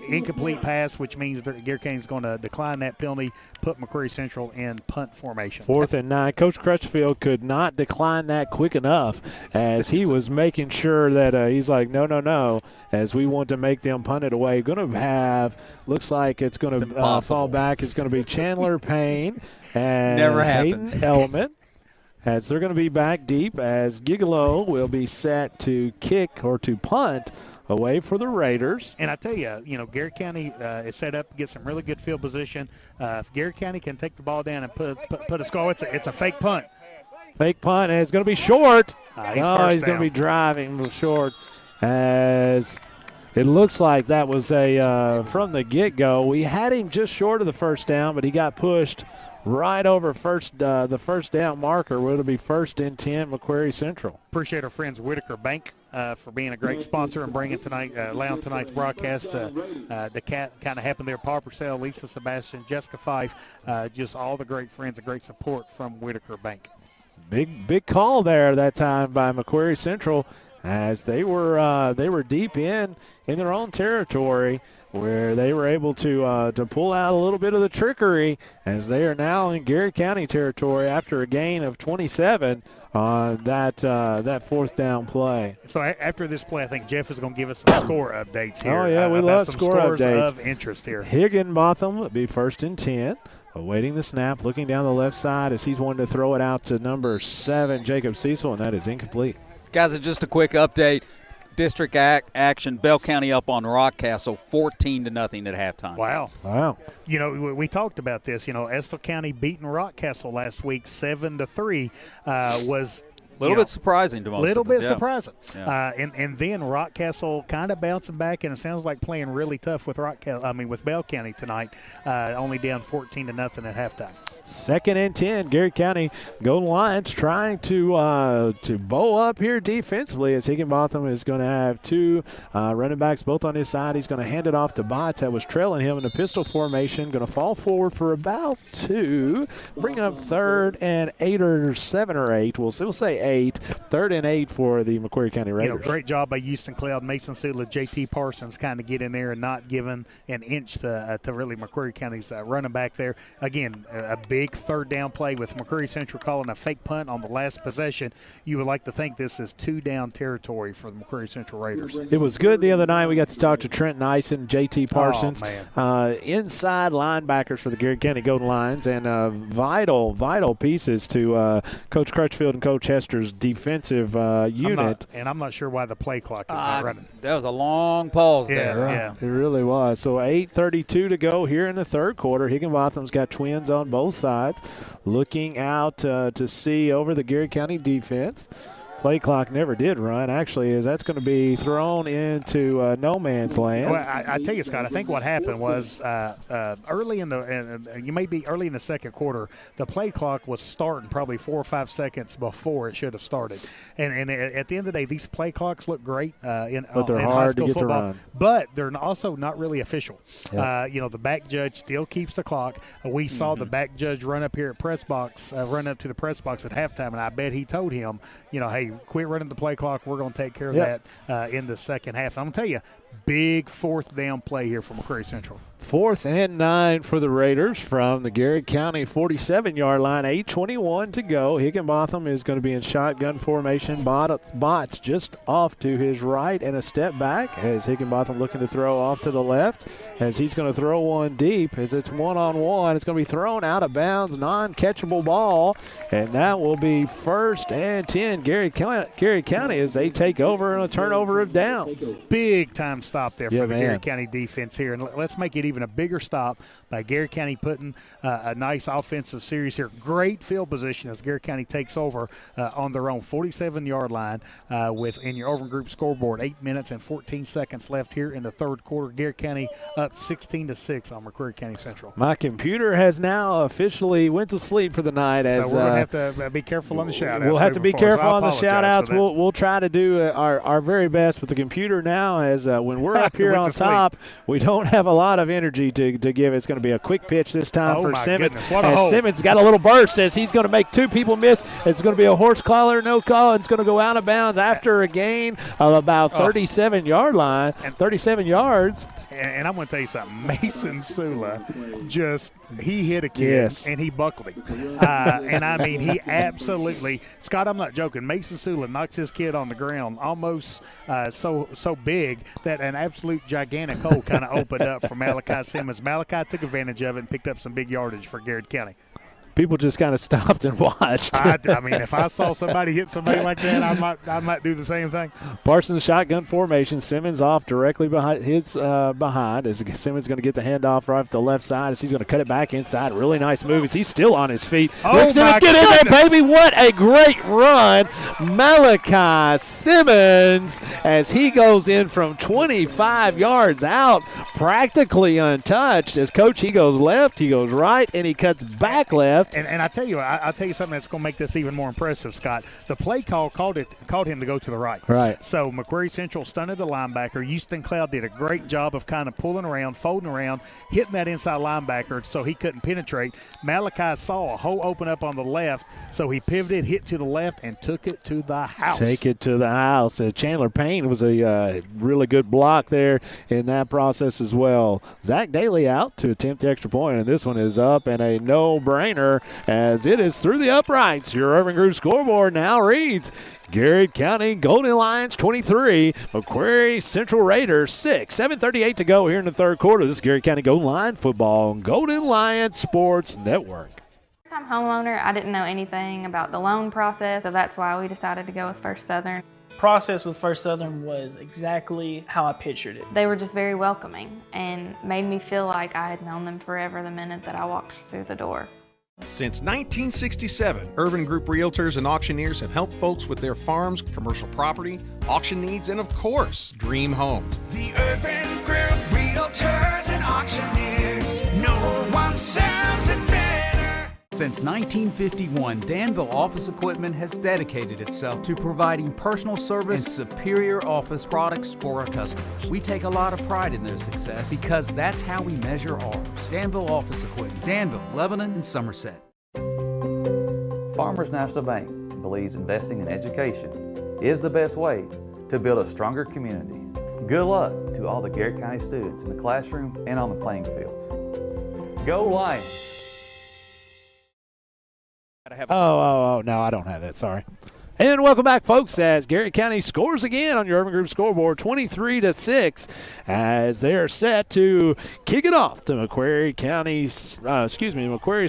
Incomplete pass, which means that Garrard County is going to decline that penalty, put McCreary Central in punt formation.
4th and 9. Coach Crutchfield could not decline that quick enough as he was making sure that he's like, no, as we want to make them punt it away. Going to have, looks like it's going to fall back. It's going to be Chandler Payne and Hayden Element. As they're going to be back deep as Gigolo will be set to kick or to punt away for the Raiders.
And I tell you, Garrard County is set up to get some really good field position. If Garrard County can take the ball down and put a score, it's a fake punt.
Fake punt, and it's going to be short.
He's
going to be driving short as it looks like that was from the get-go. We had him just short of the first down, but he got pushed right over the first down marker. It'll be 1st and 10, McCreary Central.
Appreciate our friends Whitaker Bank for being a great sponsor and bringing allowing tonight's broadcast to kind of happen there. Paul Purcell, Lisa Sebastian, Jessica Fife, just all the great friends and great support from Whitaker Bank.
Big call there that time by McCreary Central as they were deep in their own territory, where they were able to pull out a little bit of the trickery as they are now in Garrard County territory after a gain of 27 on that 4th down play.
So after this play, I think Jeff is going to give us some score updates here.
Oh, yeah, we love
some
score
scores
updates.
of interest here.
Higginbotham will be 1st and 10. Awaiting the snap, looking down the left side as he's wanting to throw it out to number 7, Jacob Cecil, and that is incomplete.
Guys, just a quick update. District action, Bell County up on Rockcastle 14-0 at halftime.
Wow. We talked about this. Estill County beating Rockcastle last week 7-3 was –
a little bit surprising to most
of us. A little bit surprising.
Yeah.
And then Rockcastle kind of bouncing back, and it sounds like playing really tough with with Bell County tonight, only down 14-0 at halftime.
2nd and 10, Garrard County Golden Lions trying to bow up here defensively as Higginbotham is going to have 2 running backs both on his side. He's going to hand it off to Botts that was trailing him in the pistol formation, going to fall forward for about 2, bring up 3rd and 8 or 7 or 8. We'll say 8. 3rd and 8 for the McCreary County Raiders.
Great job by Houston Cloud, Mason Sula, J.T. Parsons kind of get in there and not giving an inch to really McCreary County's running back there. Again, a big 3rd down play with McCreary Central calling a fake punt on the last possession. You would like to think this is 2-down territory for the McCreary Central Raiders.
It was good the other night. We got to talk to Trent Nyson, J.T. Parsons, inside linebackers for the Garrard County Golden Lions, and vital pieces to Coach Crutchfield and Coach Hester's defensive unit.
I'm not sure why the play clock is not running.
That was a long pause there.
Yeah, it really was. So 8:32 to go here in the 3rd quarter. Higginbotham's got twins on both sides, looking out to see over the Garrard County defense. Play clock never did run, actually, as that's going to be thrown into no man's land.
Well, I tell you, Scott, I think what happened was early in the 2nd quarter, the play clock was starting probably 4 or 5 seconds before it should have started. And at the end of the day, these play clocks look great in high school football, to run. But they're also not really official. Yep. The back judge still keeps the clock. We saw the back judge run up here at press box, run up to the press box at halftime, and I bet he told him, hey, quit running the play clock. We're going to take care of that in the second half. I'm going to tell you, big 4th down play here for McCreary Central.
4th and 9 for the Raiders from the Garrard County 47-yard line. 8:21 to go. Higginbotham is going to be in shotgun formation. Bots just off to his right and a step back as Higginbotham looking to throw off to the left as he's going to throw one deep as it's one-on-one. It's going to be thrown out of bounds, non-catchable ball, and that will be 1st and 10. Garrard County as they take over on a turnover of downs.
Big time stop there for the Garrard County defense here, and let's make it even a bigger stop by Garrard County putting a nice offensive series here. Great field position as Garrard County takes over on their own 47-yard line in your Overland Group scoreboard. 8 minutes and 14 seconds left here in the 3rd quarter. Garrard County up 16-6 on McCreary County Central.
My computer has now officially went to sleep for the night.
So we're going to have to be careful on the shout-outs.
We'll have to be careful on the shout-outs. We'll try to do our very best with the computer now as when we're up here on top, we don't have a lot of energy to give. It's going to be a quick pitch this time for Simmons. As Simmons got a little burst as he's going to make 2 people miss. It's going to be a horse collar, no call. It's going to go out of bounds after a gain of about 37-yard line, 37 yards.
And I'm going to tell you something. Mason Sula he hit a kid and he buckled him. And I mean, he absolutely, Scott, I'm not joking. Mason Sula knocks his kid on the ground almost so big that an absolute gigantic hole kind of opened up for Malachi Simmons. Malachi took advantage of it and picked up some big yardage for Garrard County.
People just kind of stopped and watched.
I mean, if I saw somebody hit somebody like that, I might do the same thing.
Parsons shotgun formation. Simmons off directly behind behind. As Simmons going to get the handoff right off the left side as he's going to cut it back inside. Really nice move as he's still on his feet. Look, Simmons, get in there, baby. What a great run. Malachi Simmons as he goes in from 25 yards out, practically untouched. As coach, he goes left, he goes right, and he cuts back left.
And I tell you, I'll tell you something that's going to make this even more impressive, Scott. The play called him to go to the right.
Right.
So McCreary Central stunted the linebacker. Houston Cloud did a great job of kind of pulling around, folding around, hitting that inside linebacker so he couldn't penetrate. Malachi saw a hole open up on the left, so he pivoted, hit to the left, and took it to the house.
Take it to the house. Chandler Payne was a really good block there in that process as well. Zach Daly out to attempt the extra point, and this one is up and a no-brainer as it is through the uprights. Your Urban Group scoreboard now reads Garrard County Golden Lions 23, McCreary Central Raiders 6. 7:38 to go here in the 3rd quarter. This is Garrard County Golden Lion football on Golden Lion Sports Network.
I'm homeowner. I didn't know anything about the loan process, so that's why we decided to go with First Southern.
Process with First Southern was exactly how I pictured it.
They were just very welcoming and made me feel like I had known them forever the minute that I walked through the door.
Since 1967, Urban Group Realtors and Auctioneers have helped folks with their farms, commercial property, auction needs, and of course, dream homes.
The Urban Group Realtors and Auctioneers, no one sells it better.
Since 1951, Danville Office Equipment has dedicated itself to providing personal service and superior office products for our customers. We take a lot of pride in their success because that's how we measure ours. Danville Office Equipment, Danville, Lebanon, and Somerset.
Farmers National Bank believes investing in education is the best way to build a stronger community. Good luck to all the Garrett County students in the classroom and on the playing fields. Go Lions!
Oh, no, I don't have that. Sorry. And welcome back, folks, as Garrett County scores again on your Urban Group scoreboard, 23-6, as they're set to kick it off to McCreary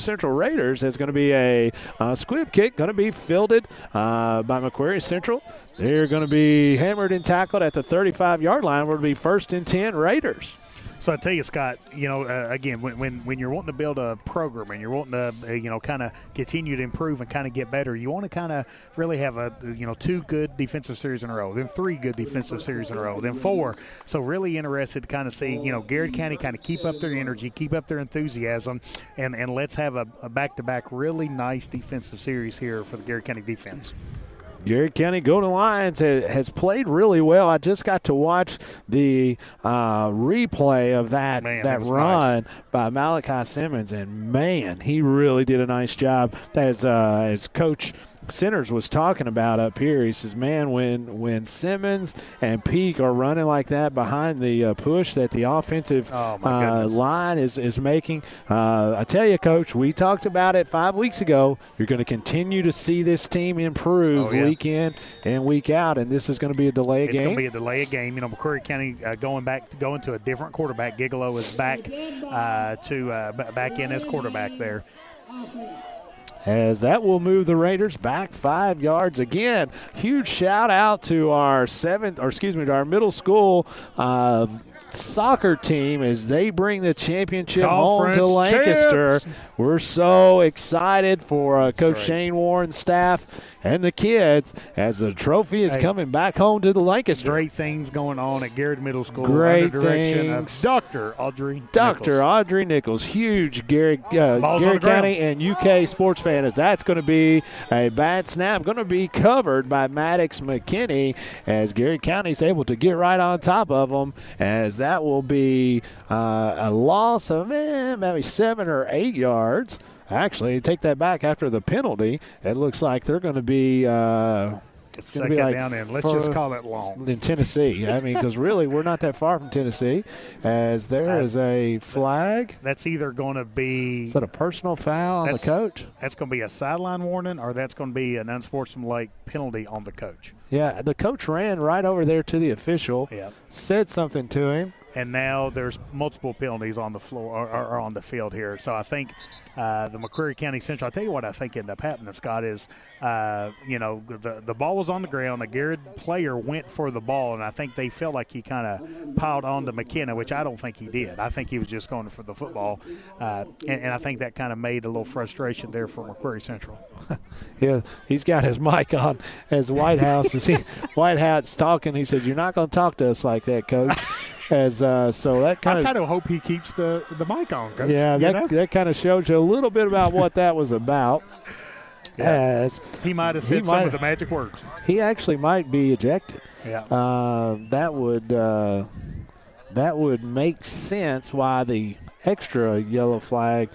Central Raiders. It's going to be a squib kick, going to be fielded by McCreary Central. They're going to be hammered and tackled at the 35-yard line. Will be 1st and 10 Raiders.
So I tell you, Scott, again, when you're wanting to build a program and you're wanting to, kind of continue to improve and kind of get better, you want to kind of really have 2 good defensive series in a row, then 3 good defensive series in a row, then 4. So really interested to kind of see, Garrett County kind of keep up their energy, keep up their enthusiasm, and let's have a back-to-back really nice defensive series here for the Garrett County defense.
Garrett County Golden Lions has played really well. I just got to watch the replay of that run by Malachi Simmons, and, man, he really did a nice job. As Coach Centers was talking about up here, he says, man, when Simmons and Peak are running like that behind the push that the offensive line is making, I tell you, Coach, we talked about it 5 weeks ago. You're going to continue to see this team improve week in and week out, and this is going to be a delay game.
It's going to be a delay game. McCreary County going to a different quarterback. Gigolo is back back in as quarterback there.
As that will move the Raiders back 5 yards again. Huge shout out to our middle school soccer team as they bring the championship home to Lancaster.
Champs.
We're so excited for Coach Shane Warren's staff and the kids as the trophy is coming back home to the Lancaster.
Great things going on at Garrett Middle School.
Great
under direction
things.
Of Dr. Audrey
Nichols, huge Garrett County and UK sports fan, as that's going to be a bad snap, going to be covered by Maddox McKinney as Garrett County is able to get right on top of them, as that will be a loss of maybe 7 or 8 yards. Actually, take that back after the penalty. It looks like they're going to be
it's going to be down in. Let's just call it long.
In Tennessee. I mean, because really we're not that far from Tennessee, as there is a flag.
That's either going to be.
Is that a personal foul on the coach?
That's going to be a sideline warning, or that's going to be an unsportsmanlike penalty on the coach.
Yeah, the coach ran right over there to the official, said something to him.
And now there's multiple penalties on the floor or on the field here. So I think the McCreary County Central, I'll tell you what I think ended up happening, Scott, is, the ball was on the ground. The Garrett player went for the ball, and I think they felt like he kind of piled on to McKenna, which I don't think he did. I think he was just going for the football. And I think that kind of made a little frustration there for McCreary Central.
Yeah, he's got his mic on as Whitehouse talking. He said, "You're not going to talk to us like that, Coach." So that kind
I
of
kind of hope he keeps the mic on, Coach.
Yeah, that kind of shows you a little bit about what that was about. As
he might have said some of the magic words.
He actually might be ejected.
Yeah.
That would make sense why the extra yellow flag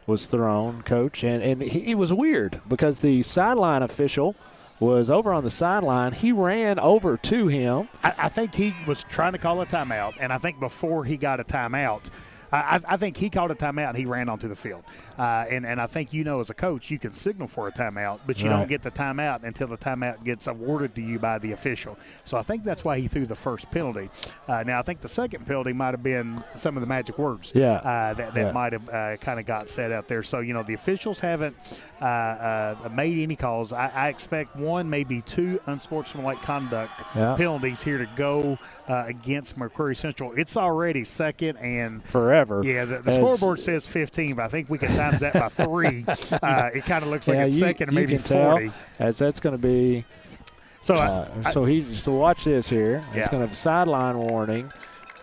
was thrown, Coach. And it was weird because the sideline official was over on the sideline. He ran over to him.
I think he was trying to call a timeout, and I think before he got a timeout, I think he called a timeout and he ran onto the field. And I think, as a coach, you can signal for a timeout, but you don't get the timeout until the timeout gets awarded to you by the official. So I think that's why he threw the first penalty. Now, I think the second penalty might have been some of the magic words that might have kind of got said out there. So, the officials haven't made any calls. I expect one, maybe 2 unsportsmanlike conduct penalties here to go against McCreary Central. It's already second and
forever.
Yeah, the scoreboard says 15, but I think we can times that by 3. It kind of looks like it's second and maybe 40.
As that's going to be. So watch this here. It's going to have a sideline warning.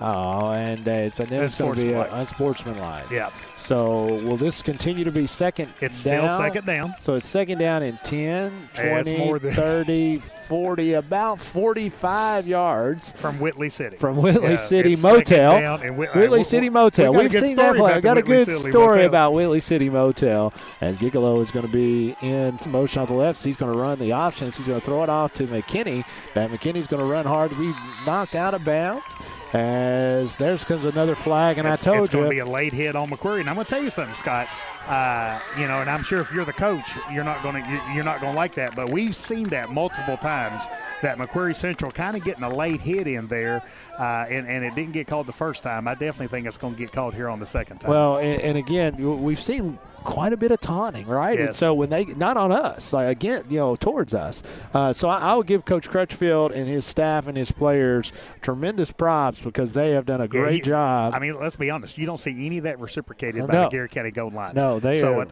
Oh, and it's going to be unsportsmanlike.
Yeah.
So will this continue to be second down?
It's still second down.
So it's second down in 10, 20, 30, 40, about 45 yards.
From Whitley City.
From Whitley City Motel. Whitley City Motel. We've seen that play. I've got a good story about Whitley City Motel, as Gigolo is going to be in motion on the left. So he's going to run the options. He's going to throw it off to McKinney. That McKinney's going to run hard to be knocked out of bounds. As there comes another flag, and
it's
going
to be a late hit on McCreary. And I'm going to tell you something, Scott. And I'm sure if you're the coach, you're not going to like that. But we've seen that multiple times, that McCreary Central kind of getting a late hit in there, and it didn't get called the first time. I definitely think it's going to get called here on the second time.
Well, and again, we've seen quite a bit of taunting, right?
Yes.
And so when they, not on us, like again, towards us. So I will give Coach Crutchfield and his staff and his players tremendous props, because they have done a great job.
I mean, let's be honest. You don't see any of that reciprocated by the Garrard County Golden Lions.
No,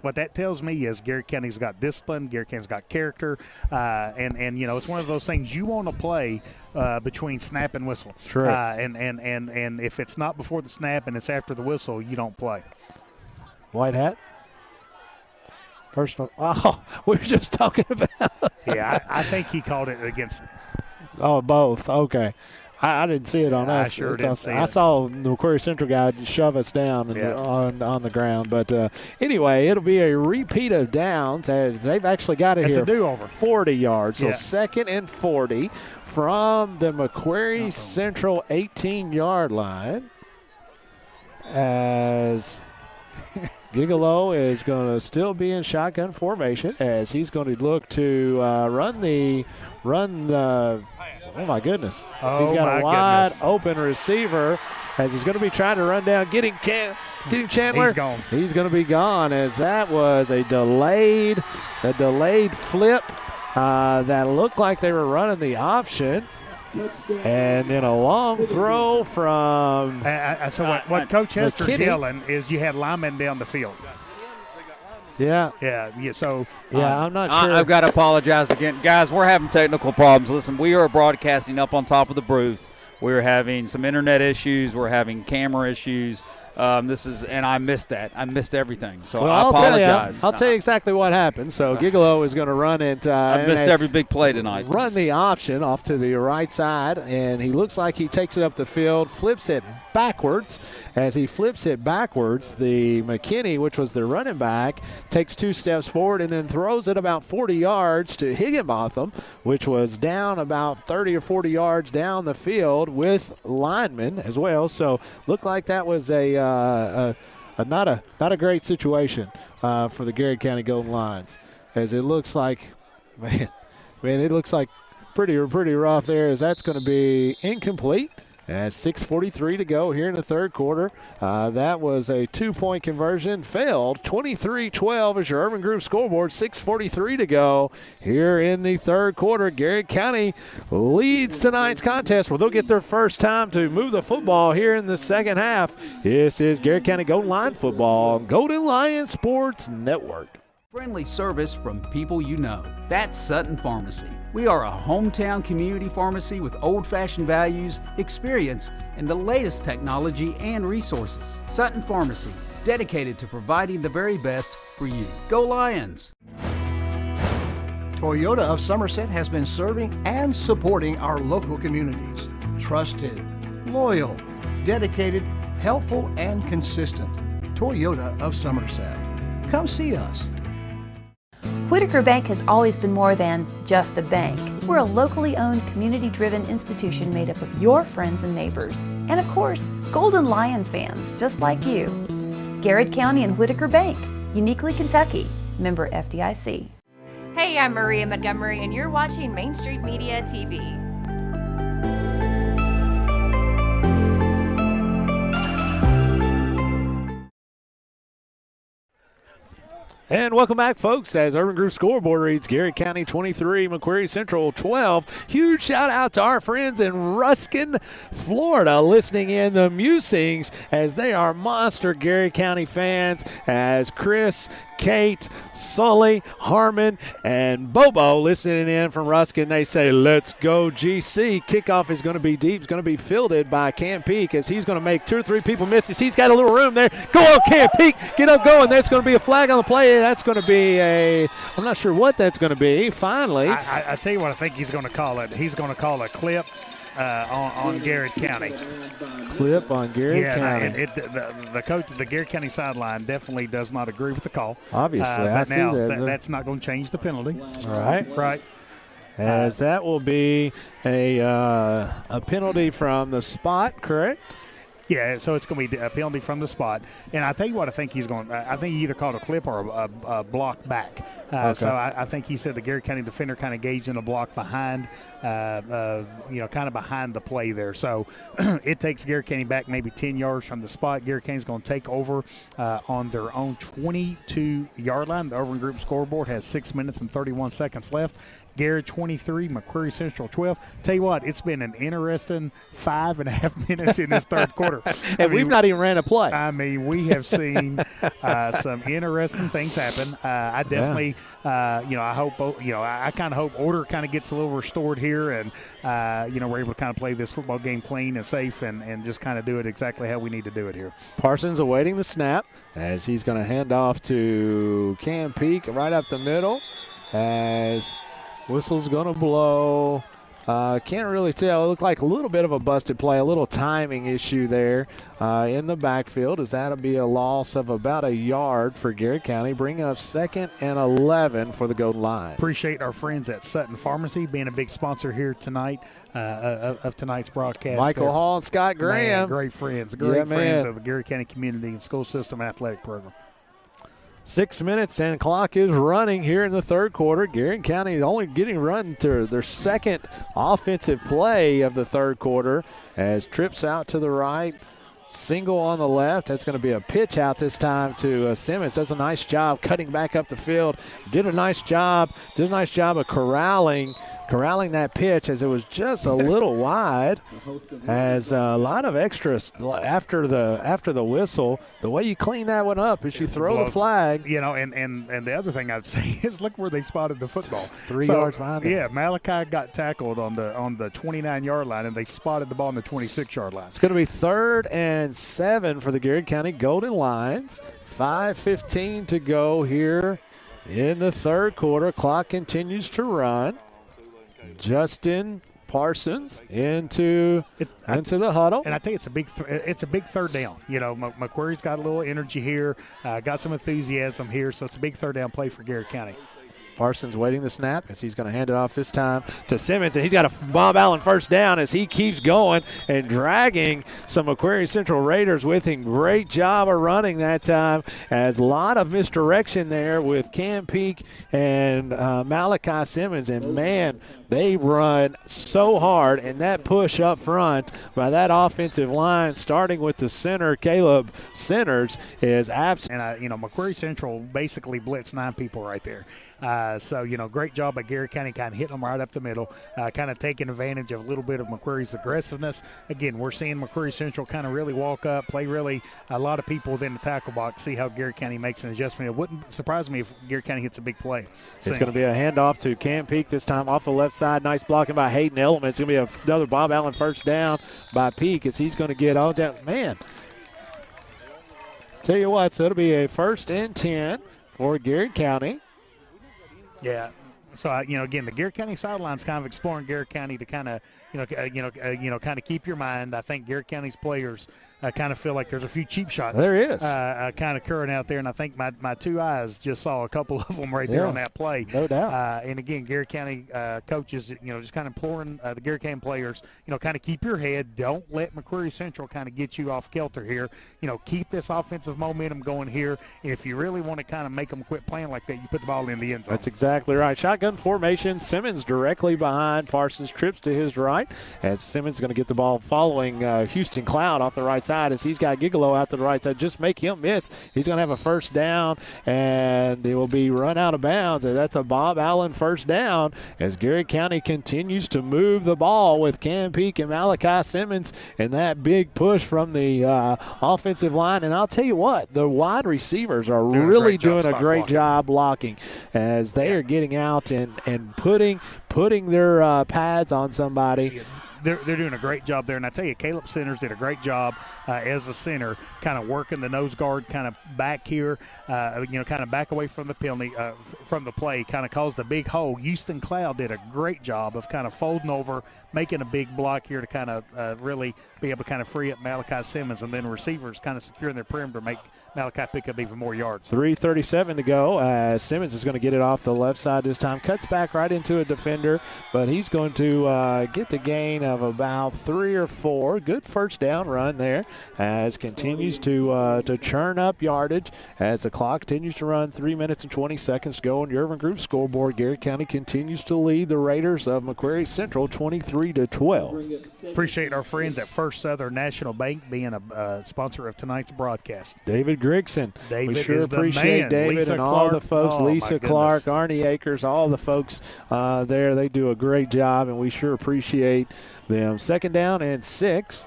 what that tells me is Garrard County's got discipline. Garrard County's got character, and it's one of those things you want to play between snap and whistle.
Sure.
And if it's not before the snap and it's after the whistle, you don't play.
White hat. Personal. Oh, we were just talking about.
Yeah, I think he called it against.
Oh, both. Okay. I didn't see it on us.
I sure didn't see it.
I saw the McCreary Central guy shove us down on the ground. But anyway, it'll be a repeat of downs. They've actually got it here.
It's a do-over.
40 yards. So second and 40 from the McCreary Central 18-yard line. As Gigolo is going to still be in shotgun formation, as he's going to look to run the oh my goodness. He's got a wide open receiver, as he's going to be trying to run down, getting Chandler.
He's gone.
He's going to be gone, as that was a delayed flip that looked like they were running the option. And then a long throw from
so what Coach Hester's yelling is you had linemen down the field.
Yeah.
So
I'm not sure.
I've got to apologize again. Guys, we're having technical problems. Listen, we are broadcasting up on top of the booth. We're having some internet issues. We're having camera issues. And I missed that. I missed everything. So I apologize.
I'll tell you exactly what happened. So Gigolo is going to run it.
I missed every big play tonight.
Run the option off to the right side, and he looks like he takes it up the field, flips it backwards. As he flips it backwards, the McKinney, which was the running back, takes 2 steps forward and then throws it about 40 yards to Higginbotham, which was down about 30 or 40 yards down the field with linemen as well. So looked like that was not a great situation for the Garrard County Golden Lions, as it looks like, man, it looks like pretty rough there, as that's going to be incomplete. At 6:43 to go here in the third quarter. That was a 2-point conversion. Failed. 23-12 is your Urban Group scoreboard. 6:43 to go here in the third quarter. Garrard County leads tonight's contest, where they'll get their first time to move the football here in the second half. This is Garrard County Golden Lion football on Golden Lion Sports Network.
Friendly service from people you know. That's Sutton Pharmacy. We are a hometown community pharmacy with old-fashioned values, experience, and the latest technology and resources. Sutton Pharmacy, dedicated to providing the very best for you. Go Lions!
Toyota of Somerset has been serving and supporting our local communities. Trusted, loyal, dedicated, helpful, and consistent. Toyota of Somerset. Come see us.
Whitaker Bank has always been more than just a bank. We're a locally owned, community-driven institution made up of your friends and neighbors. And of course, Golden Lion fans just like you. Garrard County and Whitaker Bank, uniquely Kentucky, member FDIC.
Hey, I'm Maria Montgomery, and you're watching Main Street Media TV.
And welcome back, folks, as Urban Group scoreboard reads Garrett County 23, McCreary Central 12. Huge shout-out to our friends in Ruskin, Florida, listening in the musings as they are monster Garrett County fans as Chris, Kate, Sully, Harmon, and Bobo listening in from Ruskin. They say, let's go GC. Kickoff is going to be deep. It's going to be fielded by Cam Peak as he's going to make 2 or 3 people miss. He's got a little room there. Go on, Cam Peak. Get up going. There's going to be a flag on the play. That's going to be I'm not sure what that's going to be. Finally.
I tell you what I think he's going to call it. He's going to call a clip on Garrett County.
Clip on Garrett County.
The coach of the Garrett County sideline definitely does not agree with the call.
Obviously,
but
I see
now
that.
That's not going to change the penalty.
All right.
Right.
As that will be a penalty from the spot, correct?
Yeah, so it's going to be a penalty from the spot. And I tell you what, I think he's going I think he either called a clip or a block back.
Okay.
So I think he said the Garrett County defender kind of gauged in a block behind, kind of behind the play there. So it takes Garrett County back maybe 10 yards from the spot. Garrett County's going to take over on their own 22-yard line. The Urban Group scoreboard has 6 minutes and 31 seconds left. Garrett 23, McCreary Central 12. Tell you what, it's been an interesting 5.5 minutes in this third quarter.
And we've not even ran a play.
I mean, we have seen some interesting things happen. I definitely, I hope, I kind of hope order kind of gets a little restored here, and we're able to kind of play this football game clean and safe, and just kind of do it exactly how we need to do it here.
Parsons awaiting the snap as he's going to hand off to Cam Peak right up the middle as whistle's going to blow. Can't really tell. It looked like a little bit of a busted play, a little timing issue there in the backfield, as that'll be a loss of about a yard for Garrett County, bringing up 2nd and 11 for the Golden Lions.
Appreciate our friends at Sutton Pharmacy being a big sponsor here tonight of tonight's broadcast.
Michael Hall and Scott Graham.
Man, great friends of the Garrett County community and school system athletic program.
6 minutes and clock is running here in the third quarter. Garrett County only getting run to their second offensive play of the third quarter as trips out to the right. Single on the left. That's going to be a pitch out this time to Simmons. Does a nice job cutting back up the field. Did a nice job of corralling that pitch as it was just a little wide. As a lot of extras after the whistle. The way you clean that one up is you throw the flag.
And the other thing I'd say is look where they spotted the football.
3 yards behind them.
Yeah, Malachi got tackled on the 29-yard line, and they spotted the ball on the 26-yard line.
It's going to be 3rd and 7 for the Garrett County Golden Lions. 5:15 to go here in the third quarter. Clock continues to run. Justin Parsons into the huddle.
And I tell you, it's a big third down. McQuarrie's got a little energy here, got some enthusiasm here, so it's a big third down play for Garrett County.
Parsons waiting the snap as he's going to hand it off this time to Simmons, and he's got a Bob Allen first down as he keeps going and dragging some McCreary Central Raiders with him. Great job of running that time, as a lot of misdirection there with Cam Peak and Malachi Simmons, and man, they run so hard, and that push up front by that offensive line, starting with the center, Caleb Centers, is absolutely.
And McCreary Central basically blitzed 9 people right there. So, great job by Garrett County kind of hitting them right up the middle, kind of taking advantage of a little bit of McCreary's aggressiveness. Again, we're seeing McCreary Central kind of really walk up, play really a lot of people within the tackle box, see how Garrett County makes an adjustment. It wouldn't surprise me if Garrett County hits a big play.
It's going to be a handoff to Cam Peak this time off the left side. Nice blocking by Hayden Element. It's going to be another Bob Allen first down by Peak as he's going to get all down. Man, tell you what, so it'll be a 1st and 10 for Garrett County.
Yeah. So, again, the Garrett County sideline's kind of exploring Garrett County to kind of, kind of keep your mind. I think Garrett County's players kind of feel like there's a few cheap shots.
There is.
Kind of occurring out there, and I think my 2 eyes just saw a couple of them right there on that play.
No doubt.
And, again, Garrett County coaches, just kind of imploring the Garrett County players, kind of keep your head. Don't let McCreary Central kind of get you off kilter here. Keep this offensive momentum going here. And if you really want to kind of make them quit playing like that, you put the ball in the end zone.
That's exactly right. Shotgun formation. Simmons directly behind. Parsons trips to his right as Simmons going to get the ball following Houston Cloud off the right side side as he's got Gigolo out to the right side. Just make him miss. He's going to have a first down, and it will be run out of bounds. And that's a Bob Allen first down as Garrett County continues to move the ball with Cam Peak and Malachi Simmons and that big push from the offensive line. And I'll tell you what, the wide receivers are really doing a great job blocking as they are getting out and putting their pads on somebody.
They're doing a great job there. And I tell you, Caleb Centers did a great job as a center, kind of working the nose guard kind of back here, kind of back away from the penalty, from the play, kind of caused a big hole. Houston Cloud did a great job of kind of folding over, making a big block here to kind of really be able to kind of free up Malachi Simmons, and then receivers kind of securing their perimeter, make Malachi pick up even more yards.
3:37 to go. Simmons is going to get it off the left side this time. Cuts back right into a defender, but he's going to get the gain of about 3 or 4. Good first down run there as continues to churn up yardage as the clock continues to run. 3 minutes and 20 seconds to go on the Urban Group scoreboard. Garrett County continues to lead the Raiders of McCreary Central 23-12.
Appreciate our friends at First Southern National Bank being a sponsor of tonight's broadcast.
David Grigson.
David
we sure
is the
appreciate
man.
David
Lisa
and all
Clark.
the folks,
Oh,
Lisa
my
Clark,
goodness.
Arnie Akers, all the folks there. They do a great job, and we sure appreciate them. Second down and 6.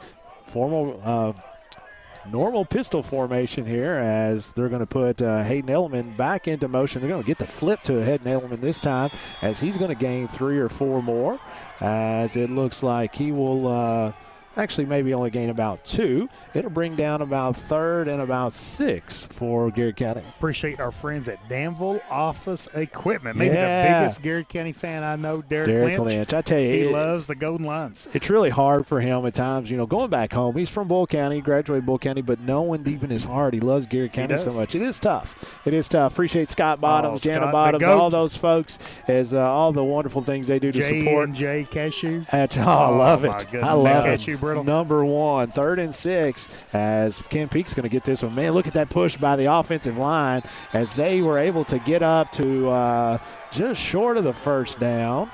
Normal pistol formation here as they're going to put Hayden Elliman back into motion. They're going to get the flip to Hayden Elliman this time as he's going to gain 3 or 4 more as it looks like he will actually maybe only gain about 2. It'll bring down about 3rd and about 6 for Garrett County.
Appreciate our friends at Danville Office Equipment. Maybe the biggest Garrett County fan I know, Derek Lynch.
I tell you,
he loves the Golden Lions.
It's really hard for him at times, going back home. He's from Bull County, graduated Bull County, but knowing deep in his heart he loves Garrett County so much. It is tough. Appreciate Scott Bottoms, Jana Bottoms, all those folks, as all the wonderful things they do to support.
J Cashew.
I love it. I love it.
Cashew Brittle.
Number 1, 3rd and 6 as Ken Peak's going to get this one. Man, look at that push by the offensive line as they were able to get up to just short of the first down.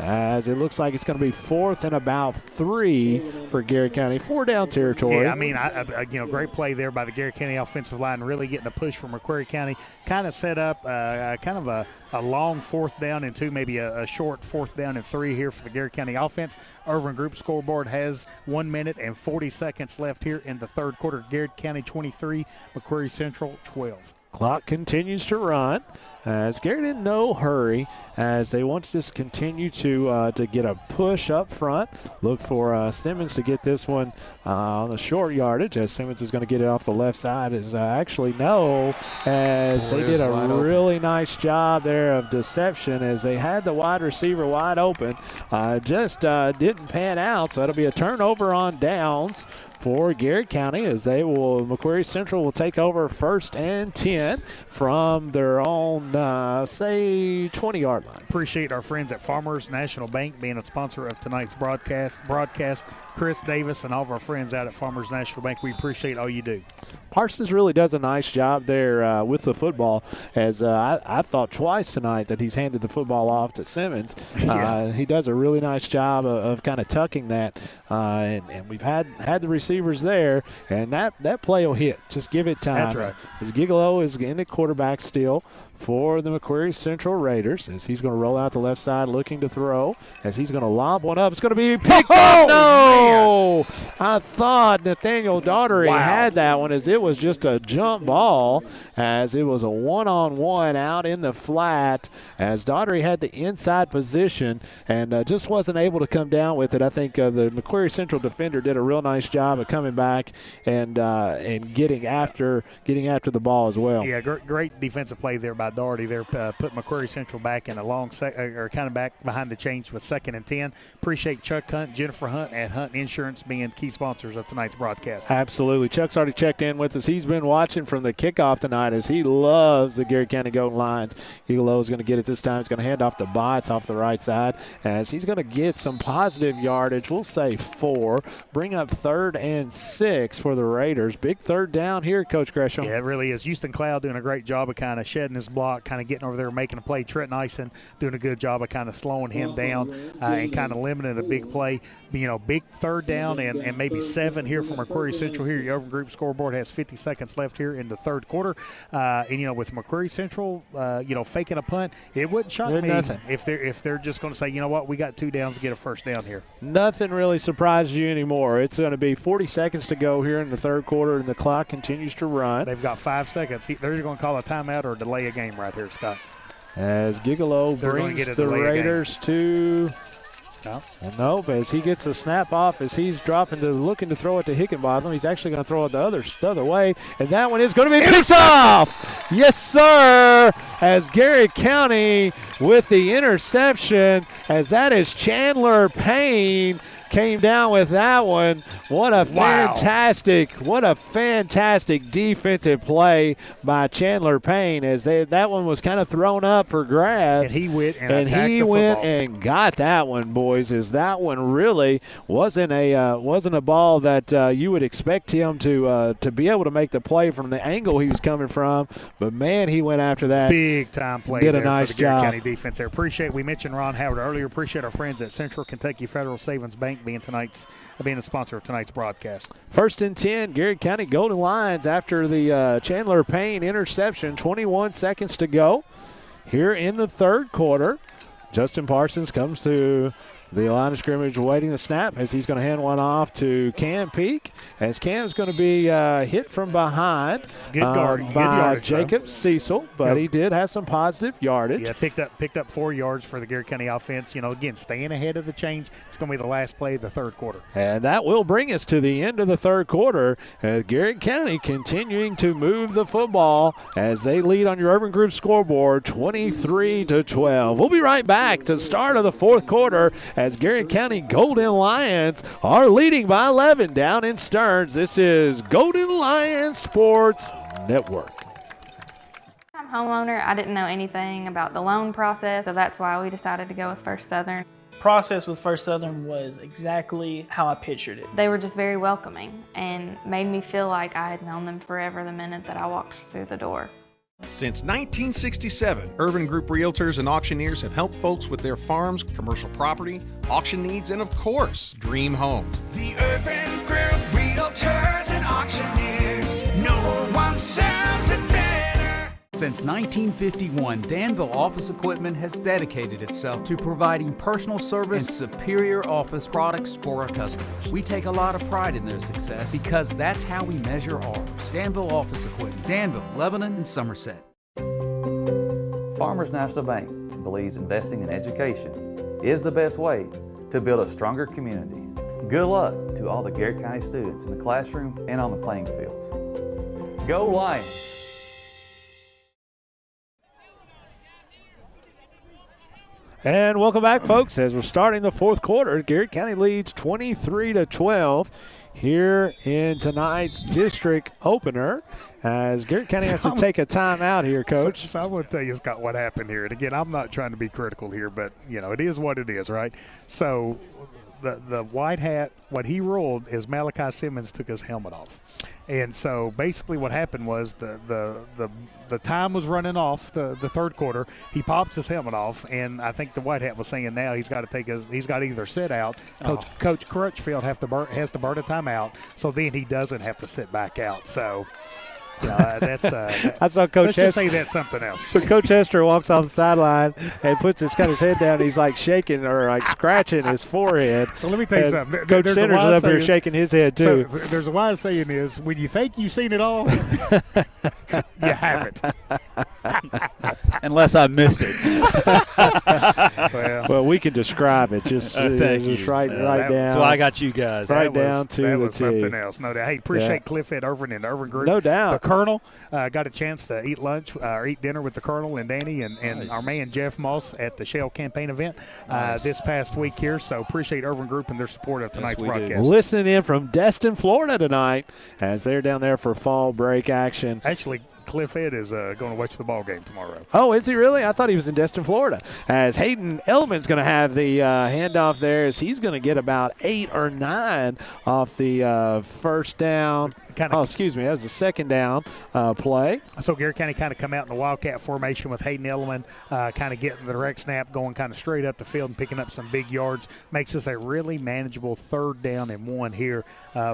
As it looks like it's going to be 4th and about 3 for Garrett County. 4-down territory.
Yeah, I mean, great play there by the Garrett County offensive line, really getting a push from McCreary County. Kind of set up kind of a long 4th down and 2, maybe a short 4th down and 3 here for the Garrett County offense. Urban Group scoreboard has 1 minute and 40 seconds left here in the third quarter. Garrett County 23, McCreary Central 12.
Clock continues to run as Garrett in no hurry as they want to just continue to get a push up front. Look for Simmons to get this one on the short yardage as Simmons is going to get it off the left side. As they did a really nice job there of deception as they had the wide receiver wide open. Just didn't pan out, so it'll be a turnover on downs for Garrett County as McCreary Central will take over 1st and 10 from their own, 20-yard line.
Appreciate our friends at Farmers National Bank being a sponsor of tonight's broadcast. Chris Davis and all of our friends out at Farmers National Bank, we appreciate all you do.
Parsons really does a nice job there with the football as I thought twice tonight that he's handed the football off to Simmons. He does a really nice job of kind of tucking that, and we've had the receivers there, and that play will hit. Just give it time.
That's right.
As Gigolo is in the quarterback still for the McCreary Central Raiders as he's going to roll out the left side looking to throw as he's going to lob one up. It's going to be picked up. No! I thought Nathaniel Daughtery had that one as it was just a jump ball as it was a one-on-one out in the flat as Daughtery had the inside position and just wasn't able to come down with it. I think the McCreary Central defender did a real nice job of coming back and getting after the ball as well.
Yeah, great defensive play there by Daugherty there, put McCreary Central back in a long kind of back behind the change with 2nd and 10. Appreciate Chuck Hunt, Jennifer Hunt at Hunt Insurance being key sponsors of tonight's broadcast.
Absolutely. Chuck's already checked in with us. He's been watching from the kickoff tonight as he loves the Garrett County Golden Lions. Eagle is going to get it this time. He's going to hand off to Botts off the right side as he's going to get some positive yardage. We'll say 4. Bring up 3rd and 6 for the Raiders. Big 3rd down here, Coach Gresham.
Yeah, it really is. Houston Cloud doing a great job of kind of shedding his block, kind of getting over there, making a play. Trent Nyson doing a good job of kind of slowing him down and kind of limiting a big play. Big third down and maybe 7 here from McCreary Central here. Your over group scoreboard has 50 seconds left here in the third quarter. With McCreary Central, faking a punt, it wouldn't shock me if they're just going to say, you know what, we got 2 downs to get a first down here.
Nothing really surprises you anymore. It's going to be 40 seconds to go here in the third quarter, and the clock continues to run.
They've got 5 seconds. They're going to call a timeout or delay a game right here, Scott.
As Gigolo brings the Raiders to – nope, as he gets a snap off, as he's looking to throw it to Hickenbottom. He's actually going to throw it the other way, and that one is going to be picked off. Yes, sir, as Garrard County with the interception, as that is Chandler Payne came down with that one. What a fantastic defensive play by Chandler Payne, as that one was kind of thrown up for grabs.
And he went
and got that one, boys, as that one really wasn't a ball that you would expect him to be able to make the play from the angle he was coming from. But, man, he went after that.
Big time play
did
there
a nice
for the Garrard
job.
County defense there. We mentioned Ron Howard earlier. Appreciate our friends at Central Kentucky Federal Savings Bank being a sponsor of tonight's broadcast.
1st and 10, Garrard County Golden Lions after the Chandler Payne interception. 21 seconds to go here in the third quarter. Justin Parsons comes to the line of scrimmage waiting the snap as he's going to hand one off to Cam Peak, as Cam's going to be hit from behind by Jacob Cecil, but he did have some positive yardage.
Yeah, picked up 4 yards for the Garrard County offense. Again, staying ahead of the chains. It's going to be the last play of the third quarter.
And that will bring us to the end of the third quarter. Garrard County continuing to move the football as they lead on your Urban Group scoreboard 23-12. We'll be right back to the start of the fourth quarter as Garrard County Golden Lions are leading by 11 down in Stearns. This is Golden Lions Sports Network.
I'm a homeowner. I didn't know anything about the loan process, so that's why we decided to go with First Southern.
Process with First Southern was exactly how I pictured it.
They were just very welcoming and made me feel like I had known them forever the minute that I walked through the door.
Since 1967, Urban Group Realtors and Auctioneers have helped folks with their farms, commercial property, auction needs, and of course, dream homes.
The Urban Group Realtors and Auctioneers. No one sells it better.
Since 1951, Danville Office Equipment has dedicated itself to providing personal service and superior office products for our customers. We take a lot of pride in their success because that's how we measure ours. Danville Office Equipment, Danville, Lebanon, and Somerset.
Farmers National Bank believes investing in education is the best way to build a stronger community. Good luck to all the Garrard County students in the classroom and on the playing fields. Go Lions!
And welcome back, folks, as we're starting the fourth quarter. Garrard County leads 23-12 here in tonight's district opener, as Garrard County has to take a timeout here, Coach.
So I want to tell you, Scott, what happened here. And again, I'm not trying to be critical here, but it is what it is, right? So the white hat, what he ruled is Malachi Simmons took his helmet off. And so basically what happened was the time was running off the third quarter. He pops his helmet off, and I think the white hat was saying now he's got to either sit out. Coach Crutchfield has to burn a timeout, so then he doesn't have to sit back out. So
I saw Coach
let's just say that's something else.
So Coach Hester walks off the sideline and puts his head down. He's like shaking or like scratching his forehead.
So let me tell you something.
Coach Center's up here shaking his head too.
So there's a wise saying is, when you think you've seen it all, you haven't.
Unless I missed it.
Well, we can describe it. Just right down.
That's why I got you guys.
Right down to
that
the
was
T.
something else. No doubt. Hey, appreciate Cliffhead Irvin and Urban Group.
No doubt.
The Colonel got a chance to eat lunch or eat dinner with the Colonel and Danny and
Nice.
our man Jeff Moss at the Shell campaign event this past week here. So appreciate Urban Group and their support of tonight's broadcast.
Listening in from Destin, Florida tonight, as they're down there for fall break action.
Actually, Cliff Ed is going to watch the ball game tomorrow.
Oh, is he really? I thought he was in Destin, Florida. As Hayden Ellman's going to have the handoff there, as he's going to get about 8 or 9 off the first down.
kind of.
Oh, excuse me. That was the second down play.
So Garrett County kind of come out in the Wildcat formation with Hayden Elliman kind of getting the direct snap, going kind of straight up the field and picking up some big yards. Makes this a really manageable 3rd down and 1 here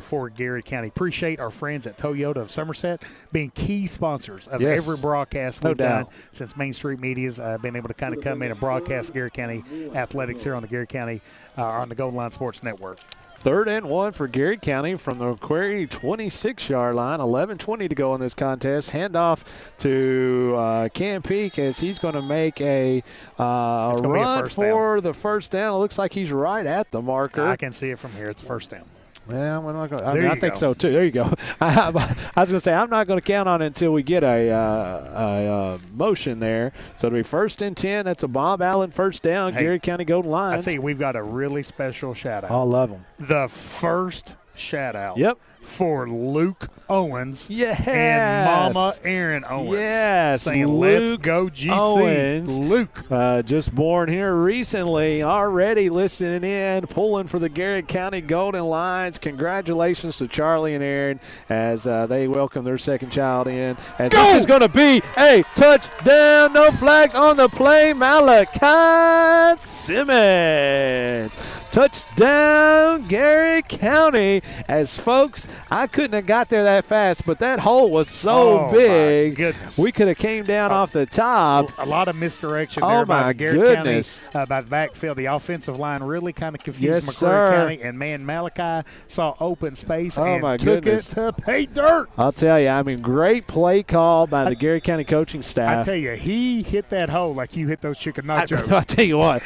for Garrett County. Appreciate our friends at Toyota of Somerset being key sponsors of every broadcast we've done since Main Street Media's been able to kind of come in and broadcast Garrett County athletics here on the Garrett County on the Golden Line Sports Network.
3rd and 1 for Garrett County from the McCreary 26-yard line. 11:20 to go in this contest. Handoff to Cam Peak as he's going to make a run for the first down. It looks like he's right at the marker.
I can see it from here. It's 1st down.
Well, we're not gonna, I think so too. There you go. I was going to say I'm not going to count on it until we get a motion there. So it'll be 1st and 10. That's a Bob Allen 1st down. Hey, Garrett County Golden Lions.
I see we've got a really special shout out.
I love them.
The first shout out.
Yep.
For Luke Owens
and
Mama Aaron Owens.
Yes.
Saying,
Luke
let's go GC.
Owens,
Luke.
Just born here recently, already listening in, pulling for the Garrett County Golden Lions. Congratulations to Charlie and Aaron as they welcome their second child in. As this is going to be a touchdown. No flags on the play. Malachi Simmons. Touchdown, Garrett County. As folks, I couldn't have got there that fast, but that hole was so big.
My goodness.
We could have came down off the top.
A lot of misdirection there by Garrett County, by the backfield. The offensive line really kind of confused McCreary County, and man, Malachi saw open space and took it to pay dirt.
I'll tell you, I mean, great play call by the Garrett County coaching staff.
I tell you, he hit that hole like you hit those chicken nachos.
I'll tell you what,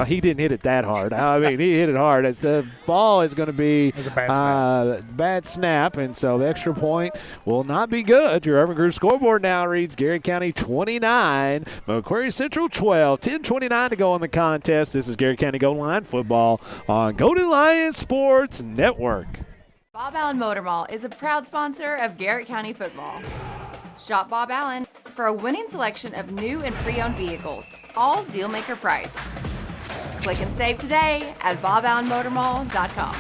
he didn't hit it that hard. I mean, he hit it hard. As the ball is going to be bad snap, and so the extra point will not be good. Your Urban Group scoreboard now reads Garrett County 29, McCreary Central 12, 10:29 to go in the contest. This is Garrett County Golden Line football on Golden Lion Sports Network.
Bob Allen Motor Mall is a proud sponsor of Garrett County football. Shop Bob Allen for a winning selection of new and pre-owned vehicles, all deal-maker price. Click and save today at boballenmotormall.com.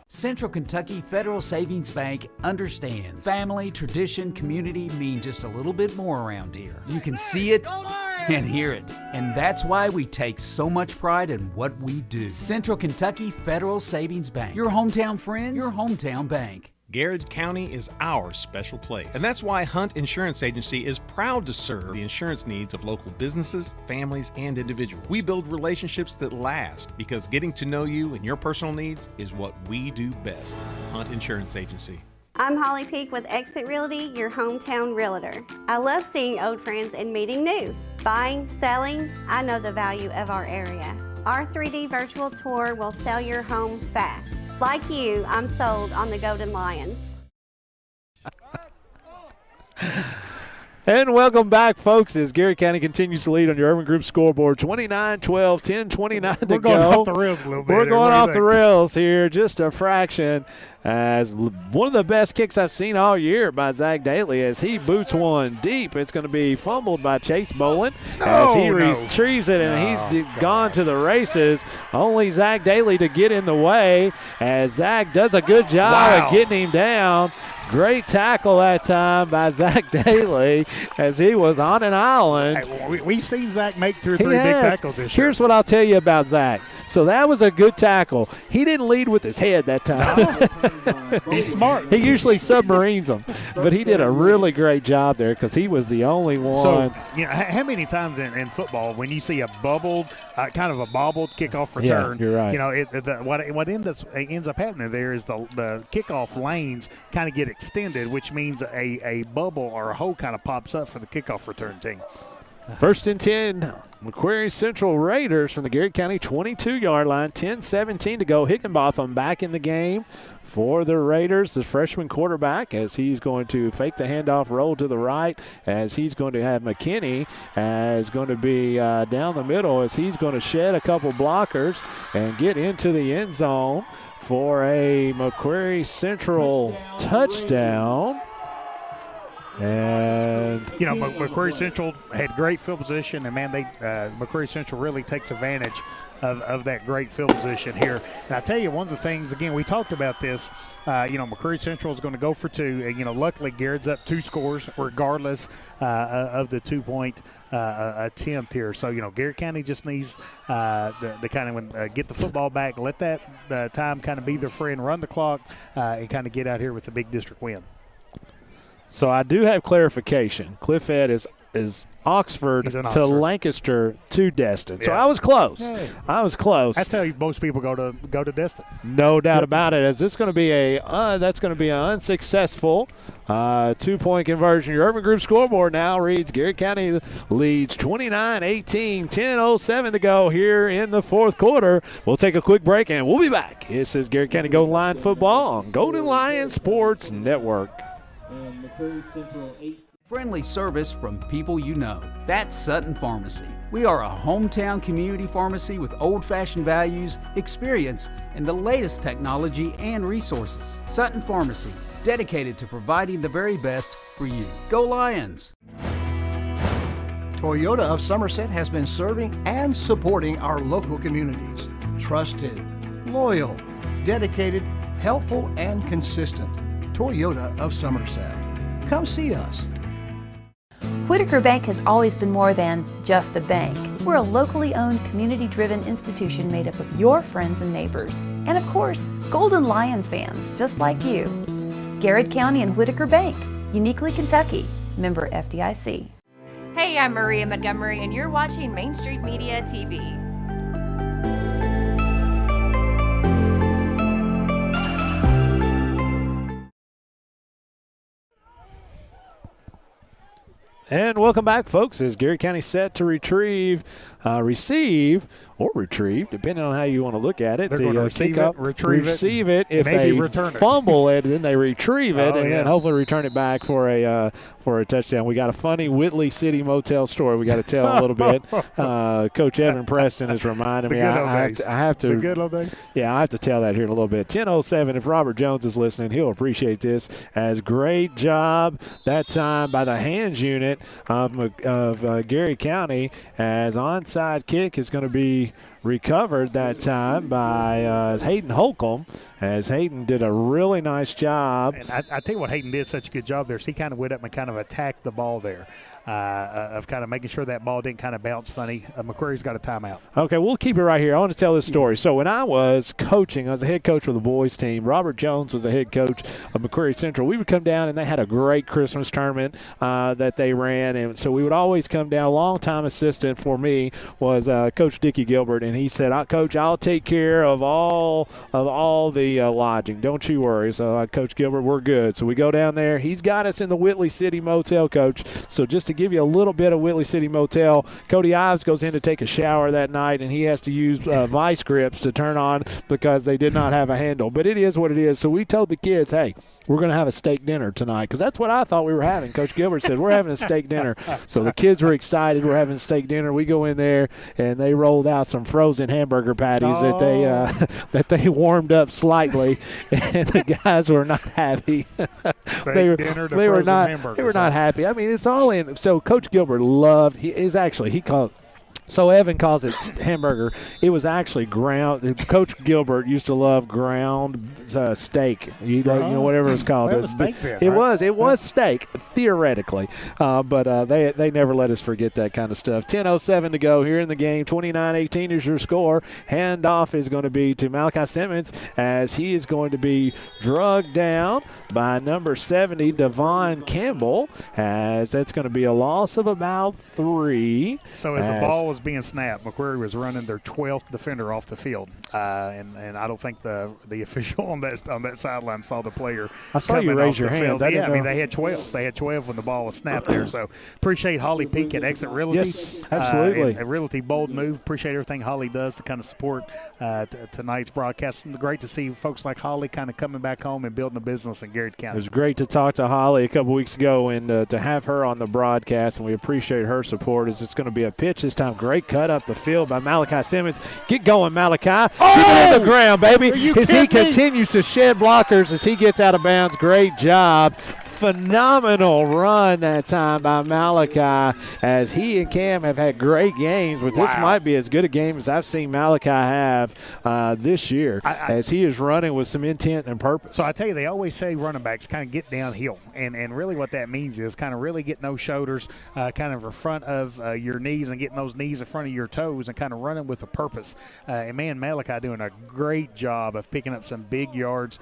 Central Kentucky Federal Savings Bank understands family, tradition, community mean just a little bit more around here. You can see it and hear it, and that's why we take so much pride in what we do. Central Kentucky Federal Savings Bank, your hometown friends, your hometown bank.
Garrard County is our special place. And that's why Hunt Insurance Agency is proud to serve the insurance needs of local businesses, families, and individuals. We build relationships that last because getting to know you and your personal needs is what we do best. Hunt Insurance Agency.
I'm Holly Peak with Exit Realty, your hometown realtor. I love seeing old friends and meeting new. Buying, selling, I know the value of our area. Our 3D virtual tour will sell your home fast. Like you, I'm sold on the Golden Lions.
And welcome back, folks, as Garrett County continues to lead on your Urban Group scoreboard. 29-12, 10:29 to go.
We're going off the rails a little bit.
We're going off the rails here, just a fraction, as one of the best kicks I've seen all year by Zach Daly as he boots one deep. It's going to be fumbled by Chase Bolin as he retrieves it, and he's gone to the races. Only Zach Daly to get in the way as Zach does a good job of getting him down. Great tackle that time by Zach Daly as he was on an island.
Hey, we've seen Zach make 2 or 3 big tackles this year.
Here's what I'll tell you about Zach. So that was a good tackle. He didn't lead with his head that time.
He's smart.
He usually submarines them, but he did a really great job there because he was the only one.
So, you know, how many times in football when you see a bubbled, kind of a bobbled kickoff return,
you're right.
You know, what ends up happening there is the kickoff lanes kind of get extended, which means a bubble or a hole kind of pops up for the kickoff return team.
1st and 10, McCreary Central Raiders from the Garrett County 22-yard line. 10:17 to go. Higginbotham back in the game for the Raiders, the freshman quarterback, as he's going to fake the handoff, roll to the right, as he's going to have McKinney as going to be down the middle, as he's going to shed a couple blockers and get into the end zone for a McCreary Central touchdown. And
McCreary Central had great field position, and man, McCreary Central really takes advantage of that great field position here. And I tell you, one of the things, again, we talked about this, McCreary Central is going to go for two. Luckily, Garrett's up 2 scores regardless of the 2-point attempt here. So, Garrett County just needs the kind of get the football back, let that time kind of be their friend, run the clock, and kind of get out here with a big district win.
So I do have clarification. Cliff Ed is Oxford to Lancaster to Destin. Yeah. So I was close. Hey. I was close.
That's how most people go to Destin.
No doubt about it. As this going to be that's going to be an unsuccessful 2-point conversion. Your Urban Group scoreboard now reads Garrett County leads 29-18, 10:07 to go here in the fourth quarter. We'll take a quick break and we'll be back. This is Garrett County Golden Lion football on Golden Lion Sports Network.
Friendly service from people you know. That's Sutton Pharmacy. We are a hometown community pharmacy with old-fashioned values, experience, and the latest technology and resources. Sutton Pharmacy, dedicated to providing the very best for you. Go Lions!
Toyota of Somerset has been serving and supporting our local communities. Trusted, loyal, dedicated, helpful, and consistent. Toyota of Somerset. Come see us.
Whitaker Bank has always been more than just a bank. We're a locally owned, community-driven institution made up of your friends and neighbors. And of course, Golden Lion fans just like you. Garrard County and Whitaker Bank, uniquely Kentucky, member FDIC.
Hey, I'm Maria Montgomery, and you're watching Main Street Media TV.
And welcome back, folks, as Garrett County set to receive, depending on how you want to look at it.
They're going to receive it.
If they fumble it, then they retrieve it, then hopefully return it back for a touchdown. We got a funny Whitley City Motel story we got to tell a little bit. Coach Evan Preston is reminding me. I have to.
The good old days?
Yeah, I have to tell that here in a little bit. 10:07, if Robert Jones is listening, he'll appreciate this. As great job that time by the hands unit of Garrett County, as onside kick is going to be recovered that time by Hayden Holcomb, as Hayden did a really nice job.
And I tell you what Hayden did such a good job there. So he kind of went up and kind of attacked the ball there. Of kind of making sure that ball didn't kind of bounce funny. McCreary's got a timeout.
Okay, we'll keep it right here. I want to tell this story. So when I was coaching, I was a head coach for the boys team. Robert Jones was the head coach of McCreary Central. We would come down, and they had a great Christmas tournament that they ran. And so we would always come down. A long-time assistant for me was Coach Dickie Gilbert, and he said, Coach, I'll take care of all the lodging. Don't you worry. So Coach Gilbert, we're good. So we go down there. He's got us in the Whitley City Motel, Coach. So just to give you a little bit of Whitley City Motel, Cody Ives goes in to take a shower that night, and he has to use vice grips to turn on because they did not have a handle. But it is what it is. So we told the kids, hey, we're going to have a steak dinner tonight, because that's what I thought we were having. Coach Gilbert said, we're having a steak dinner. So the kids were excited. We're having steak dinner. We go in there, and they rolled out some frozen hamburger patties that they warmed up slightly, and the guys were not happy. They were not happy. I mean, it's all in. So Coach Gilbert loved. So Evan calls it hamburger. It was actually ground. Coach Gilbert used to love ground steak. You know whatever it's called. It was steak theoretically, but they never let us forget that kind of stuff. 10:07 to go here in the game. 29-18 is your score. Handoff is going to be to Malachi Simmons, as he is going to be drugged down by number 70 Devon Campbell, as that's going to be a loss of about 3.
So as the ball was being snapped, McCreary was running their 12th defender off the field, and I don't think the official on that sideline saw the player.
I saw you raise your hands.
They had 12. They had 12 when the ball was snapped there. So appreciate Holly Peak at Exit Realty.
Yes, absolutely.
A Realty bold move. Appreciate everything Holly does to kind of support tonight's broadcast. And great to see folks like Holly kind of coming back home and building a business in Garrard County.
It was great to talk to Holly a couple weeks ago, and to have her on the broadcast, and we appreciate her support. As it's going to be a pitch this time. Great cut up the field by Malachi Simmons. Get going, Malachi. Keep it on the ground, baby. As he continues to shed blockers as he gets out of bounds. Great job. phenomenal run that time by Malachi, as he and Cam have had great games, but this might be as good a game as I've seen Malachi have this year, as he is running with some intent and purpose.
So I tell you, they always say running backs kind of get downhill, and really what that means is kind of really getting those shoulders kind of in front of your knees and getting those knees in front of your toes and kind of running with a purpose. And, man, Malachi doing a great job of picking up some big yards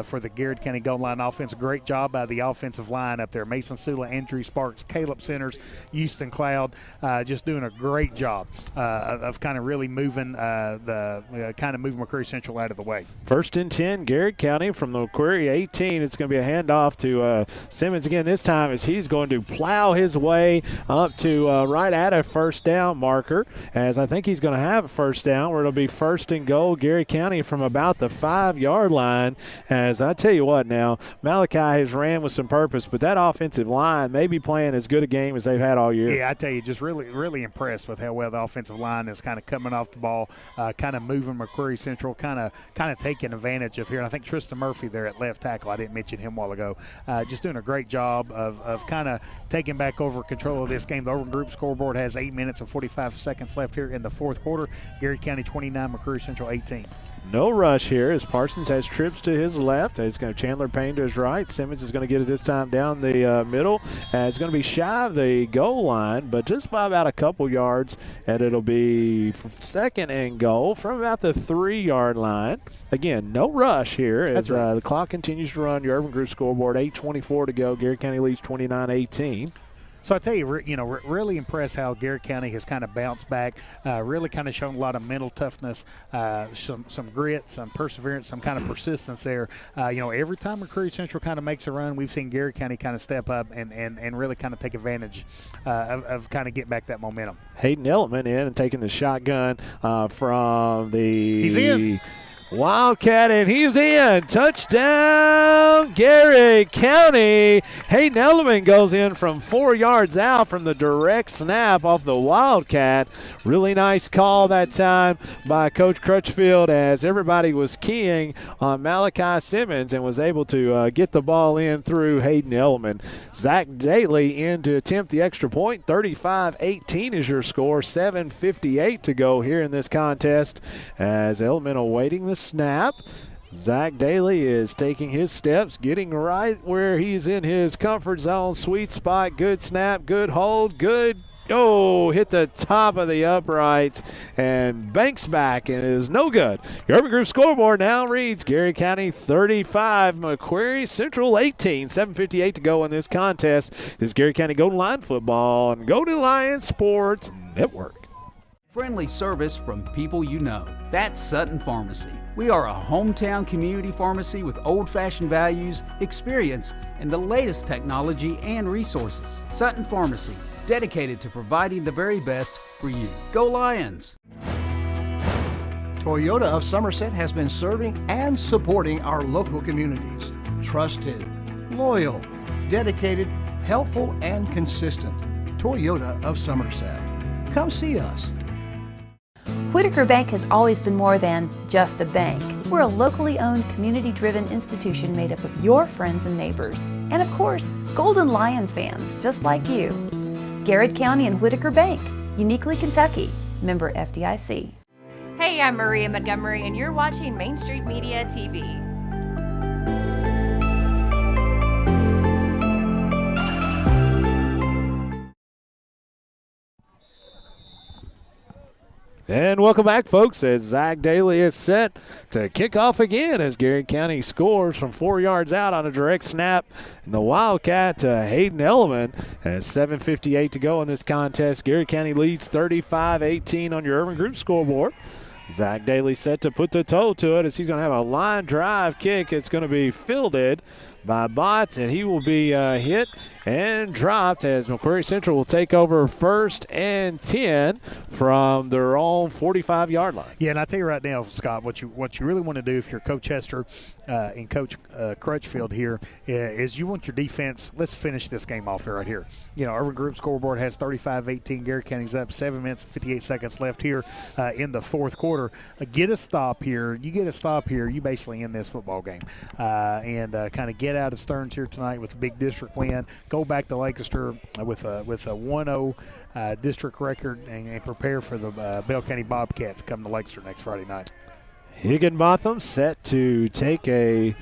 for the Garrard County goal line offense. Great job by the offensive line up there. Mason Sula, Andrew Sparks, Caleb Centers, Houston Cloud, just doing a great job of kind of really moving moving McCreary Central out of the way.
1st and 10, Garrard County from the McCreary 18. It's going to be a handoff to Simmons again this time, as he's going to plow his way up to right at a first down marker, as I think he's going to have a first down where it'll be 1st and goal, Garrard County from about the 5-yard line. As I tell you what now, Malachi has ran with some purpose, but that offensive line may be playing as good a game as they've had all year.
Yeah, I tell you, just really, really impressed with how well the offensive line is kind of coming off the ball, kind of moving McCreary Central, kind of taking advantage of here. And I think Tristan Murphy there at left tackle, I didn't mention him a while ago, just doing a great job of kind of taking back over control of this game. The Overland Group scoreboard has 8 minutes and 45 seconds left here in the 4th quarter. Garrard County 29, McCreary Central 18.
No rush here as Parsons has trips to his left. He's going to Chandler Payne to his right. Simmons is going to get it this time down the middle. It's going to be shy of the goal line, but just by about a couple yards, and it'll be 2nd and goal from about the 3-yard line. Again, no rush here as the clock continues to run. Your Urban Group scoreboard, 8:24 to go. Garrard County leads 29-18.
So I tell you, really impressed how Garrard County has kind of bounced back, really kind of shown a lot of mental toughness, some grit, some perseverance, some kind of persistence there. Every time McCreary Central kind of makes a run, we've seen Garrard County kind of step up and really kind of take advantage of kind of get back that momentum.
Hayden Eltman in and taking the shotgun from the
He's in.
Wildcat, and he's in. Touchdown, Garrard County. Hayden Elliman goes in from 4 yards out from the direct snap off the Wildcat. Really nice call that time by Coach Crutchfield, as everybody was keying on Malachi Simmons and was able to get the ball in through Hayden Elliman. Zach Daly in to attempt the extra point. 35-18 is your score. 7:58 to go here in this contest, as Elliman awaiting the snap. Zach Daly is taking his steps, getting right where he's in his comfort zone. Sweet spot, good snap, good hold, good. Oh, hit the top of the upright and banks back, and it is no good. Your Urban Group scoreboard now reads Garrard County 35, McCreary Central 18. 7:58 to go in this contest. This is Garrard County Golden Lion football on Golden Lion Sports Network.
Friendly service from people you know. That's Sutton Pharmacy. We are a hometown community pharmacy with old-fashioned values, experience, and the latest technology and resources. Sutton Pharmacy, dedicated to providing the very best for you. Go Lions!
Toyota of Somerset has been serving and supporting our local communities. Trusted, loyal, dedicated, helpful, and consistent. Toyota of Somerset. Come see us.
Whitaker Bank has always been more than just a bank. We're a locally owned, community-driven institution made up of your friends and neighbors. And of course, Golden Lion fans just like you. Garrard County and Whitaker Bank, uniquely Kentucky. Member FDIC.
Hey, I'm Maria Montgomery, and you're watching Main Street Media TV.
And welcome back, folks, as Zach Daly is set to kick off again as Garrard County scores from 4 yards out on a direct snap. And the Wildcat to Hayden Elliman has 7:58 to go in this contest. Garrard County leads 35-18 on your Urban Group scoreboard. Zach Daly set to put the toe to it as he's going to have a line drive kick. It's going to be fielded by Botts, and he will be hit and dropped as McCreary Central will take over 1st and 10 from their own 45-yard line.
Yeah, and I tell you right now, Scott, what you really want to do if you're Coach Hester and Coach Crutchfield here is you want your defense. Let's finish this game off right here. Urban Group scoreboard has 35-18. Garrard County's up. 7 minutes and 58 seconds left here in the 4th quarter. Get a stop here. You get a stop here, you basically end this football game and kind of get head out of Stearns here tonight with a big district win, go back to Lancaster with a 1-0 district record, and prepare for the Bell County Bobcats come to Lancaster next Friday night.
Higginbotham set to take the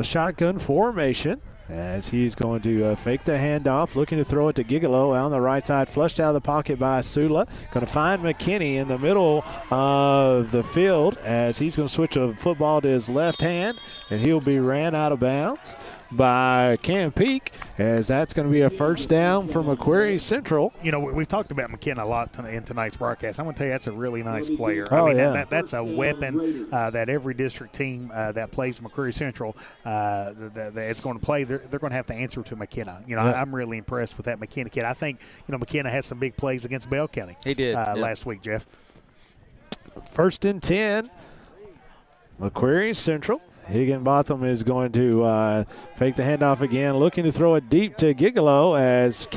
shotgun formation as he's going to fake the handoff, looking to throw it to Gigolo on the right side, flushed out of the pocket by Sula. Going to find McKinney in the middle of the field as he's going to switch a football to his left hand, and he'll be ran out of bounds by Cam Peak, as that's going to be a first down for McCreary Central.
You know, we've talked about McKenna a lot in tonight's broadcast. I'm going to tell you, that's a really nice player.
Oh,
I mean,
yeah.
That's a weapon that every district team that plays McCreary Central that is going to play, they're going to have to answer to McKenna. You know,
Yeah.
I'm really impressed with that McKenna kid. I think, you know, McKenna had some big plays against Bell County.
He did.
Last week, Jeff.
First and 10, McCreary Central. Higginbotham is going to fake the handoff again, looking to throw it deep to Gigolo as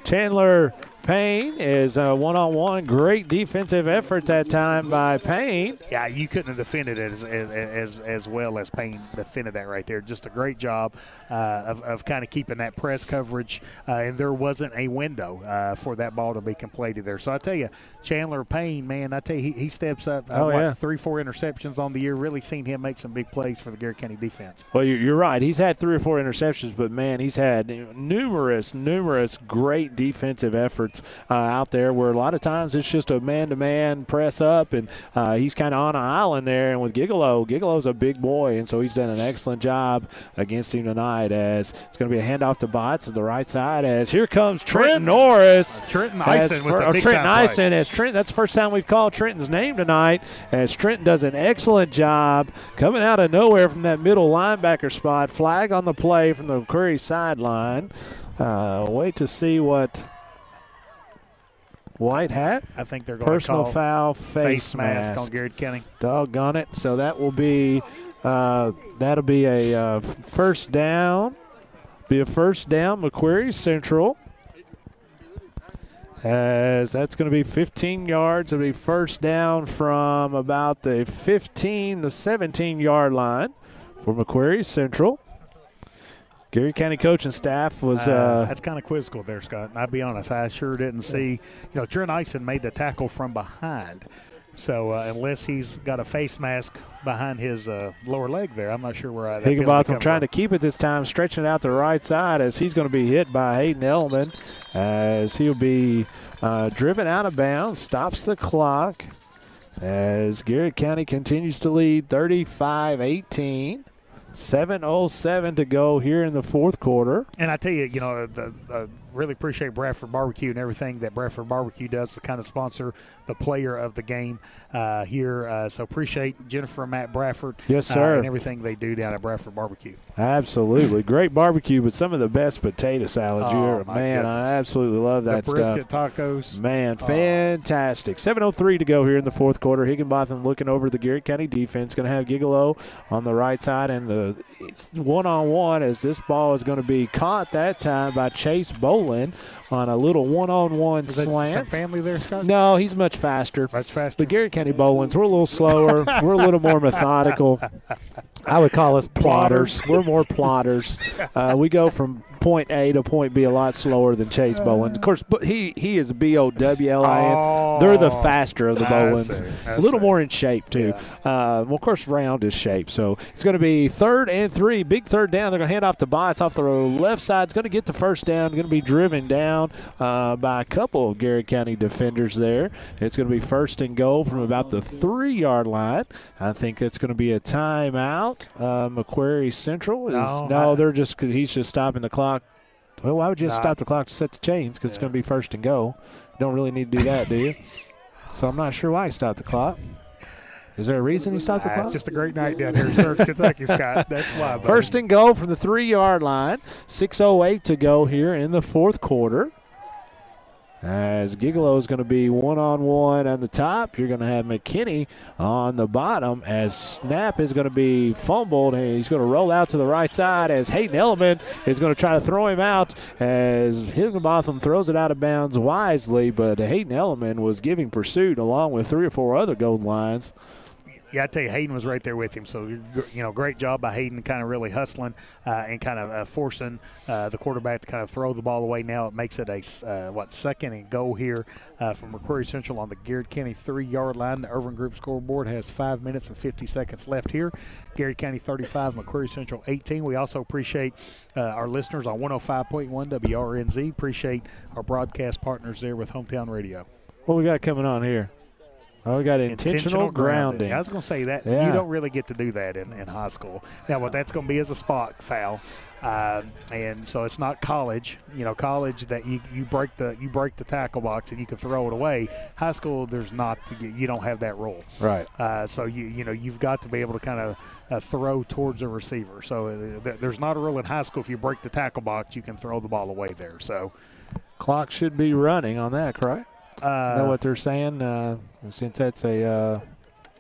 Chandler Payne is one-on-one. Great defensive effort that time by Payne.
Yeah, you couldn't have defended it as well as Payne defended that right there. Just a great job of kind of keeping that press coverage, and there wasn't a window for that ball to be completed there. So I tell you, Chandler Payne, man, I tell you, he steps up. 3-4 interceptions on the year. Really seen him make some big plays for the Garrard County defense.
Well, you're right. He's had 3 or 4 interceptions, but, man, he's had numerous great defensive efforts out there where a lot of times it's just a man-to-man press up, and he's kind of on an island there. And with Gigolo's a big boy, and so he's done an excellent job against him tonight, as it's going to be a handoff to Botts to the right side as here comes Trenton Norris.
Trenton Ison with the big
Trenton
time
Ison
play.
as Trenton. That's the first time we've called Trenton's name tonight, as Trenton does an excellent job coming out of nowhere from that middle linebacker spot. Flag on the play from the McCreary sideline. Wait to see what white hat.
I think they're going
personal
to call
foul, face mask
on Garrard County.
Doggone it! So that will be that'll be a first down. Be a first down, McCreary Central. As that's going to be 15 yards. It'll be first down from about the 15 to 17-yard line for McCreary Central. Garrard County coaching staff was
that's kind of quizzical there, Scott. And I'll be honest, I sure didn't see. You know, Trent Ison made the tackle from behind. So unless he's got a face mask behind his lower leg there, I'm not sure where that
Higginbotham trying to keep it this time, stretching it out the right side as he's going to be hit by Hayden Elman as he'll be driven out of bounds, stops the clock as Garrard County continues to lead 35-18. 7:07 to go here in the fourth quarter.
And I tell you, you know, really appreciate Bradford Barbecue and everything that Bradford Barbecue does to kind of sponsor the player of the game here. So appreciate Jennifer and Matt Bradford.
Yes, sir.
And everything they do down at Bradford Barbecue.
Absolutely. Great barbecue, but some of the best potato salads you ever. Man,
goodness.
I absolutely love that
the brisket tacos.
Man, fantastic. 7:03 to go here in the fourth quarter. Higginbotham looking over the Garrard County defense. Going to have Gigolo on the right side, and it's one-on-one as this ball is going to be caught that time by Chase Bolin on a little one-on-one slant.
Some family there, Scott?
No, he's much faster.
Much faster.
The Garrard County Bolins, we're a little slower. We're a little more methodical. I would call us plotters. We're more plotters. We go from point A to point B a lot slower than Chase Bolin. Of course, but he is Bowlin. They're the faster of the Bolins. A little more in shape, too. Yeah. Well, of course, round is shape. So it's going to be 3rd and 3. Big third down. They're going to hand off to Botts off the left side. It's going to get the first down. Going to be driven down by a couple of Garrard County defenders there. It's going to be 1st and goal from about the 3-yard line. I think that's going to be a timeout. McCreary Central is he's just stopping the clock. Well, why would you just stop the clock to set the chains? Because it's going to be 1st and goal. You don't really need to do that, do you? So I'm not sure why he stopped the clock. Is there a reason he stopped the clock?
It's just a great night down here in Stearns, Kentucky, Scott. That's why. Buddy.
1st and goal from the 3-yard line. 6:08 to go here in the fourth quarter. As Gigolo is going to be one-on-one on the top. You're going to have McKinney on the bottom as snap is going to be fumbled, and he's going to roll out to the right side as Hayden Elliman is going to try to throw him out as Higginbotham throws it out of bounds wisely, but Hayden Elliman was giving pursuit along with 3 or 4 other gold lines.
Yeah, I tell you, Hayden was right there with him. So, great job by Hayden, kind of really hustling and kind of forcing the quarterback to kind of throw the ball away. Now it makes it a, 2nd and goal here from McCreary Central on the Garrard County 3-yard line. The Irvin Group scoreboard has 5 minutes and 50 seconds left here. Garrard County 35, McCreary Central 18. We also appreciate our listeners on 105.1 WRNZ. Appreciate our broadcast partners there with Hometown Radio.
What we got coming on here? Oh, we got intentional grounding.
I was going to say that you don't really get to do that in high school. Now, what that's going to be is a spot foul, and so it's not college. College that you break the tackle box and you can throw it away. High school, there's not. You don't have that rule.
Right.
So you've got to be able to kind of throw towards a receiver. So there's not a rule in high school. If you break the tackle box, you can throw the ball away there. So
clock should be running on that, correct? Is that what they're saying? Since that's a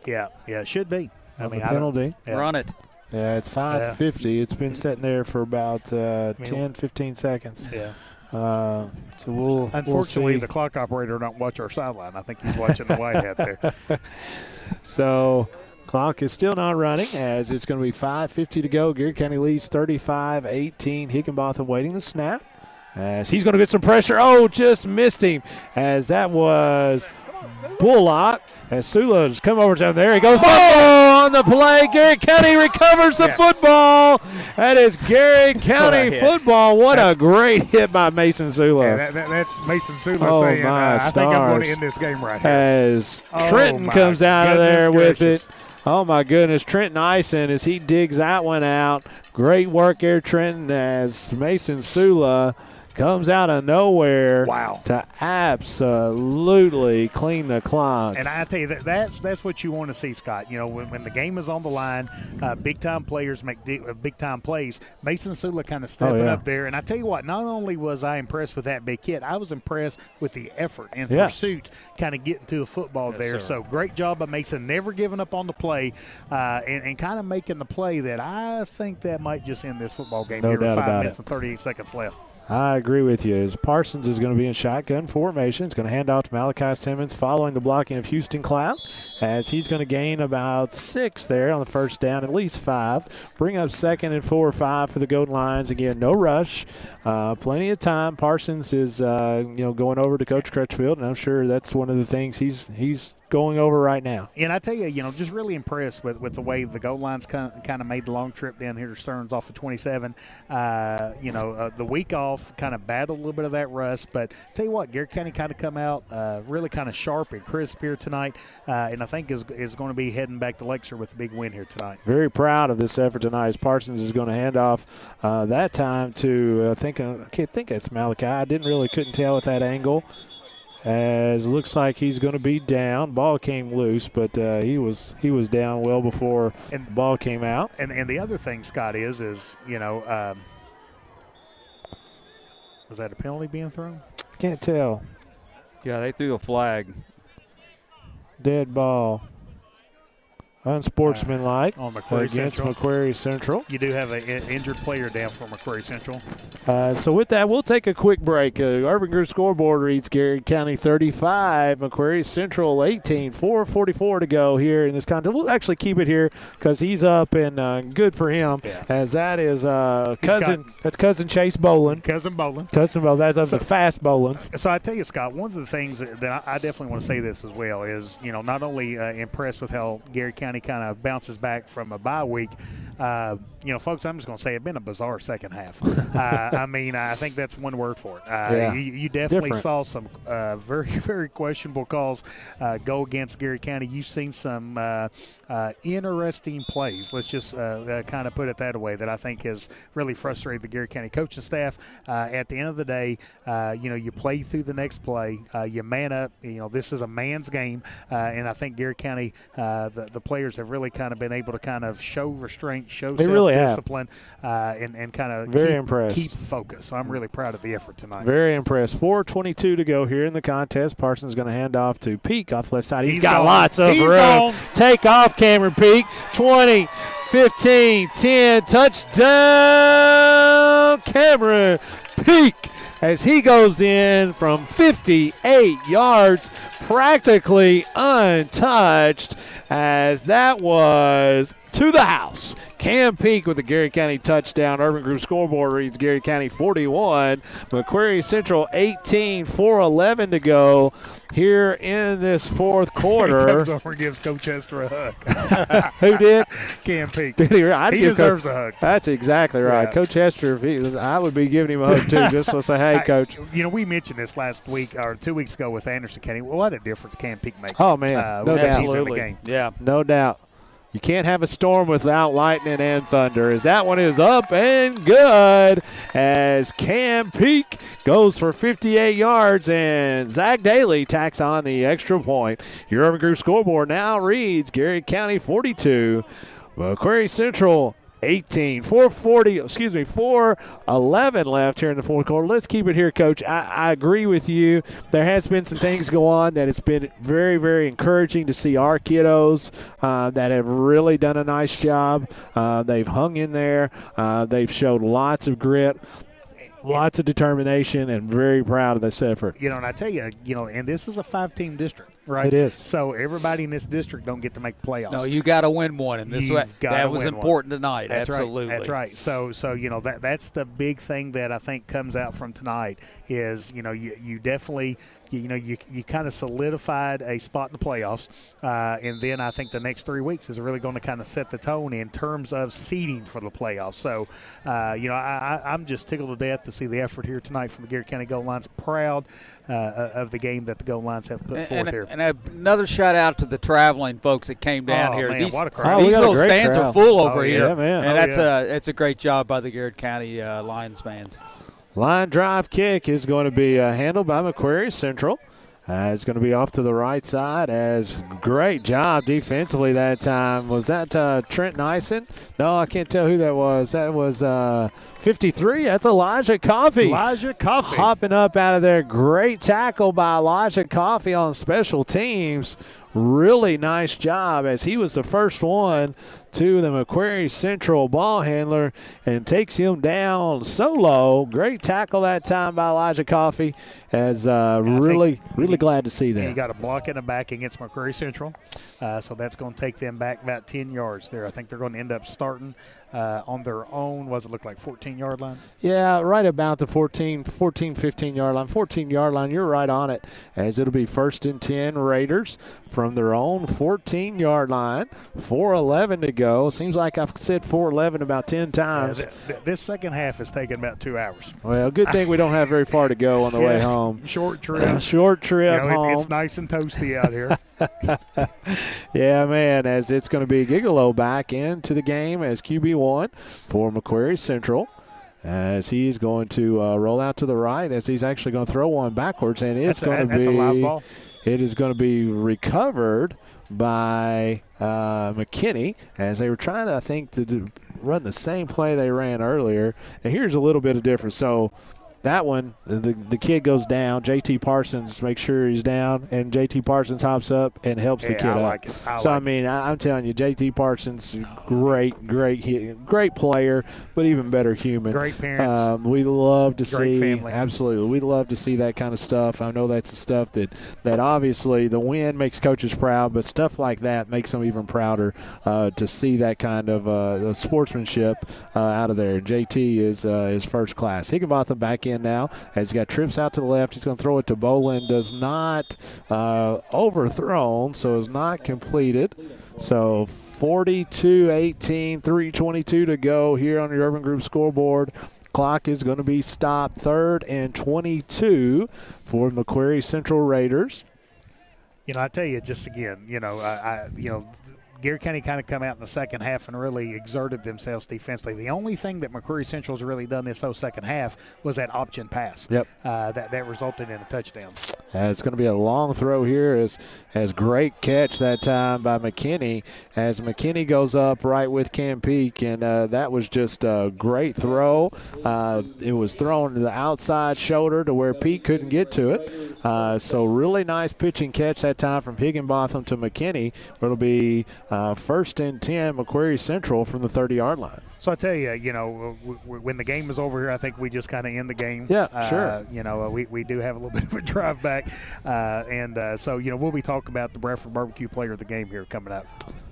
it should be.
I mean, penalty.
Run it.
Yeah, it's 5:50. It's been sitting there for about 10, 15 seconds.
Yeah.
So we'll
Unfortunately,
see.
the clock operator don't watch our sideline. I think he's watching the white hat there.
So clock is still not running as it's going to be 5:50 to go. Garrard County leads 35-18. Higginbotham waiting the snap. As he's going to get some pressure. Oh, just missed him. As that was Bullock. As Sula's come over down there. He goes on the play. Garrard County recovers the football. That is Garrard County football. That's a great hit by Mason Sula.
Yeah, that's Mason Sula saying, I think I'm going to end this game right here.
As Trenton comes out of there with it. Oh, my goodness. Trenton Ison as he digs that one out. Great work there, Trenton, as Mason Sula comes out of nowhere to absolutely clean the clock.
And I tell you, that's what you want to see, Scott. When the game is on the line, big-time players make big-time plays. Mason Sula kind of stepping up there. And I tell you what, not only was I impressed with that big hit, I was impressed with the effort and pursuit kind of getting to the football there.
Sir.
So great job by Mason, never giving up on the play and kind of making the play that I think that might just end this football game here with 5 minutes and 38 seconds left.
I agree with you. As Parsons is going to be in shotgun formation. It's going to hand off to Malachi Simmons following the blocking of Houston Cloud as he's going to gain about 6 there on the first down, at least 5. Bring up 2nd and 4 or 5 for the Golden Lions. Again, no rush. Plenty of time. Parsons is going over to Coach Crutchfield, and I'm sure that's one of the things he's going over right now.
And I tell you, just really impressed with the way the goal lines kind of made the long trip down here to Stearns off of 27. The week off kind of battled a little bit of that rust, but tell you what, Garrard County kind of come out really kind of sharp and crisp here tonight, and I think is going to be heading back to Lexington with a big win here tonight.
Very proud of this effort tonight as Parsons is going to hand off that time to, I can't think it's Malachi. I couldn't tell with that angle. As it looks like he's going to be down. Ball came loose, but he was down well before the ball came out.
And the other thing, Scott, is was that a penalty being thrown?
Can't tell.
Yeah, they threw a flag.
Dead ball. Unsportsmanlike
on McCreary
against
Central.
McCreary Central.
You do have an injured player down for McCreary Central.
So with that, we'll take a quick break. Urban Group scoreboard reads Garrard County 35, McCreary Central 18, 4:44 to go here in this contest. We'll actually keep it here because he's up and good for him.
Yeah.
As that is cousin Chase Boland.
Cousin Boland.
That's of the fast Bolans.
So I tell you, Scott, one of the things that I definitely want to say this as well is, not only impressed with how Garrard County kind of bounces back from a bye week. Folks, I'm just going to say it's been a bizarre second half. I think that's one word for it. You definitely saw some very, very questionable calls go against Garrard County. You've seen some interesting plays. Let's just kind of put it that way that I think has really frustrated the Garrard County coaching staff. At the end of the day, you play through the next play. You man up. This is a man's game, and I think Garrard County, the players have really kind of been able to kind of show restraint, show self-discipline, and kind of keep focus. So I'm really proud of the effort tonight.
Very impressed. 4:22 to go here in the contest. Parsons going to hand off to Peak off left side. He's got lots of room. Take off, Cameron Peak. 20, 15, 10, touchdown, Cameron Peak. as he goes in from 58 yards, practically untouched, as that was to the house. Cam Peak with the Garrard County touchdown. Urban Group scoreboard reads Garrard County 41, McCreary Central 18, 4:11 to go here in this fourth quarter.
He comes over and gives Coach Hester a hug.
Who did?
Cam Peak.
Did he?
He deserves a hug.
That's exactly right.
Yeah.
Coach Hester, I would be giving him a hug too, just to say, hey, Coach.
We mentioned this last week or 2 weeks ago with Anderson County. What a difference Cam Peak makes.
Oh, man. No doubt.
He's in the game.
Yeah.
No doubt. You can't have a storm without lightning and thunder, as that one is up and good as Cam Peak goes for 58 yards and Zach Daly tacks on the extra point. Your Urban Group scoreboard now reads Garrard County 42, McCreary Central 18, 4:11 left here in the fourth quarter. Let's keep it here, Coach. I agree with you. There has been some things go on that it's been very, very encouraging to see our kiddos that have really done a nice job. They've hung in there. They've showed lots of grit, lots of determination, and very proud of this effort.
And I tell you, and this is a 5-team district, right?
It is.
So everybody in this district don't get to make the playoffs.
No, you got to win one, and that was important tonight.
That's
absolutely.
Right. That's right. So that's the big thing that I think comes out from tonight is you definitely. You kind of solidified a spot in the playoffs, and then I think the next 3 weeks is really going to kind of set the tone in terms of seeding for the playoffs. So, I'm just tickled to death to see the effort here tonight from the Garrard County Gold Lions. Proud of the game that the Gold Lions have put forth here.
And another shout out to the traveling folks that came down here.
Man,
These
what a crowd.
These little stands are full over here,
yeah, man.
and that's a great job by the Garrard County Lions fans.
Line drive kick is going to be handled by McCreary Central. It's going to be off to the right side as great job defensively that time. Was that Trent Nyson? No, I can't tell who that was. That was 53. That's Elijah Coffey.
Elijah Coffey.
Hopping up out of there. Great tackle by Elijah Coffey on special teams. Really nice job as he was the first one to the McCreary Central ball handler and takes him down solo. Great tackle that time by Elijah Coffey. As really glad to see that.
He got a block in the back against McCreary Central, so that's going to take them back about 10 yards there. I think they're going to end up starting on their own. Was it look like 14-yard line?
Yeah, right about the 14, 15-yard line. 14-yard line, you're right on it, as it'll be 1st and 10 Raiders from their own 14-yard line. 4:11 to go. Seems like I've said 4:11 about 10 times.
This second half is taking about 2 hours.
Well, good thing we don't have very far to go on the way home.
Short trip.
Short trip home.
It's nice and toasty out here.
Yeah, man, as it's going to be Gigolo back into the game as QB1 for McCreary Central. As he's going to roll out to the right, as he's actually going to throw one backwards, and it's going to be
a live ball.
It is going to be recovered by McKinney, as they were trying to, I think, to run the same play they ran earlier. And here's a little bit of difference. So that one, the kid goes down. J.T. Parsons makes sure he's down, and J.T. Parsons hops up and helps the kid up. I'm telling you, J.T. Parsons, great player, but even better human.
Great parents.
We love to see.
Family.
Absolutely. We love to see that kind of stuff. I know that's the stuff that obviously the win makes coaches proud, but stuff like that makes them even prouder to see that kind of sportsmanship out of there. J.T. is first class. Higginbotham back in now as he got trips out to the left. He's going to throw it to Bolin. Does not overthrown, so is not completed. So 42-18, 3:22 to go here on the Urban Group scoreboard. Clock is going to be stopped. 3rd and 22 for the McCreary Central Raiders.
I tell you, just again, Garrard County kind of come out in the second half and really exerted themselves defensively. The only thing that McCreary Central's really done this whole second half was that option pass.
Yep.
That resulted in a touchdown.
It's going to be a long throw here as great catch that time by McKinney as McKinney goes up right with Cam Peak, and that was just a great throw. It was thrown to the outside shoulder to where Peak couldn't get to it. So really nice pitching catch that time from Higginbotham to McKinney. It'll be 1st and 10 McCreary Central from the 30-yard line.
So I tell you, when the game is over here, I think we just kind of end the game.
Yeah, sure.
We do have a little bit of a drive back. So we'll be talking about the Bradford Barbecue player of the game here coming up.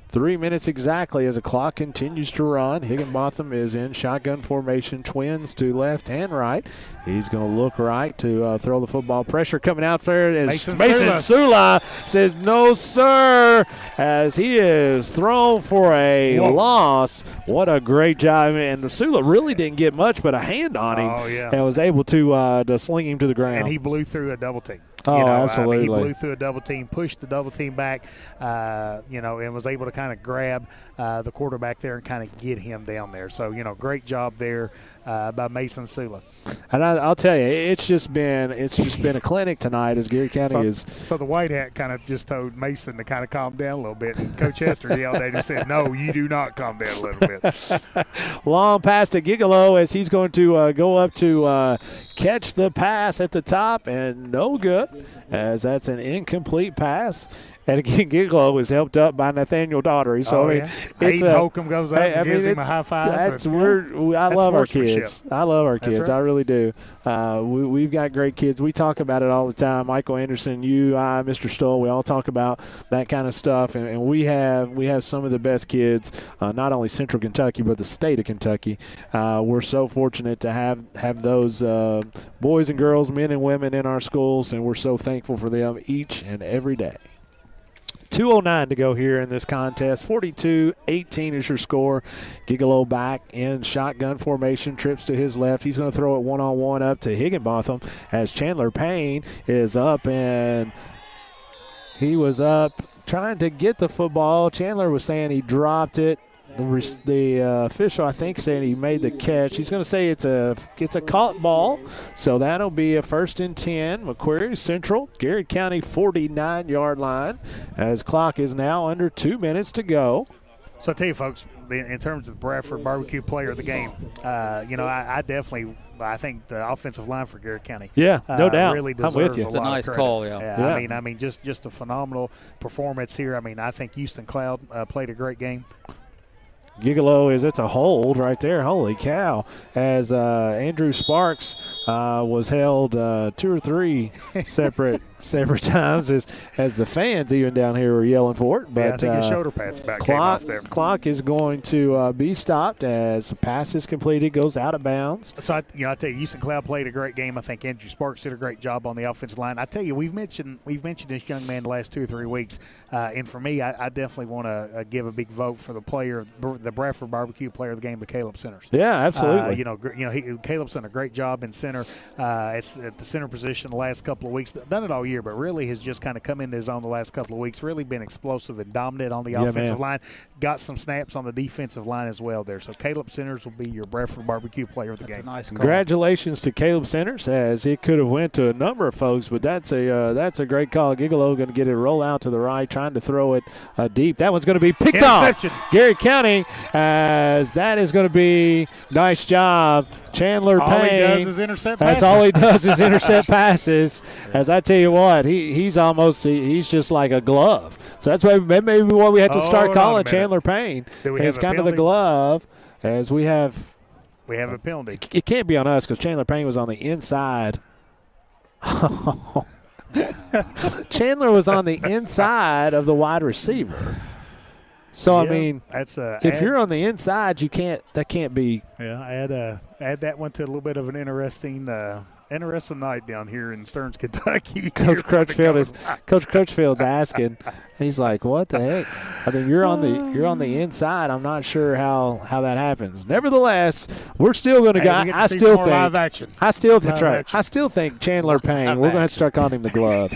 3 minutes exactly as the clock continues to run. Higginbotham is in shotgun formation, twins to left and right. He's going to look right to throw the football. Pressure coming out there as Mason Sula says, no, sir, as he is thrown for a loss. What a great job. And Sula really didn't get much but a hand on him and was able to sling him to the ground.
And he blew through a double team.
Absolutely.
He blew through a double team, pushed the double team back, and was able to kind of grab the quarterback there and kind of get him down there. So, great job there by Mason Sula.
And I'll tell you, it's just been a clinic tonight as Garrard County is.
So the white hat kind of just told Mason to kind of calm down a little bit. And Coach Hester yelled at him and said, no, you do not calm down a little bit.
Long pass to Gigolo as he's going to go up to catch the pass at the top, and no good as that's an incomplete pass. And again, Gigolo was helped up by Nathaniel Daughtery. So
Hayden Holcomb goes out and gives him a high five.
I love our kids. I love our kids. Right. I really do. We've got great kids. We talk about it all the time. Michael Anderson, you, I, Mr. Stoll, we all talk about that kind of stuff. And we have some of the best kids, not only Central Kentucky but the state of Kentucky. We're so fortunate to have those boys and girls, men and women in our schools, and we're so thankful for them each and every day. 2:09 to go here in this contest. 42-18 is your score. Gigolo back in shotgun formation, trips to his left. He's going to throw it one-on-one up to Higginbotham as Chandler Payne is up, and he was up trying to get the football. Chandler was saying he dropped it. The official, I think, saying he made the catch. He's going to say it's a caught ball, so that'll be a 1st and 10. McCreary Central, Garrard County 49-yard line, as clock is now under 2 minutes to go.
So I tell you, folks, in terms of the Bradford Barbecue player of the game, I think the offensive line for Garrard County,
no doubt,
really deserves
I'm with you.
It's
a nice call, yeah.
I mean, just a phenomenal performance here. I mean, I think Houston Cloud played a great game.
Gigolo it's a hold right there. Holy cow. As Andrew Sparks was held 2 or 3 separate times as the fans even down here were yelling for it. But
I think his shoulder pads back came off there.
Clock is going to be stopped as the pass is completed, goes out of bounds.
So, I tell you, Houston Cloud played a great game. I think Andrew Sparks did a great job on the offensive line. I tell you, we've mentioned this young man the last 2 or 3 weeks. And for me, I definitely want to give a big vote for the Bradford Barbecue player of the game, to Caleb Centers.
Yeah, absolutely.
Caleb's done a great job in center. It's at the center position the last couple of weeks. Done it all year, but really has just kind of come into his own the last couple of weeks. Really been explosive and dominant on the offensive line. Got some snaps on the defensive line as well there. So Caleb Centers will be your Bradford Barbecue player of the game.
Nice call.
Congratulations to Caleb Centers, as it could have went to a number of folks, but that's a great call. Gigolo going to get it roll out to the right, trying to throw it deep. That one's going to be picked off. Garrard County, as that is going to be nice job. Chandler Payne.
All he does is intercept passes.
That's all he does is intercept passes. As I tell you what, he's just like a glove. So that's maybe what we have to start calling Chandler Payne. It's kind of the glove, as we have.
We have a penalty.
It can't be on us because Chandler Payne was on the inside. Chandler was on the inside of the wide receiver. So I mean, if you're on the inside, that can't be.
Yeah, I add that one to a little bit of an interesting night down here in Stearns, Kentucky.
Coach Crutchfield's asking. He's like, "What the heck?" I mean, you're on the inside. I'm not sure how that happens. Nevertheless, we're still going to go. I still think Chandler Payne. We're going to have to start calling him the glove.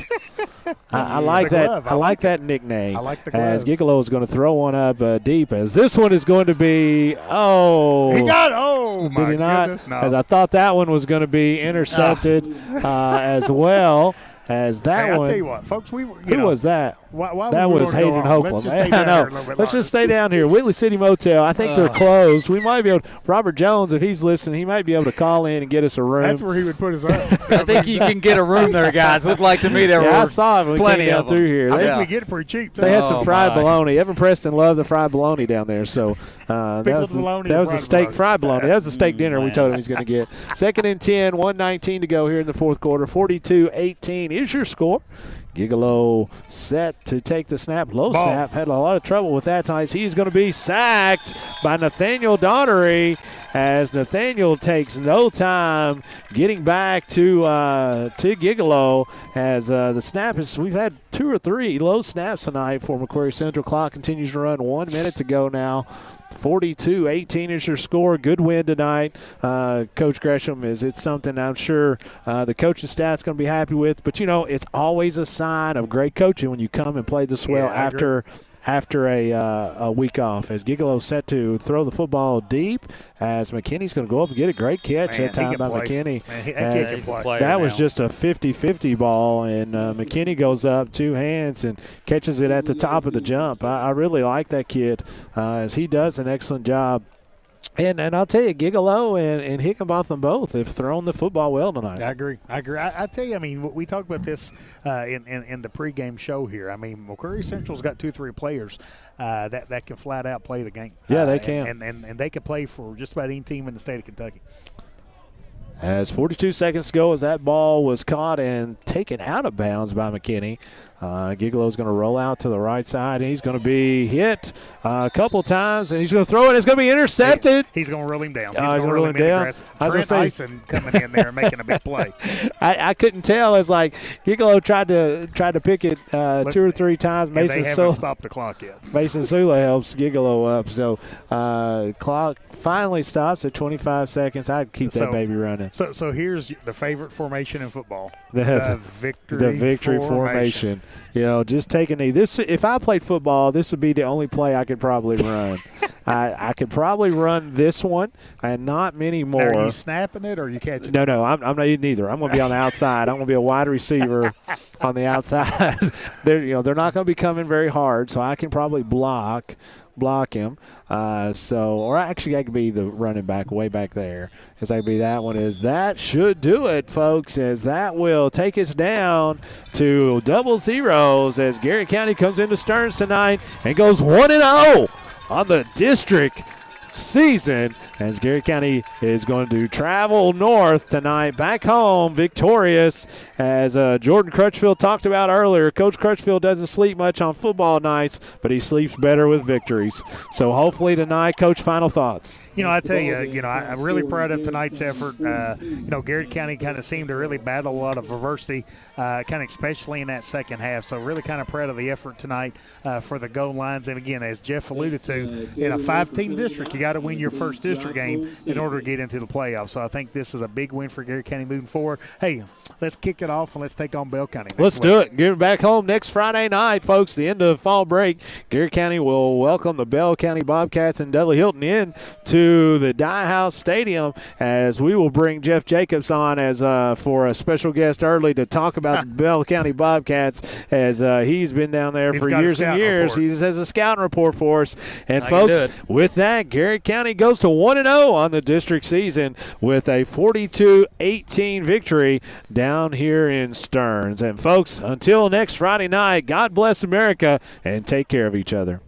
I like that. I like that nickname.
I like the glove.
As Gigolo is going to throw one up deep. As this one is going to be.
He got. Oh my
did he not?
Goodness, no.
As I thought that one was going to be intercepted as well. as that
hey,
one.
I'll tell you what, folks. Who
was that?
While
that was Hayden Hokeland. I know. Let's just stay down here. Whitley City Motel. I think they're closed. We might be able to, Robert Jones, if he's listening, he might be able to call in and get us a room.
That's where he would put us up.
I think you can get a room there, guys. Looked like to me there were
I saw it when we
plenty
came down
of them.
through here.
I think we get it pretty cheap, too.
They had some fried bologna. Evan Preston loved the fried bologna down there. So that was the steak fried bologna. That was the steak dinner we told him he's going to get. 2nd and 10, 1:19 to go here in the fourth quarter. 42-18 is your score. Gigolo set to take the snap. Low snap. Had a lot of trouble with that tonight. He's going to be sacked by Nathaniel Daughtery as Nathaniel takes no time getting back to Gigolo as the snap is. We've had 2 or 3 low snaps tonight for McCreary Central. Clock continues to run. 1 minute to go now. 42-18 is your score. Good win tonight. Coach Gresham, it's something I'm sure the coaching staff's going to be happy with. But, it's always a sign of great coaching when you come and play this well after a week off. As Gigolo set to throw the football deep, as McKinney's going to go up and get a great catch that time by McKinney. That was just a 50-50 ball, and McKinney goes up 2 hands and catches it at the top of the jump. I really like that kid as he does an excellent job. And I'll tell you, Gigolo and Hickenbotham both have thrown the football well tonight.
I agree. I tell you, we talked about this in the pregame show here. McCreary Central's got 2-3 players that can flat out play the game.
Yeah, they can.
And they can play for just about any team in the state of Kentucky.
As 42 seconds to go, as that ball was caught and taken out of bounds by McKinney. Gigolo's going to roll out to the right side, and he's going to be hit a couple times, and he's going to throw it. It's going to be intercepted.
He's going to roll him down.
He's going to roll him down.
Trent Ison coming in there and making a big play.
I couldn't tell. It's like Gigolo tried to pick it 2 or 3 times.
Mason they haven't stopped the clock yet.
Mason Sula helps Gigolo up. So clock finally stops at 25 seconds. I'd keep that baby running.
So here's the favorite formation in football.
The victory formation. Just take a knee. If I played football, this would be the only play I could probably run. I could probably run this one and not many more.
Now, are you snapping it or are you catching
it? No, I'm not neither. I'm going to be on the outside. I'm going to be a wide receiver on the outside. They're not going to be coming very hard, so I can probably block him. Or actually I could be the running back way back there. As I could be that one. That should do it, folks, as that will take us down to double zeros as Garrett County comes into Stearns tonight and goes 1-0 on the district season, as Garrett County is going to travel north tonight, back home victorious. As Jordan Crutchfield talked about earlier, Coach Crutchfield doesn't sleep much on football nights, but he sleeps better with victories. So hopefully tonight, Coach, final thoughts.
I tell you, I'm really proud of tonight's effort. Garrett County kind of seemed to really battle a lot of adversity, kind of especially in that second half. So really kind of proud of the effort tonight for the Gold Lions. And again, as Jeff alluded to, in a 5-team district, you got to win your first district game in order to get into the playoffs. So I think this is a big win for Garrett County moving forward. Hey, let's kick it off and let's take on Bell County.
Let's do it. Get back home next Friday night, folks. The end of fall break. Garrett County will welcome the Bell County Bobcats and Dudley Hilton in to the Dye House Stadium, as we will bring Jeff Jacobs on as for a special guest early to talk about the Bell County Bobcats, as he's been down there for years and years. He has a scouting report for us. And folks, with that, Garrett County goes to 1-0 on the district season with a 42-18 victory down here in Stearns. And folks, until next Friday night, God bless America and take care of each other.